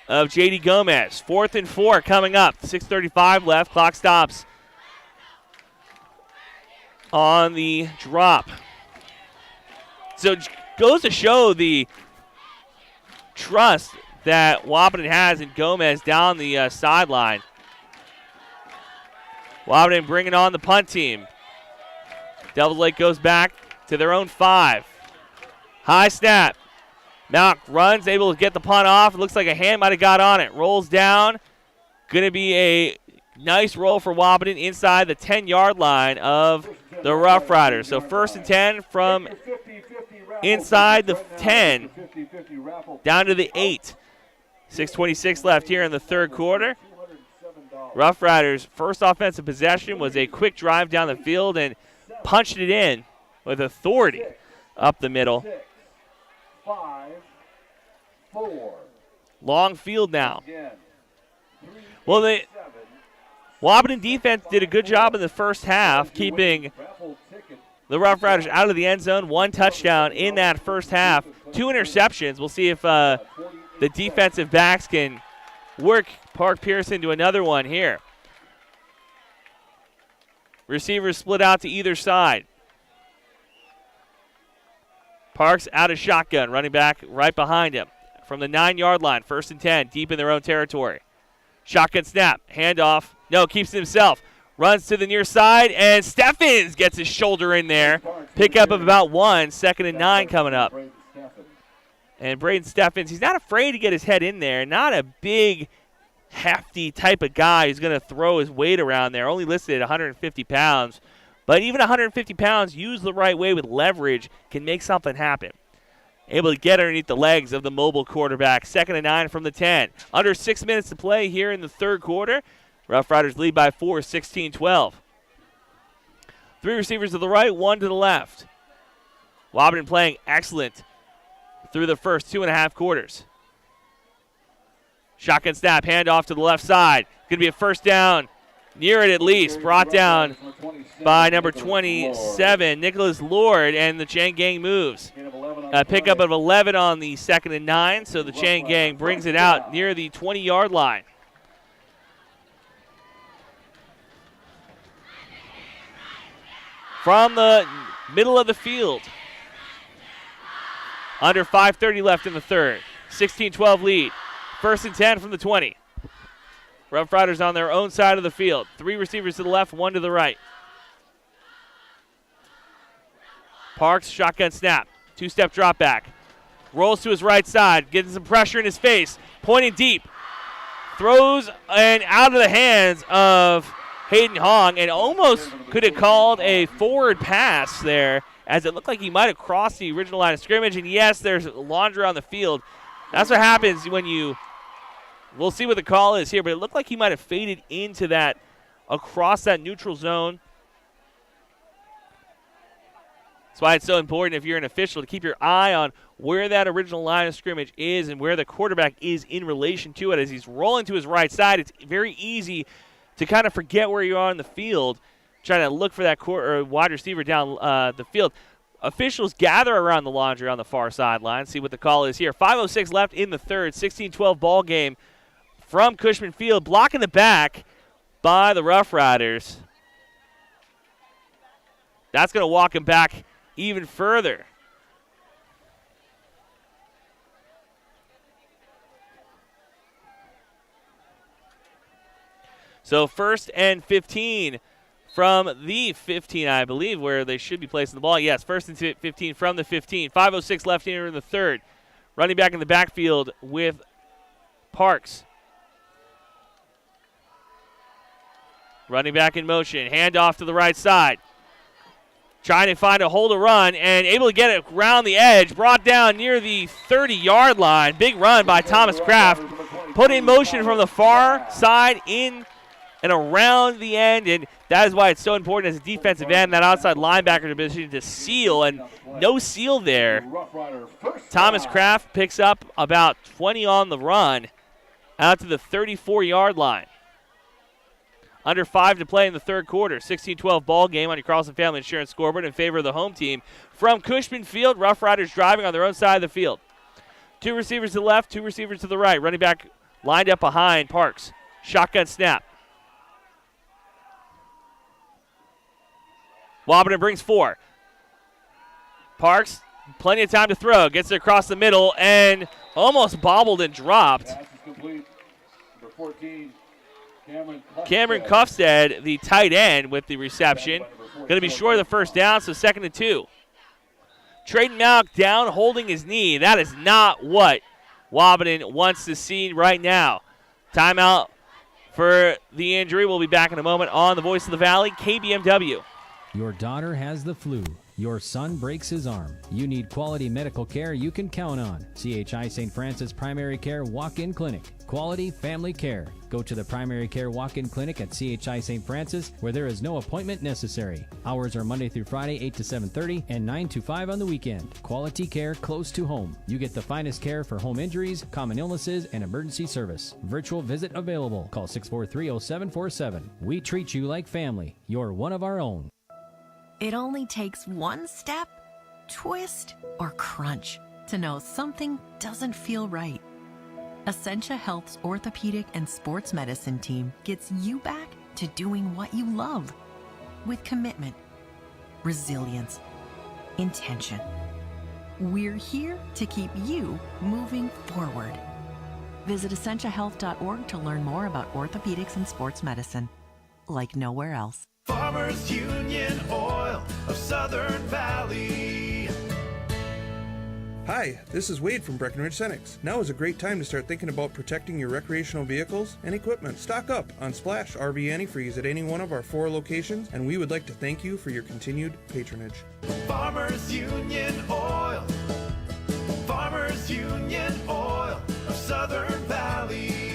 of J.D. Gomez. 4th and 4 coming up. 6:35 left. Clock stops on the drop. So it goes to show the trust that Wahpeton has in Gomez down the sideline. Wahpeton bringing on the punt team. Devils Lake goes back to their own 5. High snap. Malk runs, able to get the punt off. It looks like a hand might have got on it. Rolls down. Going to be a nice roll for Wahpeton inside the 10-yard line of the Roughriders. So 1st and 10 from inside the 10 down to the 8. 6:26 left here in the third quarter. Roughriders' first offensive possession was a quick drive down the field and punched it in with authority up the middle. 5-4. Long field now. Well, the Wahpeton defense did a good job in the first half, keeping the Roughriders out of the end zone. 1 touchdown in that first half. 2 interceptions. We'll see if the defensive backs can work Park Pearson to another one here. Receivers split out to either side. Parks out of shotgun, running back right behind him. From the 9-yard line, 1st and 10, deep in their own territory. Shotgun snap, handoff. No, keeps it himself. Runs to the near side, and Steffens gets his shoulder in there. Pickup of about 1, 2nd and 9 coming up. And Braden Steffens, he's not afraid to get his head in there. Not a big, hefty type of guy who's going to throw his weight around there. Only listed at 150 pounds. But even 150 pounds, used the right way with leverage, can make something happen. Able to get underneath the legs of the mobile quarterback. 2nd and 9 from the 10. Under 6 minutes to play here in the third quarter. Roughriders lead by 4, 16-12. 3 receivers to the right, 1 to the left. Wahpeton playing excellent through the first 2.5 quarters. Shotgun snap, handoff to the left side. Going to be a first down, near it at least. Brought down by number 27, Nicholas Lord, and the Chain Gang moves. Pickup of 11 on the 2nd and 9, so the Chain Gang brings it out near the 20-yard line. From the middle of the field. Under 5:30 left in the third. 16-12 lead. 1st and 10 from the 20. Roughriders on their own side of the field. 3 receivers to the left, 1 to the right. Parks, shotgun snap. 2-step drop back. Rolls to his right side, getting some pressure in his face. Pointing deep. Throws and out of the hands of Hayden Hong, and almost could have called a forward pass there, as it looked like he might have crossed the original line of scrimmage. And yes, there's Laundra on the field. That's what happens when you, we'll see what the call is here, but it looked like he might have faded into that, across that neutral zone. That's why it's so important, if you're an official, to keep your eye on where that original line of scrimmage is and where the quarterback is in relation to it. As he's rolling to his right side, it's very easy to kind of forget where you are in the field, trying to look for that wide receiver down the field. Officials gather around the laundry on the far sideline, see what the call is here. 5:06 left in the third, 16-12 ball game from Cushman Field. Blocking the back by the Roughriders. That's going to walk him back even further. So 1st and 15 from the 15, I believe, where they should be placing the ball. Yes, 1st and 15 from the 15. 5:06 left here in the third. Running back in the backfield with Parks. Running back in motion. Handoff to the right side. Trying to find a hole to run and able to get it around the edge. Brought down near the 30-yard line. Big run by Thomas Kraft. Put in motion from the far side in and around the end, and that is why it's so important as a defensive end, that outside linebacker position to seal, and no seal there. Thomas Kraft picks up about 20 on the run out to the 34-yard line. Under 5 to play in the third quarter. 16-12 ball game on your Carlson Family Insurance scoreboard in favor of the home team. From Cushman Field, Roughriders driving on their own side of the field. 2 receivers to the left, 2 receivers to the right. Running back lined up behind Parks. Shotgun snap. Wahpeton brings 4. Parks, plenty of time to throw. Gets it across the middle and almost bobbled and dropped. Pass is complete. Number 14, Cameron Cuffstead, the tight end, with the reception. Going to be short of the first down, so 2nd and 2. Traden Malk down holding his knee. That is not what Wahpeton wants to see right now. Timeout for the injury. We'll be back in a moment on the Voice of the Valley, KBMW. Your daughter has the flu. Your son breaks his arm. You need quality medical care you can count on. CHI St. Francis Primary Care Walk-In Clinic. Quality family care. Go to the Primary Care Walk-In Clinic at CHI St. Francis, where there is no appointment necessary. Hours are Monday through Friday, 8 to 7:30 and 9 to 5 on the weekend. Quality care close to home. You get the finest care for home injuries, common illnesses, and emergency service. Virtual visit available. Call 643-0747. We treat you like family. You're one of our own. It only takes one step, twist, or crunch to know something doesn't feel right. Essentia Health's orthopedic and sports medicine team gets you back to doing what you love with commitment, resilience, intention. We're here to keep you moving forward. Visit essentiahealth.org to learn more about orthopedics and sports medicine, like nowhere else. Farmers Union Oil of Southern Valley. Hi, this is Wade from Breckenridge Cenex. Now is a great time to start thinking about protecting your recreational vehicles and equipment. Stock up on Splash RV Antifreeze at any one of our 4 locations, and we would like to thank you for your continued patronage. Farmers Union Oil. Farmers Union Oil of Southern Valley.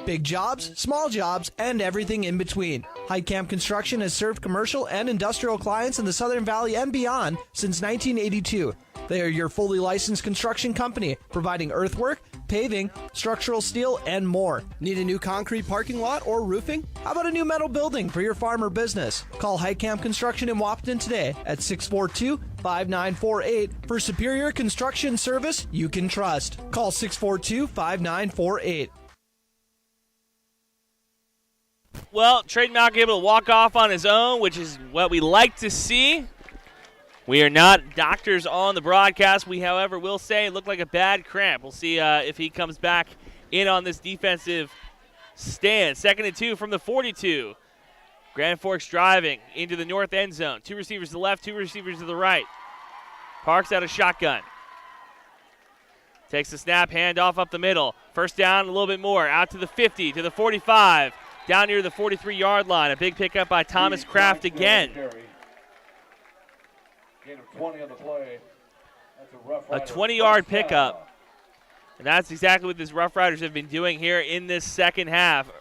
Big jobs, small jobs, and everything in between. Heitkamp Construction has served commercial and industrial clients in the Southern Valley and beyond since 1982. They are your fully licensed construction company, providing earthwork, paving, structural steel, and more. Need a new concrete parking lot or roofing? How about a new metal building for your farm or business? Call Heitkamp Construction in Wahpeton today at 642-5948 for superior construction service you can trust. Call 642-5948. Well, Traden Malk able to walk off on his own, which is what we like to see. We are not doctors on the broadcast. We, however, will say it looked like a bad cramp. We'll see if he comes back in on this defensive stand. 2nd and 2 from the 42. Grand Forks driving into the north end zone. 2 receivers to the left, 2 receivers to the right. Parks out of shotgun. Takes the snap, handoff up the middle. First down, a little bit more. Out to the 50, to the 45. Down near the 43-yard line. A big pickup by Thomas Kraft again. A 20-yard pickup. And that's exactly what the Roughriders have been doing here in this second half,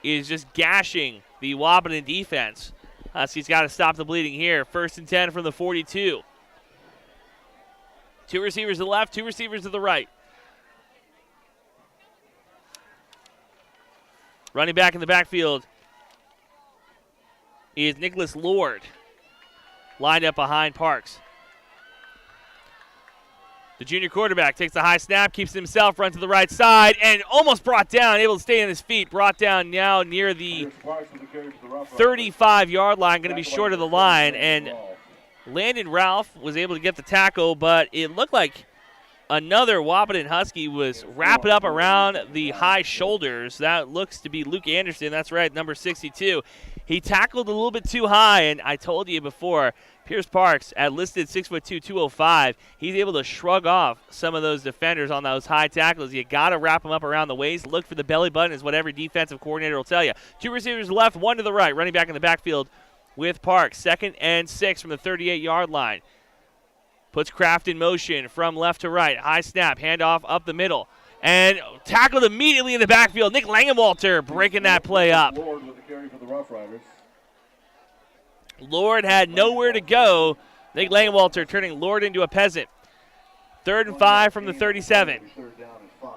is just gashing the Wahpeton defense. Huskies got to stop the bleeding here. 1st and 10 from the 42. 2 receivers to the left, 2 receivers to the right. Running back in the backfield is Nicholas Lord, lined up behind Parks. The junior quarterback takes the high snap, keeps it himself, runs to the right side, and almost brought down, able to stay on his feet. Brought down now near the 35-yard line, going to be short of the line. And Landon Ralph was able to get the tackle, but it looked like another Wahpeton Husky was wrapped up around the high shoulders. That looks to be Luke Anderson. That's right, number 62. He tackled a little bit too high, and I told you before, Pierce Parks, at listed 6'2", 205, he's able to shrug off some of those defenders on those high tackles. You got to wrap them up around the waist. Look for the belly button is what every defensive coordinator will tell you. 2 receivers left, 1 to the right. Running back in the backfield with Parks. 2nd and 6 from the 38-yard line. Puts Kraft in motion from left to right. High snap, handoff up the middle. And tackled immediately in the backfield. Nick Langenwalter breaking that play up. Lord with the carry for the Roughriders. Lord had nowhere to go. Nick Langenwalter turning Lord into a peasant. 3rd and 5 from the 37. Third down and 5.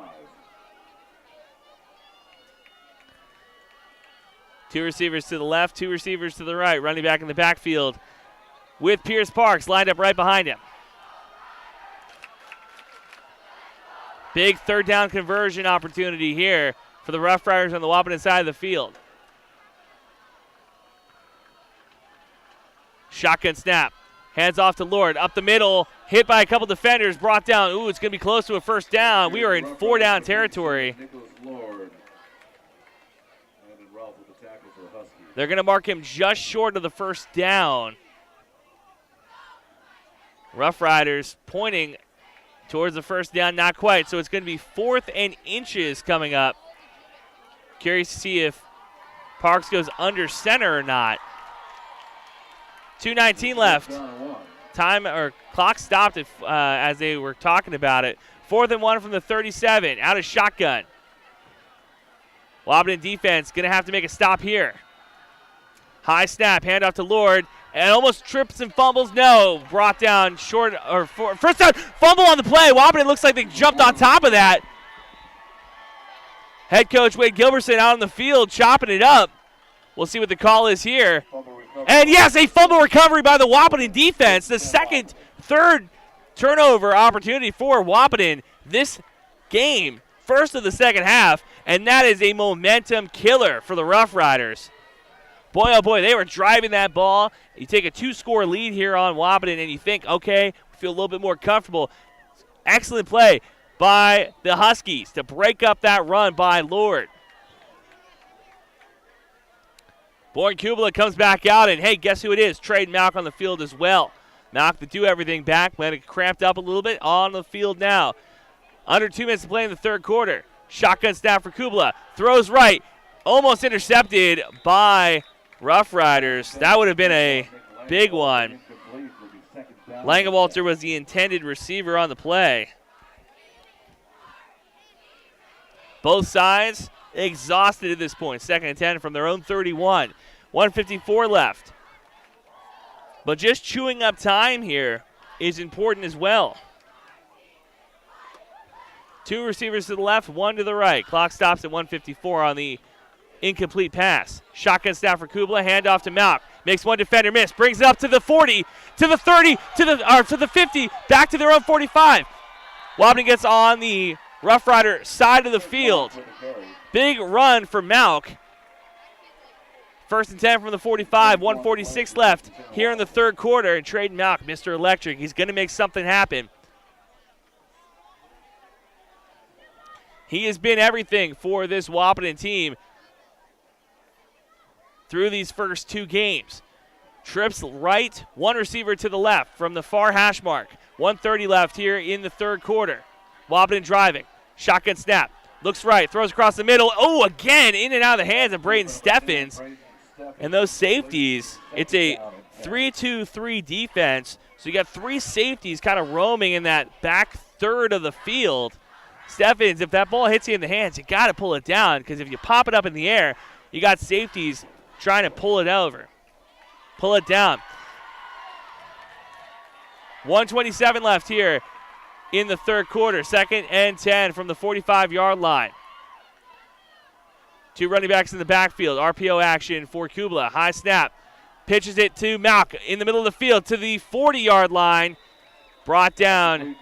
2 receivers to the left, 2 receivers to the right. Running back in the backfield with Pierce Parks lined up right behind him. Big 3rd down conversion opportunity here for the Roughriders on the Wahpeton side of the field. Shotgun snap. Hands off to Lord. Up the middle. Hit by a couple defenders. Brought down. Ooh, it's going to be close to a 1st down. We are in 4-down territory. They're going to mark him just short of the 1st down. Roughriders pointing towards the 1st down, not quite. So it's going to be 4th and inches coming up. Curious to see if Parks goes under center or not. 2:19 left. Clock stopped as they were talking about it. 4th and 1 from the 37. Out of shotgun. Wahpeton defense going to have to make a stop here. High snap, handoff to Lord. And almost trips and fumbles. No, brought down short or 1st down. Fumble on the play. Wahpeton looks like they jumped on top of that. Head coach Wade Gilbertson out on the field chopping it up. We'll see what the call is here. And yes, a fumble recovery by the Wahpeton defense. The 3rd turnover opportunity for Wahpeton this game. 1st of the 2nd half. And that is a momentum killer for the Roughriders. Boy, oh boy, they were driving that ball. You take a 2-score lead here on Wahpeton and you think, okay, we feel a little bit more comfortable. Excellent play by the Huskies to break up that run by Lord. Bourne Kubala comes back out, and hey, guess who it is? Trade Malk on the field as well. Malk, the do-everything back, might have cramped up a little bit on the field now. Under 2 minutes to play in the 3rd quarter. Shotgun snap for Kubala. Throws right. Almost intercepted by Roughriders. That would have been a big one. Langenwalter was the intended receiver on the play. Both sides exhausted at this point. 2nd and 10 from their own 31. 1:54 left. But just chewing up time here is important as well. 2 receivers to the left, 1 to the right. Clock stops at 1:54 on the incomplete pass. Shotgun snap for Kubala, handoff to Malk. Makes one defender miss, brings it up to the 40, to the 30, to the 50, back to their own 45. Wahpeton gets on the Rough Rider side of the field. Big run for Malk. 1st and 10 from the 45, 1:46 left here in the 3rd quarter. And Trade Malk, Mr. Electric, he's going to make something happen. He has been everything for this Wahpeton team through these first 2 games. Trips right, 1 receiver to the left from the far hash mark. 1:30 left here in the 3rd quarter. Wahpeton driving. Shotgun snap. Looks right, throws across the middle. Oh, again, in and out of the hands of Braden Steffens. And those safeties, it's a 3-2-3 defense. So you got 3 safeties kind of roaming in that back third of the field. Steffens, if that ball hits you in the hands, you got to pull it down, because if you pop it up in the air, you got safeties trying to pull it over. Pull it down. 1:27 left here in the 3rd quarter. 2nd and 10 from the 45-yard line. 2 running backs in the backfield. RPO action for Kubala. High snap. Pitches it to Malk in the middle of the field to the 40-yard line. Brought down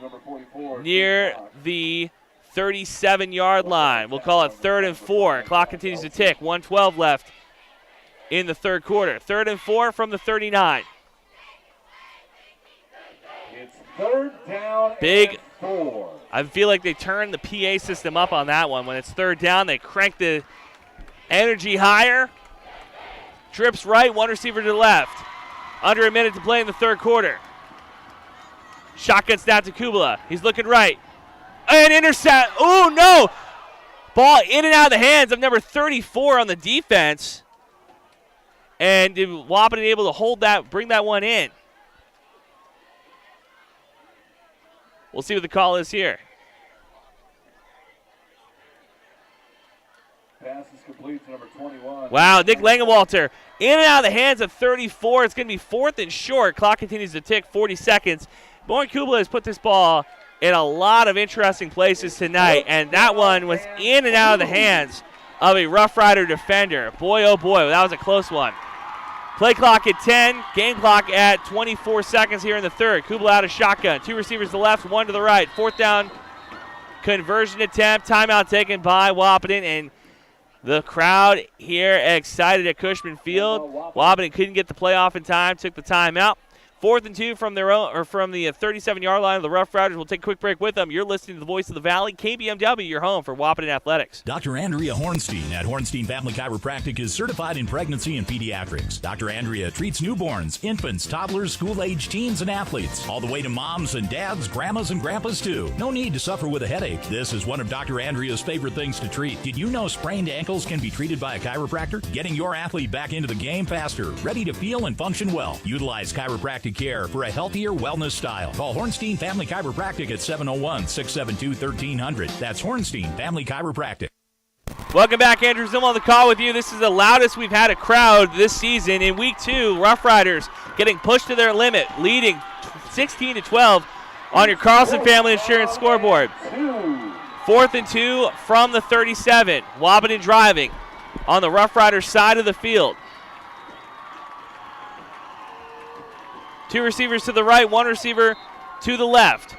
near the 37-yard line. We'll call it 3rd and 4. Clock continues to tick. 1:12 left in the 3rd quarter. 3rd and 4 from the 39. It's 3rd down Big. and 4. I feel like they turned the PA system up on that one. When it's 3rd down, they crank the energy higher. Trips right, 1 receiver to the left. Under a minute to play in the 3rd quarter. Shotgun snap to Kubala. He's looking right. And intercept. Oh, no. Ball in and out of the hands of number 34 on the defense. And Wahpeton able to hold that, bring that one in. We'll see what the call is here. complete to number 21. Wow, Nick Langewalter in and out of the hands of 34. It's going to be 4th and short. Clock continues to tick, 40 seconds. Bourne Kubla has put this ball in a lot of interesting places tonight, and that one was in and out of the hands of a Rough Rider defender. Boy, oh boy, that was a close one. Play clock at 10, game clock at 24 seconds here in the third. Kubla out of shotgun. 2 receivers to the left, 1 to the right. 4th down conversion attempt. Timeout taken by Wahpeton, and the crowd here excited at Cushman Field. Wahpeton couldn't get the play off in time, took the timeout. 4th and 2 from their own, or from the 37-yard line of the Rough Riders. We'll take a quick break with them. You're listening to the Voice of the Valley, KBMW, your home for Wahpeton Athletics. Dr. Andrea Hornstein at Hornstein Family Chiropractic is certified in pregnancy and pediatrics. Dr. Andrea treats newborns, infants, toddlers, school-age teens, and athletes, all the way to moms and dads, grandmas, and grandpas, too. No need to suffer with a headache. This is one of Dr. Andrea's favorite things to treat. Did you know sprained ankles can be treated by a chiropractor? Getting your athlete back into the game faster, ready to feel and function well. Utilize chiropractic care for a healthier wellness style. Call Hornstein Family Chiropractic at 701-672-1300. That's Hornstein Family Chiropractic. Welcome back. Andrew Zimmel on the call with you. This is the loudest we've had a crowd this season. In week 2, Rough Riders getting pushed to their limit, leading 16-12 on your Carlson Family Insurance scoreboard. 4th and 2 from the 37. Wahpeton driving on the Rough Riders side of the field. 2 receivers to the right, 1 receiver to the left.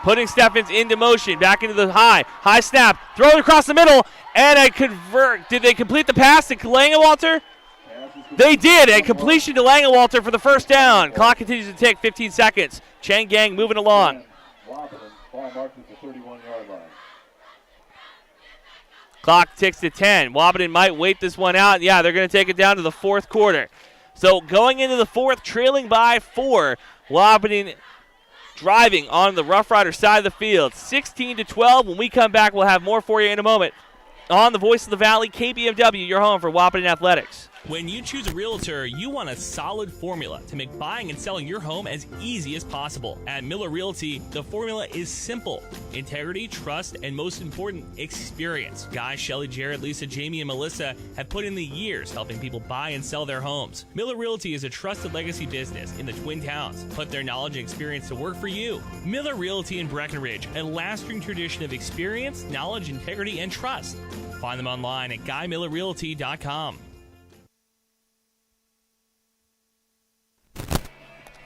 Putting Steffens into motion, back into the high snap, throw it across the middle, and a convert. Did they complete the pass to Langewalter? They did, a completion to Langewalter for the first down. Clock continues to tick, 15 seconds. Chang Gang moving along. Ball marked at the 31-yard line. Clock ticks to 10. Wahpeton might wait this one out. Yeah, they're going to take it down to the 4th quarter. So going into the 4th, trailing by 4. Wahpeton driving on the Rough Rider side of the field. 16-12. When we come back, we'll have more for you in a moment. On the Voice of the Valley, KBMW, your home for Wahpeton Athletics. When you choose a realtor, you want a solid formula to make buying and selling your home as easy as possible. At Miller Realty, the formula is simple: integrity, trust, and most important, experience. Guy, Shelley, Jared, Lisa, Jamie, and Melissa have put in the years helping people buy and sell their homes. Miller Realty is a trusted legacy business in the Twin Towns. Put their knowledge and experience to work for you. Miller Realty in Breckenridge, a lasting tradition of experience, knowledge, integrity, and trust. Find them online at GuyMillerRealty.com.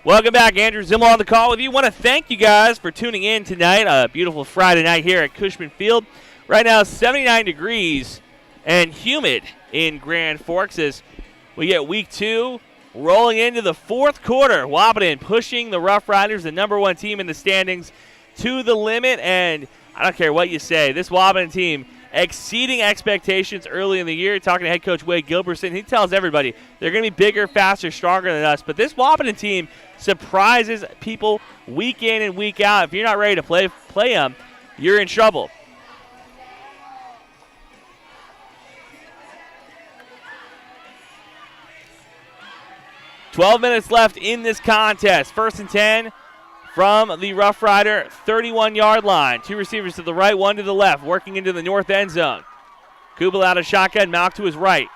Welcome back. Andrew Zimmel on the call with you. Want to thank you guys for tuning in tonight. A beautiful Friday night here at Cushman Field. Right now, 79 degrees and humid in Grand Forks as we get week 2 rolling into the 4th quarter. Wahpeton pushing the Rough Riders, the number 1 team in the standings, to the limit. And I don't care what you say, this Wahpeton team exceeding expectations early in the year. Talking to head coach Wade Gilbertson, he tells everybody they're going to be bigger, faster, stronger than us. But this Wahpeton team surprises people week in and week out. If you're not ready to play them, you're in trouble. $12 minutes left in this contest. 1st and 10 from the Rough Rider 31-yard line. 2 receivers to the right, 1 to the left, working into the north end zone. Kubel out of shotgun, Malk to his right.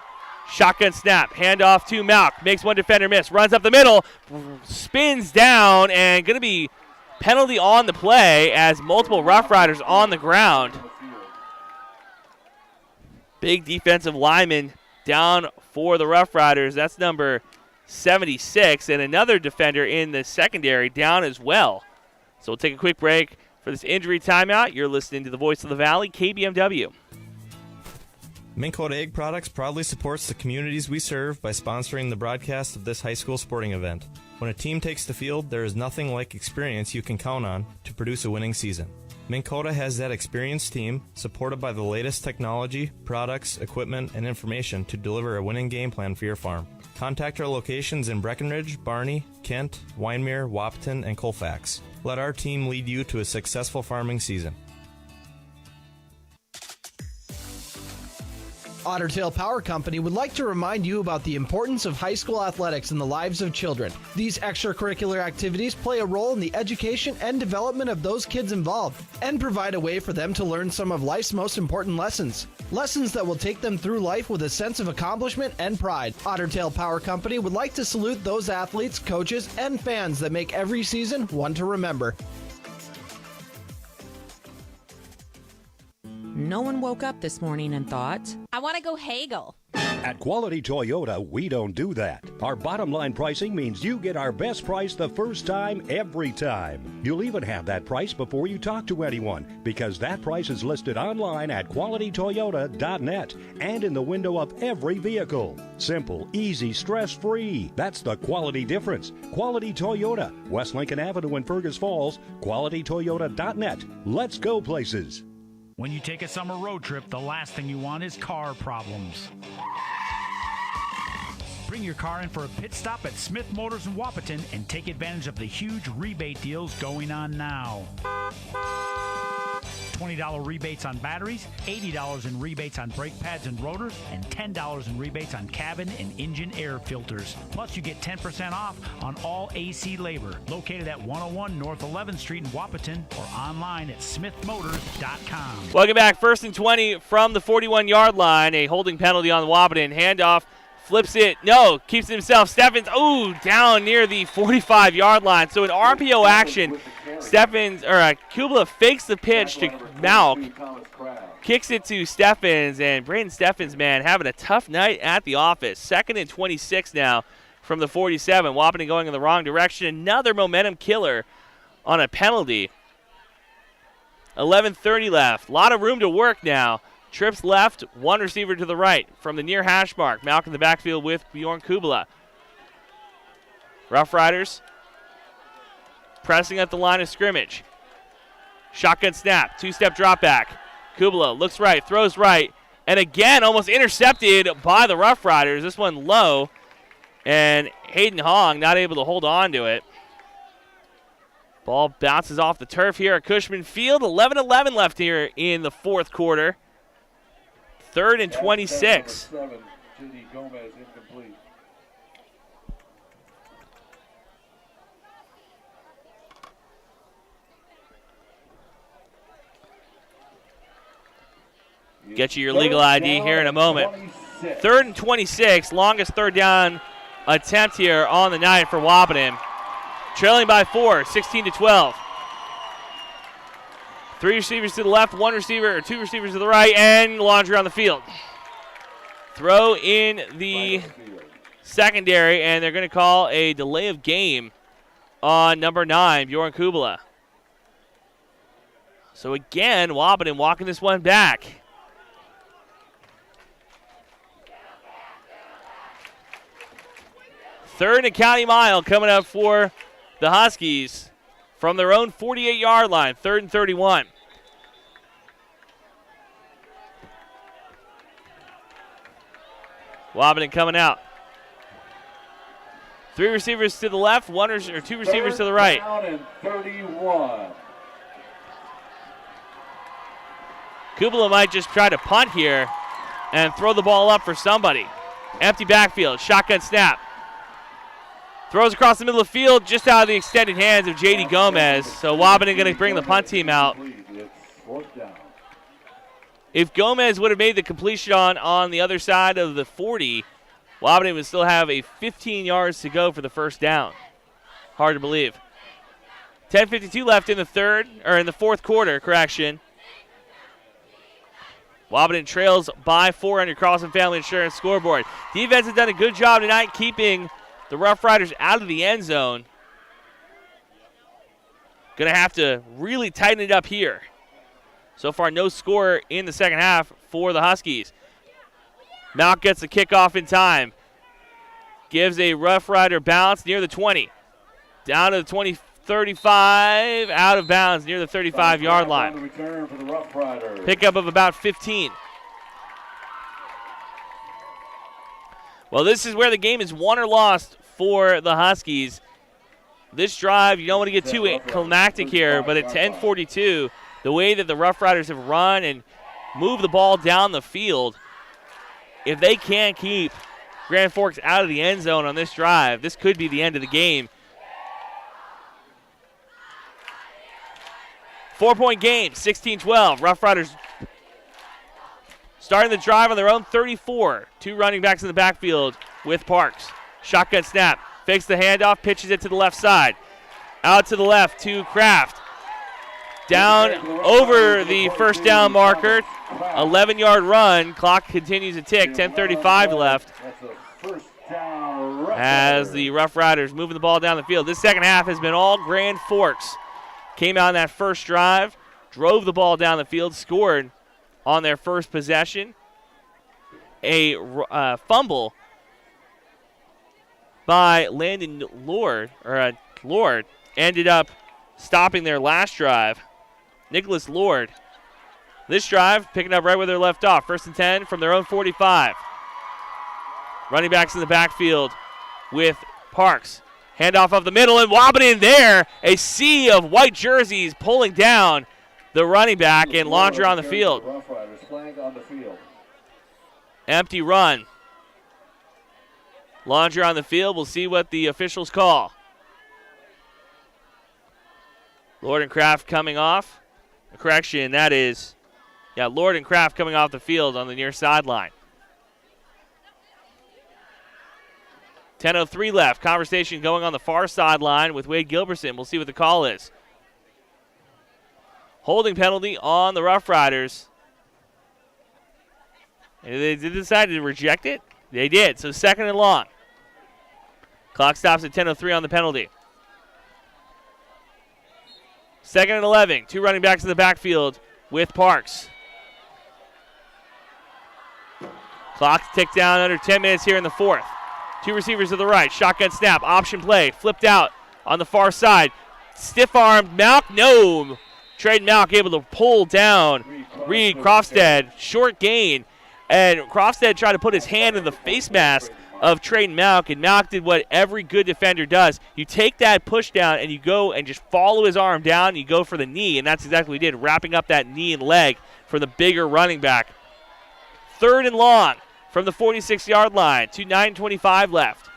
Shotgun snap, handoff to Malk, makes one defender miss, runs up the middle, spins down, and going to be penalty on the play as multiple Rough Riders on the ground. Big defensive lineman down for the Rough Riders. That's number 76, and another defender in the secondary down as well. So we'll take a quick break for this injury timeout. You're listening to the Voice of the Valley, KBMW. Minn Kota Egg Products proudly supports the communities we serve by sponsoring the broadcast of this high school sporting event. When a team takes the field, there is nothing like experience you can count on to produce a winning season. Minn Kota has that experienced team, supported by the latest technology, products, equipment, and information to deliver a winning game plan for your farm. Contact our locations in Breckenridge, Barney, Kent, Wyndmere, Wahpeton, and Colfax. Let our team lead you to a successful farming season. Otter Tail Power Company would like to remind you about the importance of high school athletics in the lives of children. These extracurricular activities play a role in the education and development of those kids involved and provide a way for them to learn some of life's most important lessons. Lessons that will take them through life with a sense of accomplishment and pride. Otter Tail Power Company would like to salute those athletes, coaches, and fans that make every season one to remember. No one woke up this morning and thought, I want to go haggle. At Quality Toyota, we don't do that. Our bottom line pricing means you get our best price the first time, every time. You'll even have that price before you talk to anyone, because that price is listed online at qualitytoyota.net and in the window of every vehicle. Simple, easy, stress-free. That's the quality difference. Quality Toyota, West Lincoln Avenue in Fergus Falls, qualitytoyota.net. Let's go places. When you take a summer road trip, the last thing you want is car problems. Bring your car in for a pit stop at Smith Motors in Wahpeton and take advantage of the huge rebate deals going on now. $20 rebates on batteries, $80 in rebates on brake pads and rotors, and $10 in rebates on cabin and engine air filters. Plus, you get 10% off on all AC labor. Located at 101 North 11th Street in Wahpeton or online at smithmotors.com. Welcome back. 1st and 20 from the 41-yard line. A holding penalty on the Wahpeton. Handoff. Flips it. No. Keeps it himself. Steffens. Ooh, down near the 45-yard line. So an RPO action. Kubla fakes the pitch to Malk. Kicks it to Steffens. And Braden Steffens, man, having a tough night at the office. 2nd and 26 now from the 47. Wahpeton going in the wrong direction. Another momentum killer on a penalty. 11:30 left. A lot of room to work now. Trips left, one receiver to the right. From the near hash mark, Malk in the backfield with Bjorn Kubla. Roughriders pressing at the line of scrimmage. Shotgun snap, two-step drop back. Kubla looks right, throws right, and again almost intercepted by the Roughriders. This one low, and Hayden Hong not able to hold on to it. Ball bounces off the turf here at Cushman Field. 11:11 left here in the fourth quarter. 3rd and 26. J.D. Gomez incomplete. Get you your legal ID here in a moment. 3rd and 26, longest third down attempt here on the night for Wahpeton. Trailing by 4, 16-12. 3 receivers to the left, 2 receivers to the right, and laundry on the field. Throw in the secondary, and they're going to call a delay of game on number 9, Bjorn Kubla. So again, Wahpeton walking this one back. Third and county mile coming up for the Huskies from their own 48-yard line, 3rd and 31. Wahpeton coming out. 3 receivers to the left, 2 receivers to the right. Down and 31. Kubla might just try to punt here and throw the ball up for somebody. Empty backfield, shotgun snap. Throws across the middle of the field, just out of the extended hands of J.D. Gomez. So Wahpeton going to bring the punt team out. If Gomez would have made the completion on the other side of the 40, Wahpeton would still have a 15 yards to go for the first down. Hard to believe. 10:52 left in the fourth quarter, correction. Wahpeton trails by 4 on your Carlson Family Insurance scoreboard. Defense has done a good job tonight keeping the Roughriders out of the end zone. Going to have to really tighten it up here. So far, no score in the second half for the Huskies. Malk gets the kickoff in time. Gives a Roughrider bounce near the 20. Down to the 20, 35, out of bounds near the 35-yard line. Pickup of about 15. Well, this is where the game is won or lost for the Huskies. This drive, you don't want to get too climactic here, but at 10:42, the way that the Roughriders have run and moved the ball down the field, if they can't keep Grand Forks out of the end zone on this drive, this could be the end of the game. 4-point game, 16-12. Roughriders starting the drive on their own 34. 2 running backs in the backfield with Parks. Shotgun snap, fakes the handoff, pitches it to the left side. Out to the left to Kraft. Down over the first down marker. 11-yard run. Clock continues to tick. 10:35 left. As the Roughriders moving the ball down the field. This second half has been all Grand Forks. Came out on that first drive, drove the ball down the field, scored on their first possession. A fumble by Landon Lord, Lord, ended up stopping their last drive. Nicholas Lord, this drive, picking up right where they left off. 1st and 10 from their own 45. Running backs in the backfield with Parks. Handoff of the middle, and Wahpeton there. A sea of white jerseys pulling down the running back, and Laundry on the field. Empty run. Laundry on the field. We'll see what the officials call. Lord and Kraft coming off. Correction, that is, Lord and Kraft coming off the field on the near sideline. 10:03 left. Conversation going on the far sideline with Wade Gilbertson. We'll see what the call is. Holding penalty on the Roughriders. And they decided to reject it? They did. So 2nd and long. Clock stops at 10:03 on the penalty. 2nd and 11. 2 running backs in the backfield with Parks. Clock ticked down under 10 minutes here in the 4th. 2 receivers to the right. Shotgun snap. Option play. Flipped out on the far side. Stiff-armed Malk. No. Trade Malk able to pull down Reed Crofstead. Short gain. And Crofstead tried to put his hand in the face mask of Trade Malk. And Malk did what every good defender does. You take that push down and you go and just follow his arm down. And you go for the knee. And that's exactly what he did. Wrapping up that knee and leg for the bigger running back. 3rd and long. From the 46-yard line to 9:25 left.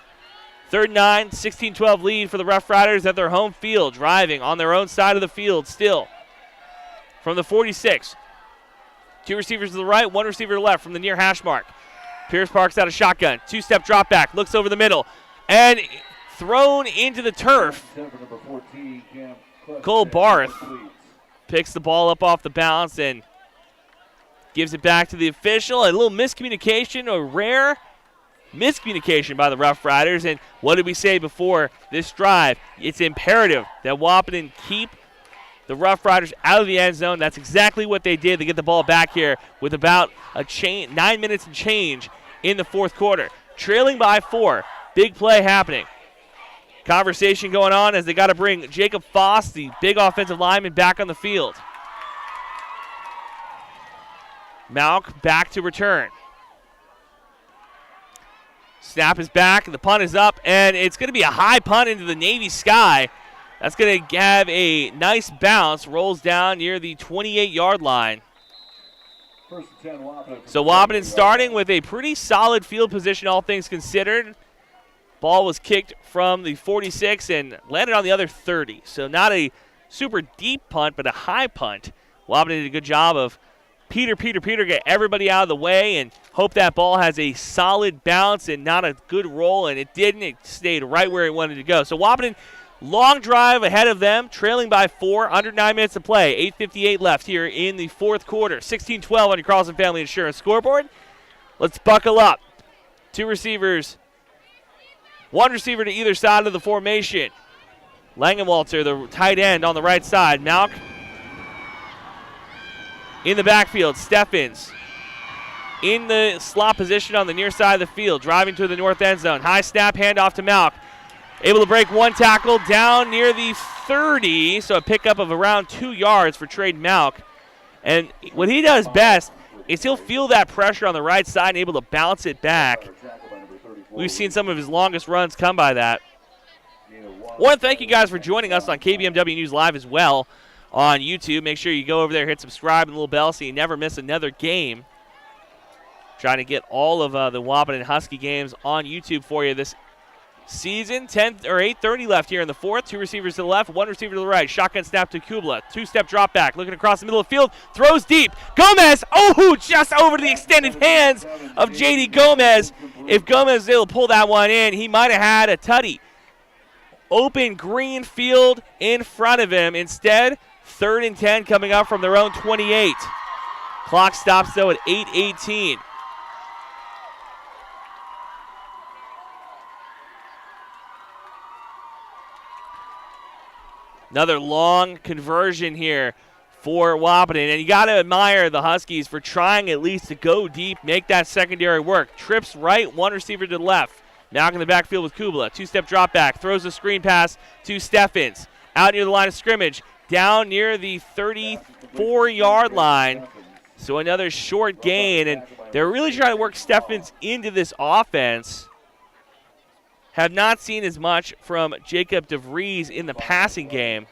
3rd and 9, 16-12 lead for the Roughriders at their home field, driving on their own side of the field still. From the 46, 2 receivers to the right, 1 receiver to the left from the near hash mark. Pierce Parks out of shotgun, 2-step drop back, looks over the middle, and thrown into the turf. Cole Barth picks the ball up off the bounce and gives it back to the official. A little miscommunication, a rare miscommunication by the Roughriders. And what did we say before this drive? It's imperative that Wahpeton keep the Roughriders out of the end zone. That's exactly what they did. They get the ball back here with about 9 minutes and change in the 4th quarter. Trailing by 4. Big play happening. Conversation going on as they got to bring Jacob Foss, the big offensive lineman, back on the field. Malk back to return. Snap is back, the punt is up, and it's going to be a high punt into the Navy sky. That's going to have a nice bounce, rolls down near the 28-yard line. So Wahpeton starting with a pretty solid field position, all things considered. Ball was kicked from the 46 and landed on the other 30. So not a super deep punt, but a high punt. Wahpeton did a good job of Peter, get everybody out of the way and hope that ball has a solid bounce and not a good roll, and it didn't. It stayed right where it wanted to go. So Wahpeton, long drive ahead of them, trailing by 4, under 9 minutes to play. 8:58 left here in the 4th quarter. 16-12 on your Carlson Family Insurance scoreboard. Let's buckle up. 2 receivers, 1 receiver to either side of the formation. Langenwalter, the tight end on the right side. Malk in the backfield. Steffens in the slot position on the near side of the field, driving to the north end zone. High snap, handoff to Malk. Able to break 1 tackle down near the 30, so a pickup of around 2 yards for Trade Malk. And what he does best is he'll feel that pressure on the right side and able to bounce it back. We've seen some of his longest runs come by that. I want to thank you guys for joining us on KBMW News Live as well on YouTube. Make sure you go over there, hit subscribe and the little bell so you never miss another game. Trying to get all of the Wahpeton Husky games on YouTube for you this season. 8:30 left here in the fourth. 2 receivers to the left, 1 receiver to the right. Shotgun snap to Kubla. 2-step drop back. Looking across the middle of the field. Throws deep. Gomez. Oh, just over to the extended hands of J.D. Gomez. If Gomez is able to pull that one in, he might have had a tutty. Open green field in front of him. Instead, 3rd and 10 coming up from their own 28. Clock stops, though, at 8:18. Another long conversion here for Wahpeton. And you got to admire the Huskies for trying at least to go deep, make that secondary work. Trips right, 1 receiver to the left. Now in the backfield with Kubla. 2-step drop back. Throws a screen pass to Steffens. Out near the line of scrimmage. Down near the 34-yard line. So another short gain. And they're really trying to work Steffens into this offense. Have not seen as much from Jacob DeVries in the passing game.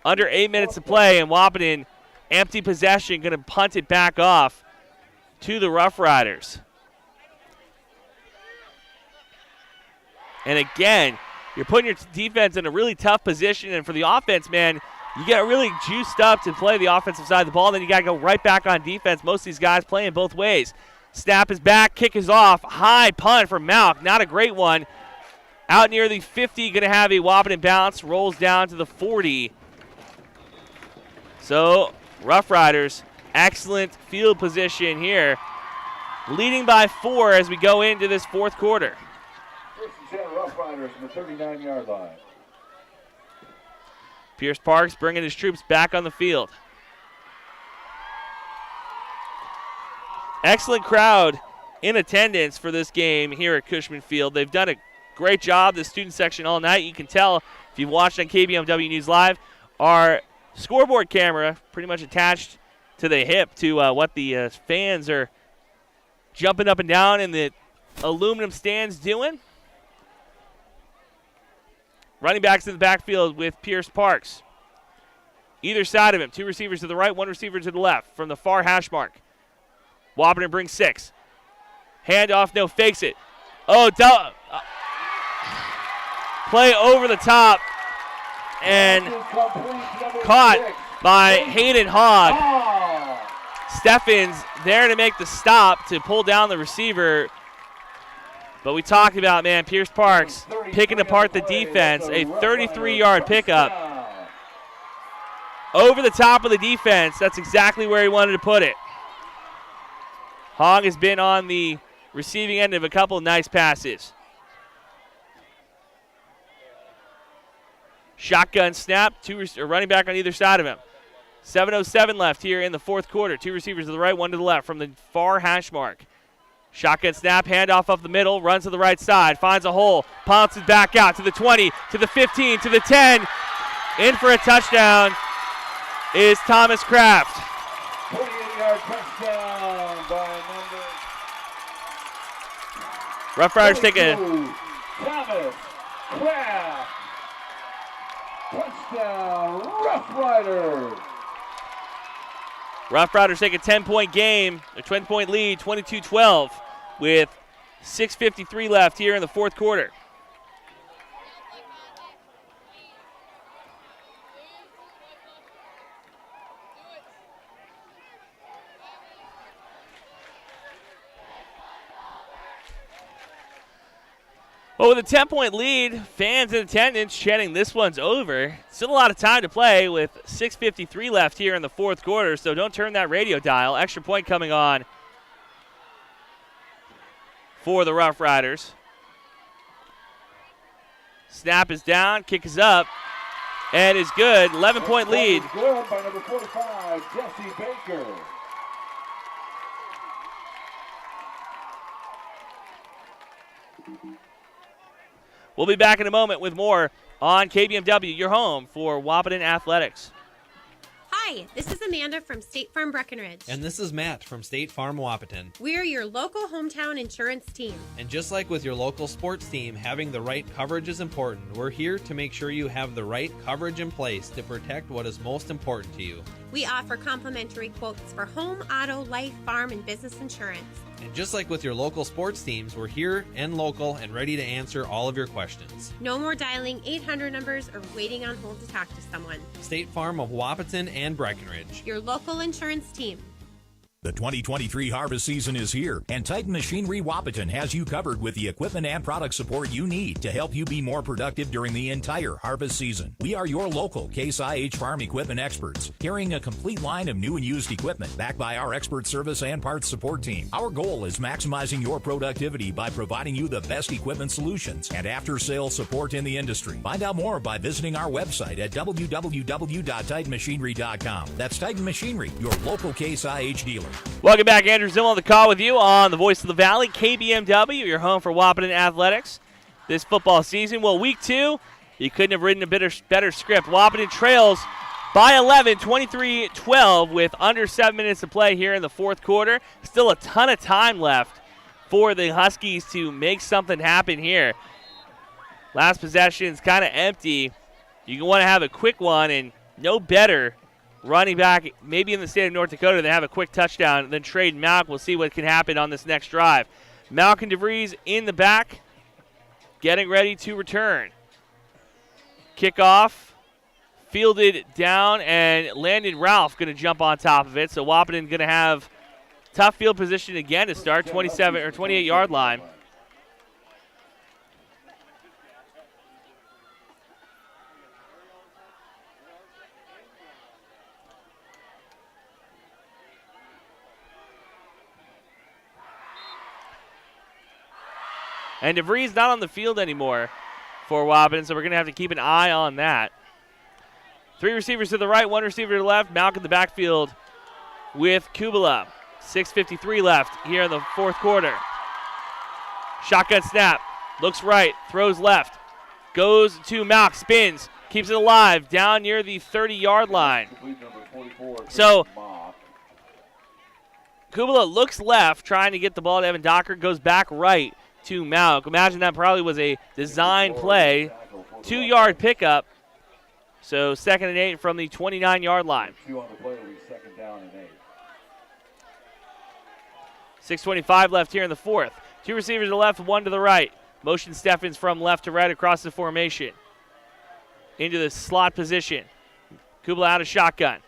Under 8 minutes to play, and Wahpeton, empty possession, going to punt it back off to the Roughriders. And again, you're putting your defense in a really tough position, and for the offense, man, you get really juiced up to play the offensive side of the ball, then you got to go right back on defense. Most of these guys playing both ways. Snap is back, kick is off. High punt from Malk, not a great one. Out near the 50, going to have a Wahpeton bounce, rolls down to the 40. So, Roughriders, excellent field position here. Leading by 4 as we go into this fourth quarter. 1st and 10 Roughriders from the 39-yard line. Pierce Parks bringing his troops back on the field. Excellent crowd in attendance for this game here at Cushman Field. They've done a great job, the student section, all night. You can tell if you've watched on KBMW News Live. Our scoreboard camera pretty much attached to the hip to what the fans are jumping up and down in the aluminum stands doing. Running backs in the backfield with Pierce Parks. Either side of him, 2 receivers to the right, 1 receiver to the left from the far hash mark. Wahpeton brings 6. Handoff, no, fakes it. Oh, play over the top and caught by Hayden Hogg. Steffens there to make the stop to pull down the receiver. But we talked about, man, Pierce Parks picking apart the defense. A 33-yard pickup. Over the top of the defense. That's exactly where he wanted to put it. Hogg has been on the receiving end of a couple of nice passes. Shotgun snap, running back on either side of him. 7:07 left here in the fourth quarter. 2 receivers to the right, 1 to the left from the far hash mark. Shotgun snap, handoff up the middle, runs to the right side, finds a hole, pounces back out to the 20, to the 15, to the 10. In for a touchdown is Thomas Kraft. 28-yard touchdown by number. Roughriders take a Thomas Kraft. Touchdown, Roughriders. Roughriders take a 10-point game, a 20-point lead, 22-12, with 6:53 left here in the fourth quarter. Well, with a 10-point lead, fans in attendance chanting this one's over. Still a lot of time to play with 6:53 left here in the fourth quarter, so don't turn that radio dial. Extra point coming on for the Roughriders. Snap is down, kick is up, and is good. 11-point lead. Good by number 45, Jesse Baker. We'll be back in a moment with more on KBMW, your home for Wahpeton Athletics. Hi, this is Amanda from State Farm Breckenridge. And this is Matt from State Farm Wahpeton. We're your local hometown insurance team. And just like with your local sports team, having the right coverage is important. We're here to make sure you have the right coverage in place to protect what is most important to you. We offer complimentary quotes for home, auto, life, farm, and business insurance. And just like with your local sports teams, we're here and local and ready to answer all of your questions. No more dialing 800 numbers or waiting on hold to talk to someone. State Farm of Wahpeton and Breckenridge. Your local insurance team. The 2023 harvest season is here, and Titan Machinery Wahpeton has you covered with the equipment and product support you need to help you be more productive during the entire harvest season. We are your local Case IH farm equipment experts, carrying a complete line of new and used equipment backed by our expert service and parts support team. Our goal is maximizing your productivity by providing you the best equipment solutions and after-sales support in the industry. Find out more by visiting our website at www.titanmachinery.com. That's Titan Machinery, your local Case IH dealer. Welcome back. Andrew Zimmel on the call with you on the Voice of the Valley, KBMW, your home for Wahpeton Athletics this football season. Well, week 2, you couldn't have written a better script. Wahpeton trails by 11, 23-12, with under 7 minutes to play here in the fourth quarter. Still a ton of time left for the Huskies to make something happen here. Last possession's kind of empty. You want to have a quick one, and no better running back, maybe in the state of North Dakota, they have a quick touchdown. Then trade Malk. We'll see what can happen on this next drive. Malk and DeVries in the back, getting ready to return. Kickoff, fielded down, and Landon Ralph going to jump on top of it. So Wahpeton going to have tough field position again to start, 27 or 28-yard line. And DeVries not on the field anymore for Wahpeton, so we're going to have to keep an eye on that. 3 receivers to the right, 1 receiver to the left. Malk in the backfield with Kubala. 6:53 left here in the fourth quarter. Shotgun snap. Looks right, throws left. Goes to Malk, spins, keeps it alive, down near the 30-yard line. So Kubala looks left, trying to get the ball to Evan Docker, goes back right to Malk. Imagine that probably was a design play. 2-yard pickup. So 2nd and 8 from the 29-yard line. 6:25 left here in the fourth. 2 receivers to the left, 1 to the right. Motion Steffens from left to right across the formation. Into the slot position. Kubala out of shotgun.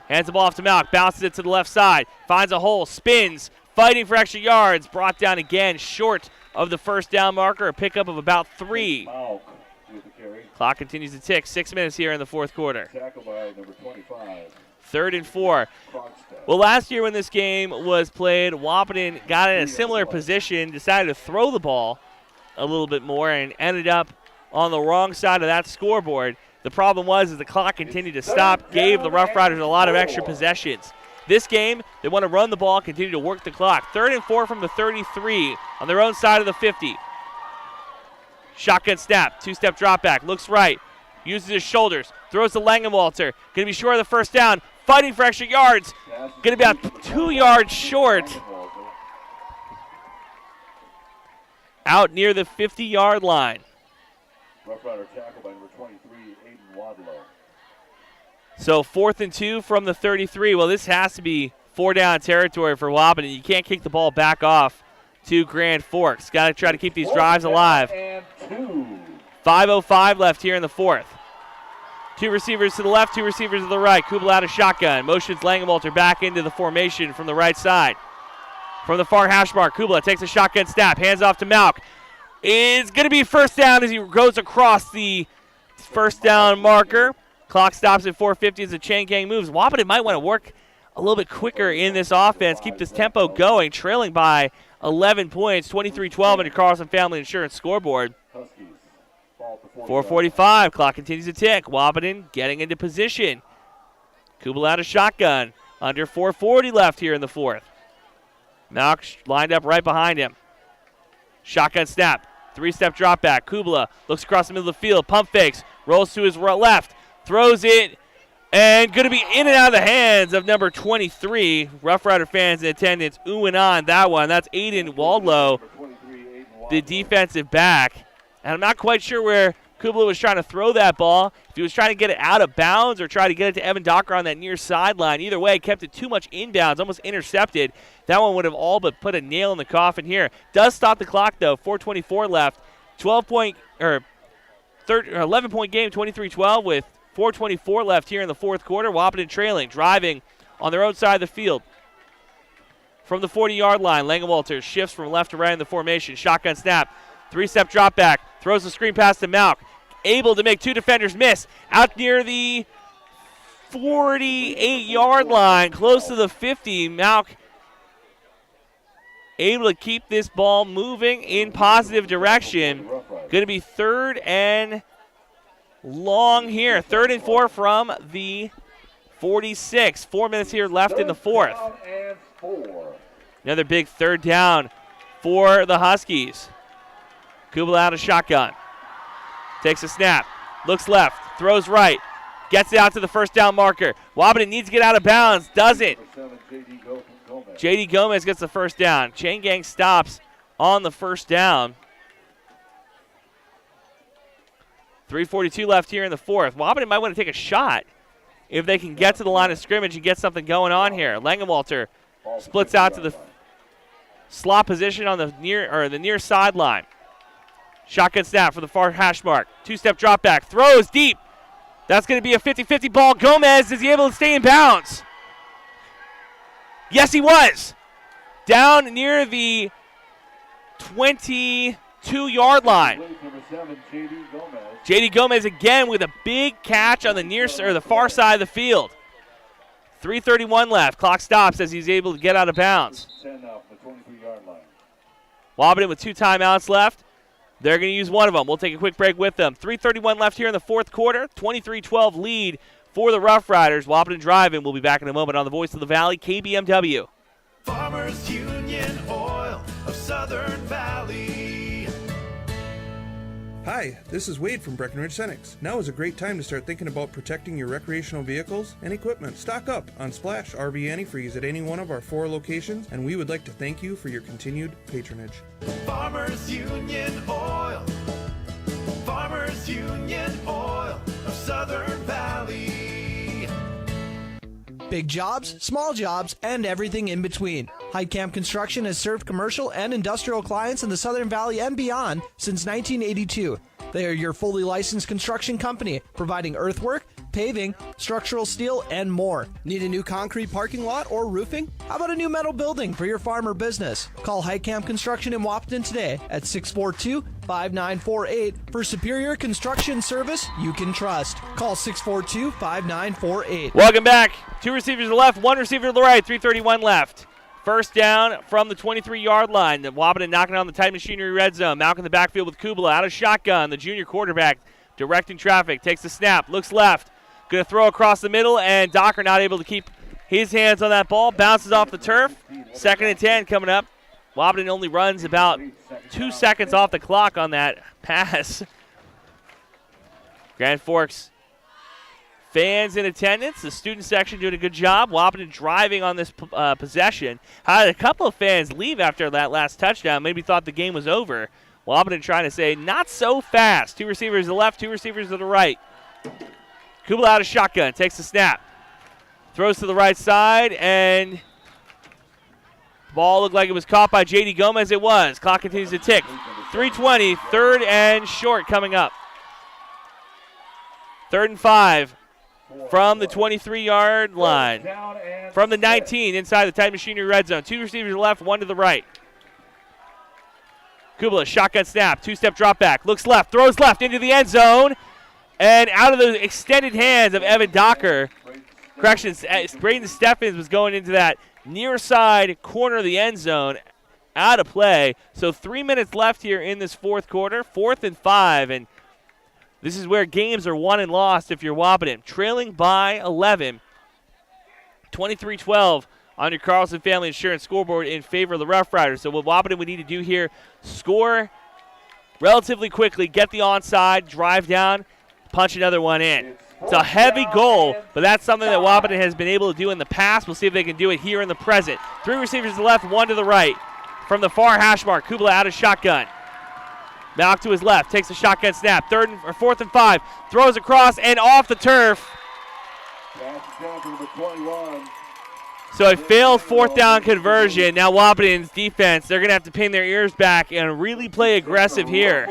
Hands the ball off to Malk. Bounces it to the left side. Finds a hole. Spins. Fighting for extra yards. Brought down again short of the first down marker. A pickup of about 3. Clock continues to tick. 6 minutes here in the fourth quarter. 3rd and 4. Well, last year when this game was played, Wahpeton got in a similar position, decided to throw the ball a little bit more, and ended up on the wrong side of that scoreboard. The problem was the clock continued to stop, gave the Roughriders a lot of extra possessions. This game, they want to run the ball, continue to work the clock. 3rd and 4 from the 33 on their own side of the 50. Shotgun snap, 2-step drop back, looks right, uses his shoulders, throws to Langenwalter. Going to be short of the first down, fighting for extra yards. Going to be about 2 yards short. Out near the 50-yard line. Rough Rider tackle by number 23, Aiden Wadlow. So 4th and 2 from the 33. Well, this has to be 4-down territory for Wahpeton. You can't kick the ball back off to Grand Forks. Got to try to keep these drives alive. 5:05 left here in the fourth. 2 receivers to the left, 2 receivers to the right. Kubala out of shotgun. Motions Langenwalter back into the formation from the right side. From the far hash mark, Kubala takes a shotgun snap. Hands off to Malk. It's going to be first down as he goes across the first down marker. Clock stops at 4:50 as the chain gang moves. Wahpeton might want to work a little bit quicker in this offense, keep this tempo going, trailing by 11 points, 23-12 on your Carlson Family Insurance scoreboard. 4:45, clock continues to tick. Wahpeton getting into position. Kubala out of shotgun. Under 4:40 left here in the fourth. Malk lined up right behind him. Shotgun snap. 3-step drop back. Kubala looks across the middle of the field. Pump fakes. Rolls to his left. Throws it. And going to be in and out of the hands of number 23. Rough Rider fans in attendance oohing on that one. That's Aiden Waldlow, the defensive back. And I'm not quite sure where Kubla was trying to throw that ball. If he was trying to get it out of bounds or try to get it to Evan Docker on that near sideline, either way, kept it too much inbounds, almost intercepted. That one would have all but put a nail in the coffin here. Does stop the clock, though. 4:24 left. 11-point game, 23-12 with 4:24 left here in the fourth quarter. Wahpeton trailing, driving on their own side of the field. From the 40-yard line, Langewalter shifts from left to right in the formation. Shotgun snap, three-step drop back, throws the screen pass to Malk. Able to make two defenders miss. Out near the 48-yard line, close to the 50. Malk able to keep this ball moving in positive direction. Going to be 3rd and long here. 3rd and 4 from the 46. 4 minutes here left in the fourth. Another big 3rd down for the Huskies. Kubla out of shotgun. Takes a snap. Looks left. Throws right. Gets it out to the first down marker. Wahpeton needs to get out of bounds. Doesn't. J.D. Gomez gets the first down. Chain gang stops on the first down. 3:42 left here in the fourth. Wahpeton might want to take a shot if they can get to the line of scrimmage and get something going on here. Langewalter splits out to the slot position on the near sideline. Shotgun snap for the far hash mark. Two-step drop back. Throws deep. That's going to be a 50-50 ball. Gomez, is he able to stay in bounds? Yes, he was. Down near the 22-yard line. J.D. Gomez again with a big catch on the far side of the field. 3:31 left. Clock stops as he's able to get out of bounds. Wahpeton with 2 timeouts left. They're going to use one of them. We'll take a quick break with them. 3:31 left here in the fourth quarter. 23-12 lead for the Roughriders. Wahpeton driving. We'll be back in a moment on the Voice of the Valley, KBMW. Farmers Union Oil of Southern Valley. Hi, this is Wade from Breckenridge Cenex. Now is a great time to start thinking about protecting your recreational vehicles and equipment. Stock up on Splash RV Antifreeze at any one of our 4 locations, and we would like to thank you for your continued patronage. Farmers Union Oil. Farmers Union Oil of Southern Valley. Big jobs, small jobs, and everything in between. Heitkamp Construction has served commercial and industrial clients in the Southern Valley and beyond since 1982. They are your fully licensed construction company, providing earthwork, paving, structural steel, and more. Need a new concrete parking lot or roofing? How about a new metal building for your farm or business? Call Heitkamp Construction in Wahpeton today at 642-5948 for superior construction service you can trust. Call 642-5948. Welcome back. 2 receivers to the left, 1 receiver to the right, 3:31 left. First down from the 23-yard line. Wahpeton knocking on the Titan Machinery red zone. Malk in the backfield with Kubla out of shotgun. The junior quarterback directing traffic. Takes the snap. Looks left. Going to throw across the middle, and Docker not able to keep his hands on that ball. Bounces off the turf. 2nd and 10 coming up. Wahpeton only runs about 2 seconds off the clock on that pass. Grand Forks fans in attendance, the student section doing a good job. Wahpeton driving on this possession. Had a couple of fans leave after that last touchdown. Maybe thought the game was over. Wahpeton trying to say, not so fast. 2 receivers to the left, 2 receivers to the right. Kubla out of shotgun, takes the snap. Throws to the right side, and ball looked like it was caught by J.D. Gomez. It was. Clock continues to tick. 3:20, 3rd and short coming up. 3rd and 5. From the 23-yard line. From the 19 inside the Titan Machinery red zone. 2 receivers to the left, 1 to the right. Kubla, shotgun snap, 2-step drop back. Looks left, throws left into the end zone. And out of the extended hands of Evan Docker. Corrections, Braden Steffens was going into that near side corner of the end zone. Out of play. So 3 minutes left here in this fourth quarter. 4th and 5. And this is where games are won and lost if you're Wahpeton. Trailing by 11. 23-12 on your Carlson Family Insurance scoreboard in favor of the Roughriders. So what Wahpeton would need to do here, score relatively quickly, get the onside, drive down, punch another one in. It's a heavy goal, but that's something that Wahpeton has been able to do in the past. We'll see if they can do it here in the present. 3 receivers to the left, 1 to the right. From the far hash mark, Kubla out of shotgun. Malk to his left, takes a shotgun snap. 4th and 5, throws across and off the turf. Pass down to number 21. So a failed 4th down conversion. Now Wahpeton's defense, they're going to have to pin their ears back and really play aggressive here.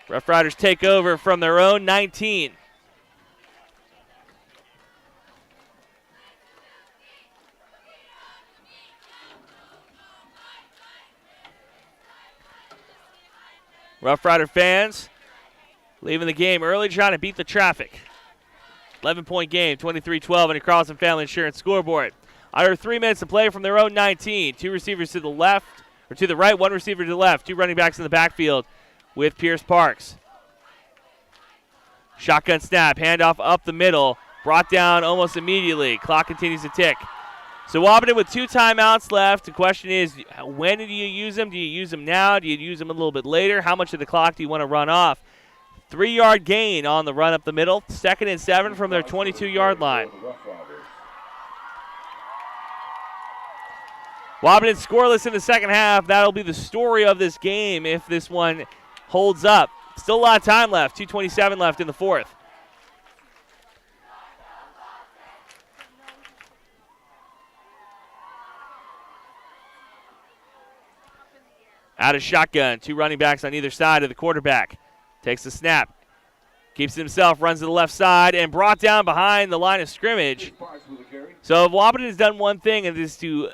Rough Riders take over from their own 19. Rough Rider fans leaving the game early, trying to beat the traffic. 11-point game, 23-12 on your Carlson Family Insurance scoreboard. Under 3 minutes to play from their own 19. 2 receivers to the left, or to the right, 1 receiver to the left. 2 running backs in the backfield with Pierce Parks. Shotgun snap, handoff up the middle, brought down almost immediately. Clock continues to tick. So Wahpeton with 2 timeouts left. The question is, when do you use them? Do you use them now? Do you use them a little bit later? How much of the clock do you want to run off? 3-yard gain on the run up the middle. 2nd and 7 from their 22-yard line. Wahpeton scoreless in the second half. That'll be the story of this game if this one holds up. Still a lot of time left. 2:27 left in the 4th. Out of shotgun, 2 running backs on either side of the quarterback. Takes the snap, keeps it himself, runs to the left side, and brought down behind the line of scrimmage. So Wahpeton has done one thing, and it is to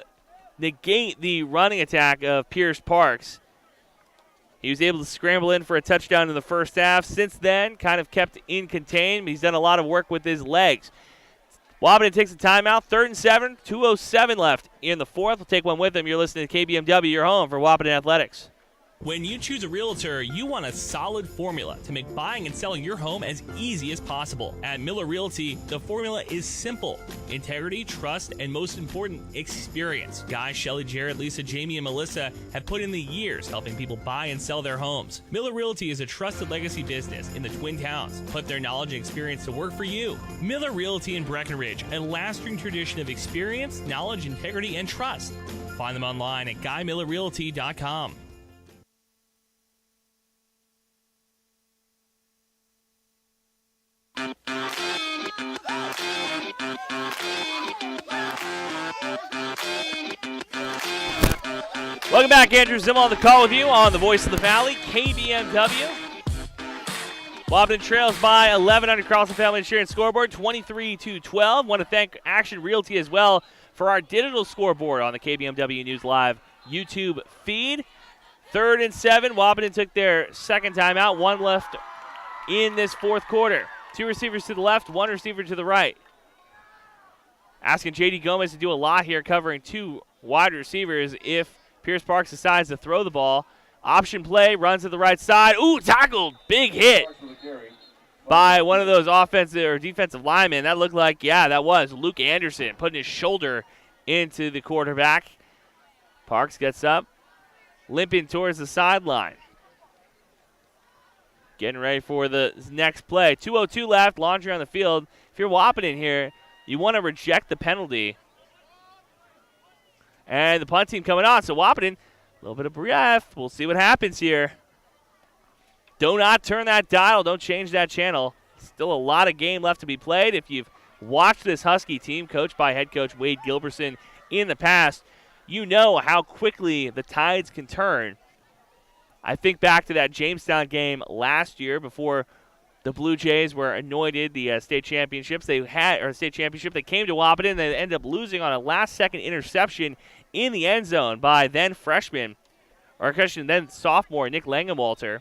negate the running attack of Pierce Parks. He was able to scramble in for a touchdown in the first half. Since then, kind of kept in contained. He's done a lot of work with his legs. Wahpeton takes a timeout. 3rd and 7, 2:07 left in the 4th. We'll take one with them. You're listening to KBMW, your home for Wahpeton Athletics. When you choose a realtor, you want a solid formula to make buying and selling your home as easy as possible. At Miller Realty, the formula is simple: integrity, trust, and most important, experience. Guy, Shelly, Jared, Lisa, Jamie, and Melissa have put in the years helping people buy and sell their homes. Miller Realty is a trusted legacy business in the Twin Towns. Put their knowledge and experience to work for you. Miller Realty in Breckenridge, a lasting tradition of experience, knowledge, integrity, and trust. Find them online at GuyMillerRealty.com. Welcome back. Andrew Zimmel on the call with you on the Voice of the Valley, KBMW. Wahpeton trails by 11 on your Carlson Family Insurance scoreboard, 23-12. Want to thank Action Realty as well for our digital scoreboard on the KBMW News Live YouTube feed. 3rd and 7. Wahpeton took their second timeout. 1 left in this 4th quarter. 2 receivers to the left, 1 receiver to the right. Asking J.D. Gomez to do a lot here, covering 2 wide receivers if Pierce Parks decides to throw the ball. Option play, runs to the right side. Ooh, tackled. Big hit by one of those offensive or defensive linemen. That looked like, that was Luke Anderson putting his shoulder into the quarterback. Parks gets up, limping towards the sideline. Getting ready for the next play. 2:02 left, laundry on the field. If you're Wahpeton here, you want to reject the penalty. And the punt team coming on. So Wahpeton, a little bit of breath. We'll see what happens here. Do not turn that dial. Don't change that channel. Still a lot of game left to be played. If you've watched this Husky team, coached by head coach Wade Gilbertson in the past, you know how quickly the tides can turn. I think back to that Jamestown game last year before the Blue Jays were anointed the state championships. They came to Wahpeton. They ended up losing on a last-second interception in the end zone by then sophomore Nick Langenwalter.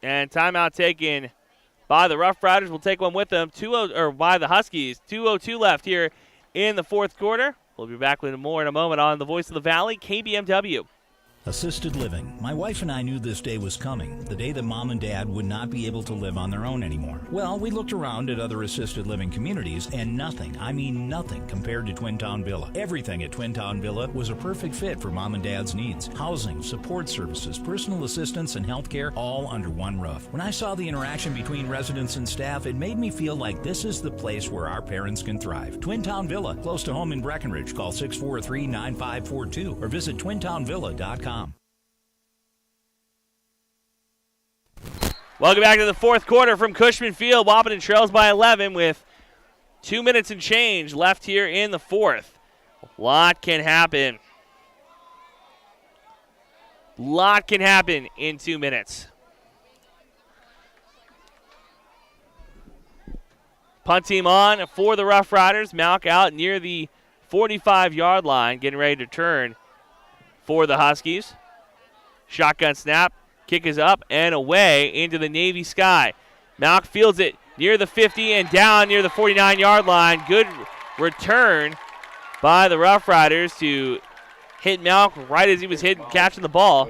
And timeout taken by the Roughriders. We'll take one with them. By the Huskies. 2:02 left here in the 4th quarter. We'll be back with more in a moment on the Voice of the Valley, KBMW. Assisted living. My wife and I knew this day was coming, the day that Mom and Dad would not be able to live on their own anymore. Well, we looked around at other assisted living communities, and nothing, I mean nothing, compared to Twin Town Villa. Everything at Twin Town Villa was a perfect fit for Mom and Dad's needs. Housing, support services, personal assistance, and healthcare, all under one roof. When I saw the interaction between residents and staff, it made me feel like this is the place where our parents can thrive. Twin Town Villa, close to home in Breckenridge. Call 643-9542 or visit twintownvilla.com. Welcome back to the fourth quarter from Cushman Field. Wahpeton trails by 11 with 2 minutes and change left here in the fourth. A lot can happen. Lot can happen in 2 minutes. Punt team on for the Roughriders. Malk out near the 45-yard line, getting ready to turn for the Huskies. Shotgun snap. Kick is up and away into the Navy sky. Malk fields it near the 50 and down near the 49-yard line. Good return by the Roughriders to hit Malk right as he was catching the ball.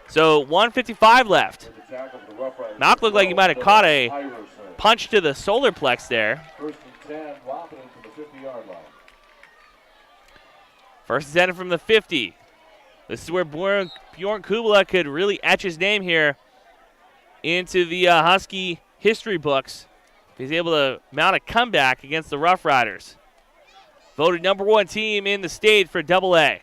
So 1:55 left. Malk looked like he might have caught a punch to the solar plex there. First and 10, Wahpeton to the 50-yard line. First and 10 from the 50. This is where Bjorn Kubala could really etch his name here into the Husky history books. He's able to mount a comeback against the Roughriders. Voted #1 team in the state for AA.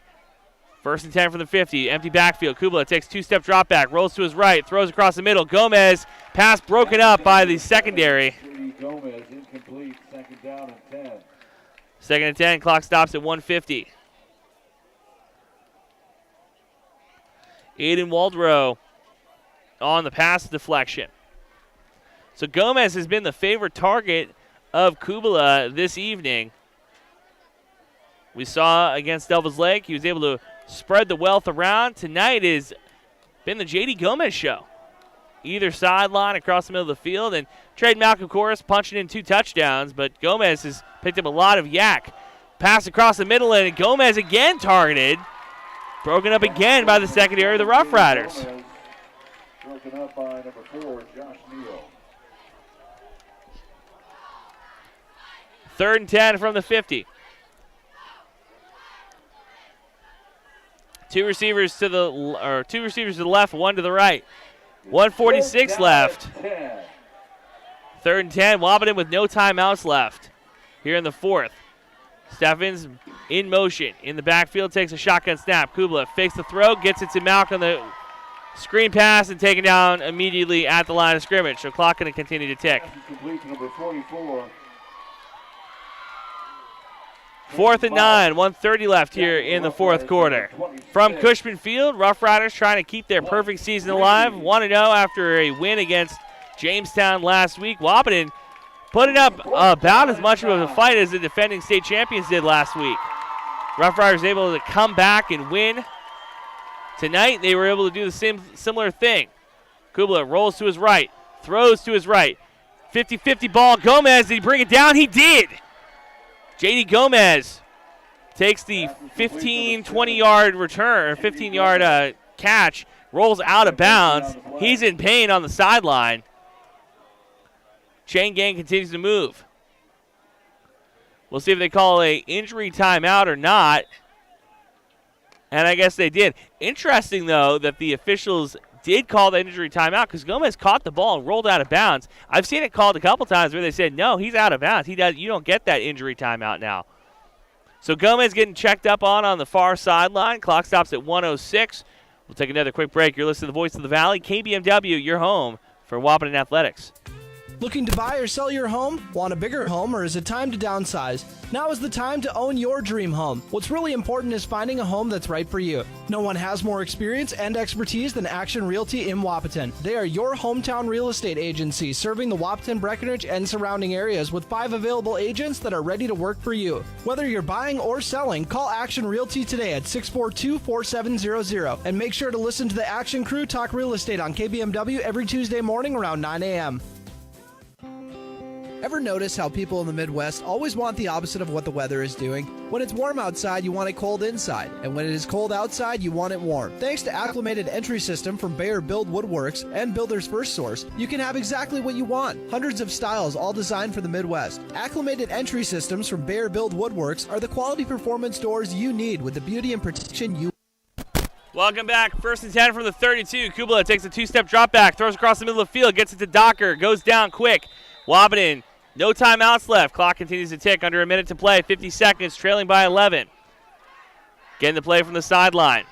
First and 10 from the 50. Empty backfield. Kubala takes two-step drop back, rolls to his right, throws across the middle. Gomez, pass broken up by the secondary. Gomez incomplete. Second down and 10. Second and 10. Clock stops at 1:50. Aiden Waldrow on the pass deflection. So Gomez has been the favorite target of Kubala this evening. We saw against Devil's Lake, he was able to spread the wealth around. Tonight has been the J.D. Gomez show. Either sideline across the middle of the field, and Trade Malk, of course, punching in 2 touchdowns, but Gomez has picked up a lot of yak. Pass across the middle, and Gomez again targeted. Broken up again by the secondary of the Roughriders. Broken up by number 4, Josh Neal. Third and 10 from the 50. Two receivers to the left, one to the right. 1:46 left. Third and 10. Wahpeton with no timeouts left here in the fourth. Steffens in motion in the backfield, takes a shotgun snap. Kubala fakes the throw, gets it to Malk on the screen pass, and taken down immediately at the line of scrimmage. So clock going to continue to tick. Complete to number 44. Fourth and 9, 1:30 left here in the fourth quarter. From Cushman Field, Roughriders trying to keep their perfect season alive. 1-0 after a win against Jamestown last week. Wahpeton putting up about as much of a fight as the defending state champions did last week. Roughriders able to come back and win. Tonight they were able to do the similar thing. Kubala rolls to his right, throws to his right. 50-50 ball. Gomez, did he bring it down? He did. J.D. Gomez takes the 20-yard return, or 15-yard catch, rolls out of bounds. He's in pain on the sideline. Chain gang continues to move. We'll see if they call a injury timeout or not. And I guess they did. Interesting, though, that the officials did call the injury timeout because Gomez caught the ball and rolled out of bounds. I've seen it called a couple times where they said, no, he's out of bounds. You don't get that injury timeout now. So Gomez getting checked up on the far sideline. Clock stops at 1:06. We'll take another quick break. You're listening to the Voice of the Valley, KBMW, your home for Wahpeton Athletics. Looking to buy or sell your home? Want a bigger home, or is it time to downsize? Now is the time to own your dream home. What's really important is finding a home that's right for you. No one has more experience and expertise than Action Realty in Wahpeton. They are your hometown real estate agency, serving the Wahpeton, Breckenridge, and surrounding areas with 5 available agents that are ready to work for you. Whether you're buying or selling, call Action Realty today at 642-4700 and make sure to listen to the Action Crew talk real estate on KBMW every Tuesday morning around 9 a.m. Ever notice how people in the Midwest always want the opposite of what the weather is doing? When it's warm outside, you want it cold inside. And when it is cold outside, you want it warm. Thanks to Acclimated Entry System from Bayer Build Woodworks and Builder's First Source, you can have exactly what you want. Hundreds of styles, all designed for the Midwest. Acclimated Entry Systems from Bayer Build Woodworks are the quality performance doors you need with the beauty and protection you. Welcome back. 1st and 10 from the 32. Kubala takes a two-step drop back, throws across the middle of the field, gets it to Docker, goes down quick. Wahpeton, no timeouts left. Clock continues to tick. Under a minute to play. 50 seconds, trailing by 11. Getting the play from the sideline.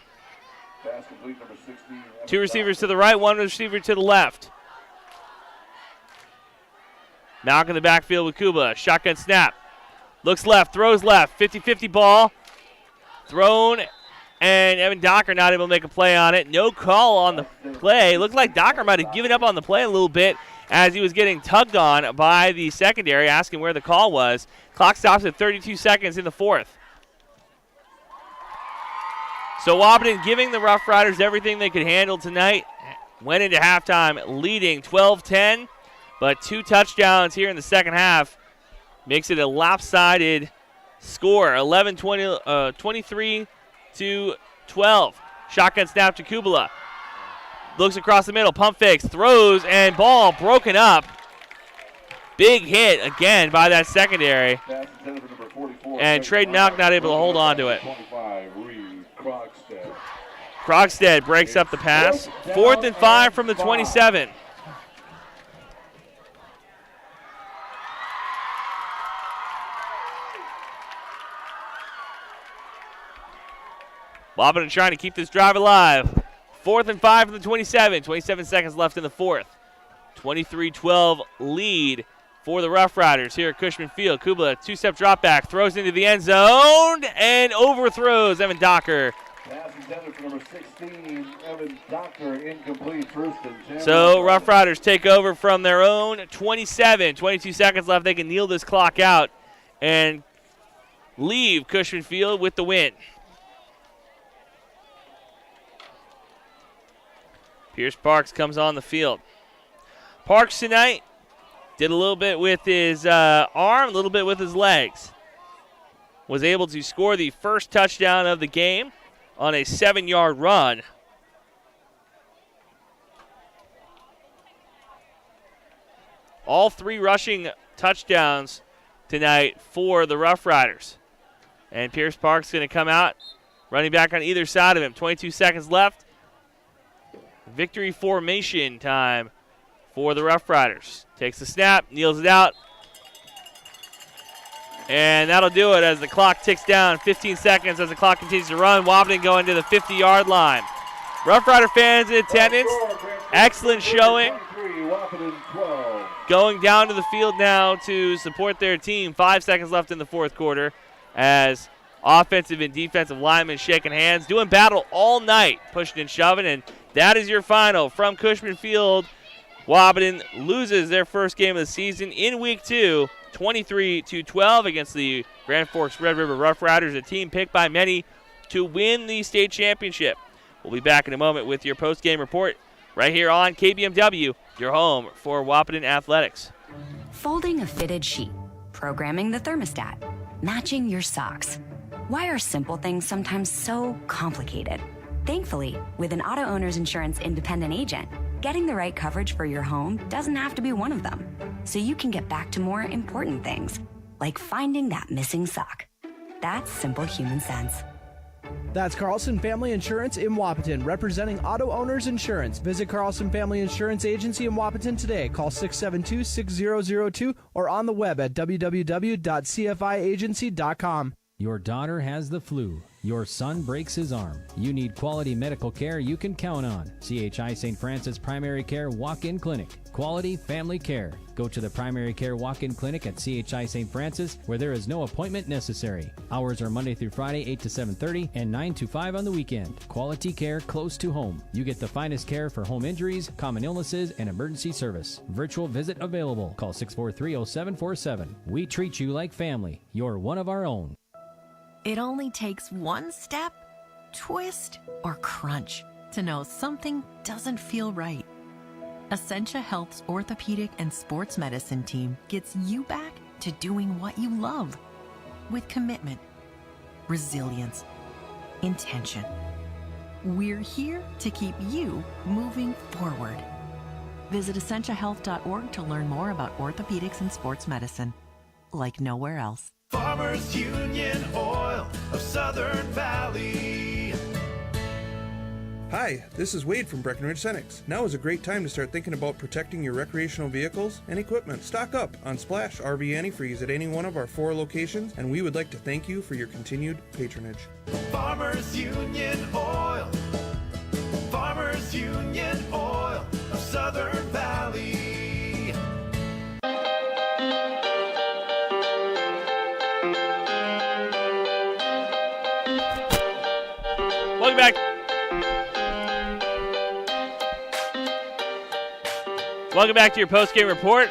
Pass complete, number 16. Two receivers to the right, one receiver to the left. Malk in the backfield with Kuba. Shotgun snap. Looks left, throws left. 50-50 ball. Thrown, and Evan Docker not able to make a play on it. No call on the play. Looked like Docker might have given up on the play a little bit as he was getting tugged on by the secondary, asking where the call was. Clock stops at 32 seconds in the fourth. So Wahpeton giving the Roughriders everything they could handle tonight. Went into halftime leading 12-10, but 2 touchdowns here in the second half makes it a lopsided score, 23-12. Shotgun snap to Kubala. Looks across the middle, pump fakes, throws, and ball broken up. Big hit again by that secondary. And Trade Malk not able to hold on to it. Krogstad breaks up the pass. 4th and 5 from the 27. Wahpeton trying to keep this drive alive. 4th and 5 from the 27. 27 seconds left in the fourth. 23-12 lead for the Roughriders here at Cushman Field. Kubala, two-step drop back, throws into the end zone and overthrows Evan Docker. Pass intended for number 16, Evan Docker, incomplete, first and 10. So Roughriders take over from their own 27. 22 seconds left. They can kneel this clock out and leave Cushman Field with the win. Pierce Parks comes on the field. Parks tonight did a little bit with his arm, a little bit with his legs. Was able to score the first touchdown of the game on a 7-yard run. All 3 rushing touchdowns tonight for the Roughriders. And Pierce Parks going to come out, running back on either side of him. 22 seconds left. Victory formation time for the Roughriders. Takes the snap, kneels it out. And that'll do it as the clock ticks down. 15 seconds as the clock continues to run. Wahpeton going to the 50-yard line. Roughrider fans in attendance. Excellent showing. Going down to the field now to support their team. 5 seconds left in the fourth quarter as offensive and defensive linemen shaking hands, doing battle all night, pushing and shoving, and that is your final from Cushman Field. Wahpeton loses their first game of the season in week 2, 23-12 against the Grand Forks Red River Roughriders, a team picked by many to win the state championship. We'll be back in a moment with your post-game report right here on KBMW, your home for Wahpeton Athletics. Folding a fitted sheet, programming the thermostat, matching your socks. Why are simple things sometimes so complicated? Thankfully, with an auto owner's insurance independent agent, getting the right coverage for your home doesn't have to be one of them. So you can get back to more important things, like finding that missing sock. That's simple human sense. That's Carlson Family Insurance in Wahpeton, representing auto owners insurance. Visit Carlson Family Insurance Agency in Wahpeton today. Call 672-6002 or on the web at www.cfiagency.com. Your daughter has the flu. Your son breaks his arm. You need quality medical care you can count on. CHI St. Francis Primary Care Walk-In Clinic. Quality family care. Go to the Primary Care Walk-In Clinic at CHI St. Francis, where there is no appointment necessary. Hours are Monday through Friday, 8 to 7:30 and 9 to 5 on the weekend. Quality care close to home. You get the finest care for home injuries, common illnesses, and emergency service. Virtual visit available. Call 643-0747. We treat you like family. You're one of our own. It only takes one step, twist, or crunch to know something doesn't feel right. Essentia Health's orthopedic and sports medicine team gets you back to doing what you love with commitment, resilience, intention. We're here to keep you moving forward. Visit essentiahealth.org to learn more about orthopedics and sports medicine, like nowhere else. Farmers Union Oil of Southern Valley. Hi, this is Wade from Breckenridge Cenex. Now is a great time to start thinking about protecting your recreational vehicles and equipment. Stock up on Splash RV Antifreeze at any one of our 4 locations, and we would like to thank you for your continued patronage. Farmers Union Oil. Farmers Union Oil of Southern Valley. Welcome back. Welcome back to your post-game report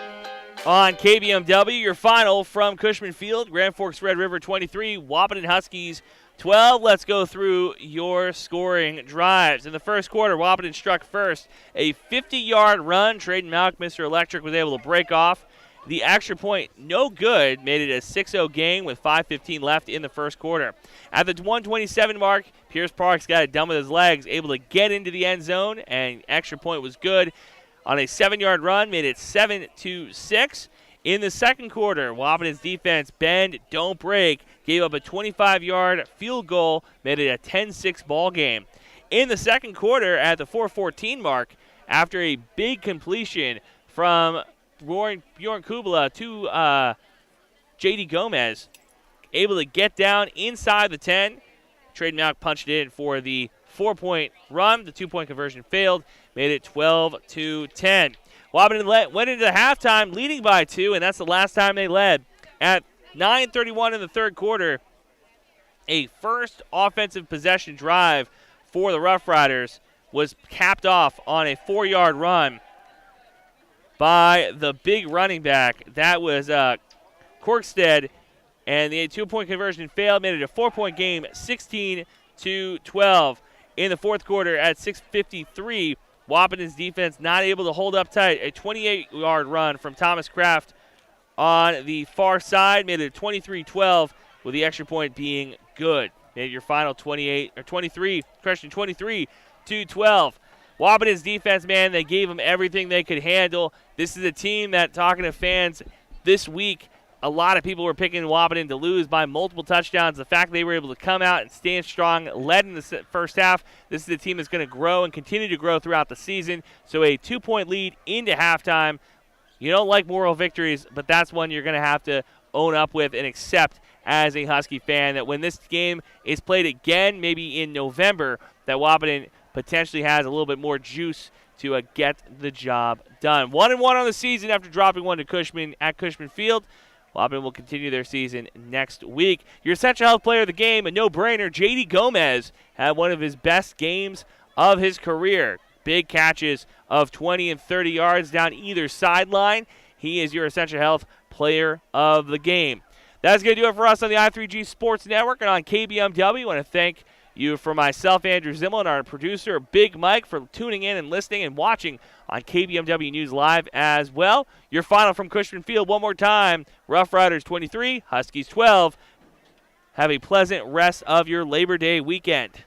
on KBMW. Your final from Cushman Field, Grand Forks Red River 23, Wahpeton Huskies 12. Let's go through your scoring drives. In the first quarter, Wahpeton struck first. A 50-yard run. Traden Malk, Mr. Electric, was able to break off the extra point. No good. Made it a 6-0 game with 5:15 left in the first quarter. At the 127 mark, Pierce Parks got it done with his legs, able to get into the end zone, and extra point was good. On a 7-yard run, made it 7-6. In the second quarter, Wahpeton's defense, bend, don't break, gave up a 25-yard field goal, made it a 10-6 ball game. In the second quarter, at the 4:14 mark, after a big completion from Bjorn Kubala to J.D. Gomez, able to get down inside the 10. Traden Malk punched it in for the 4-point run. The 2-point conversion failed, made it 12-10. Wahpeton went into the halftime leading by 2, and that's the last time they led. At 9:31 in the third quarter, a first offensive possession drive for the Roughriders was capped off on a 4-yard run by the big running back. That was Corkstead, and the 2-point conversion failed, made it a 4-point game, 16-12. In the fourth quarter, at 6:53, Wahpeton's defense not able to hold up tight. A 28-yard run from Thomas Kraft on the far side made it 23-12, with the extra point being good. Made your final 23-12. Wahpeton's defense, man, they gave them everything they could handle. This is a team that, talking to fans this week, a lot of people were picking Wahpeton to lose by multiple touchdowns. The fact they were able to come out and stand strong, led in the first half. This is a team that's going to grow and continue to grow throughout the season. So a 2-point lead into halftime. You don't like moral victories, but that's one you're going to have to own up with and accept as a Husky fan, that when this game is played again, maybe in November, that Wahpeton potentially has a little bit more juice to get the job done. 1-1 on the season after dropping one to Cushman at Cushman Field. Wahpeton will continue their season next week. Your Essential Health Player of the Game, a no-brainer, J.D. Gomez had one of his best games of his career. Big catches of 20 and 30 yards down either sideline. He is your Essential Health Player of the Game. That's going to do it for us on the I3G Sports Network and on KBMW. I want to thank you for myself, Andrew Zimmel, and our producer, Big Mike, for tuning in and listening and watching on KBMW News Live as well. Your final from Cushman Field one more time. Roughriders 23, Huskies 12. Have a pleasant rest of your Labor Day weekend.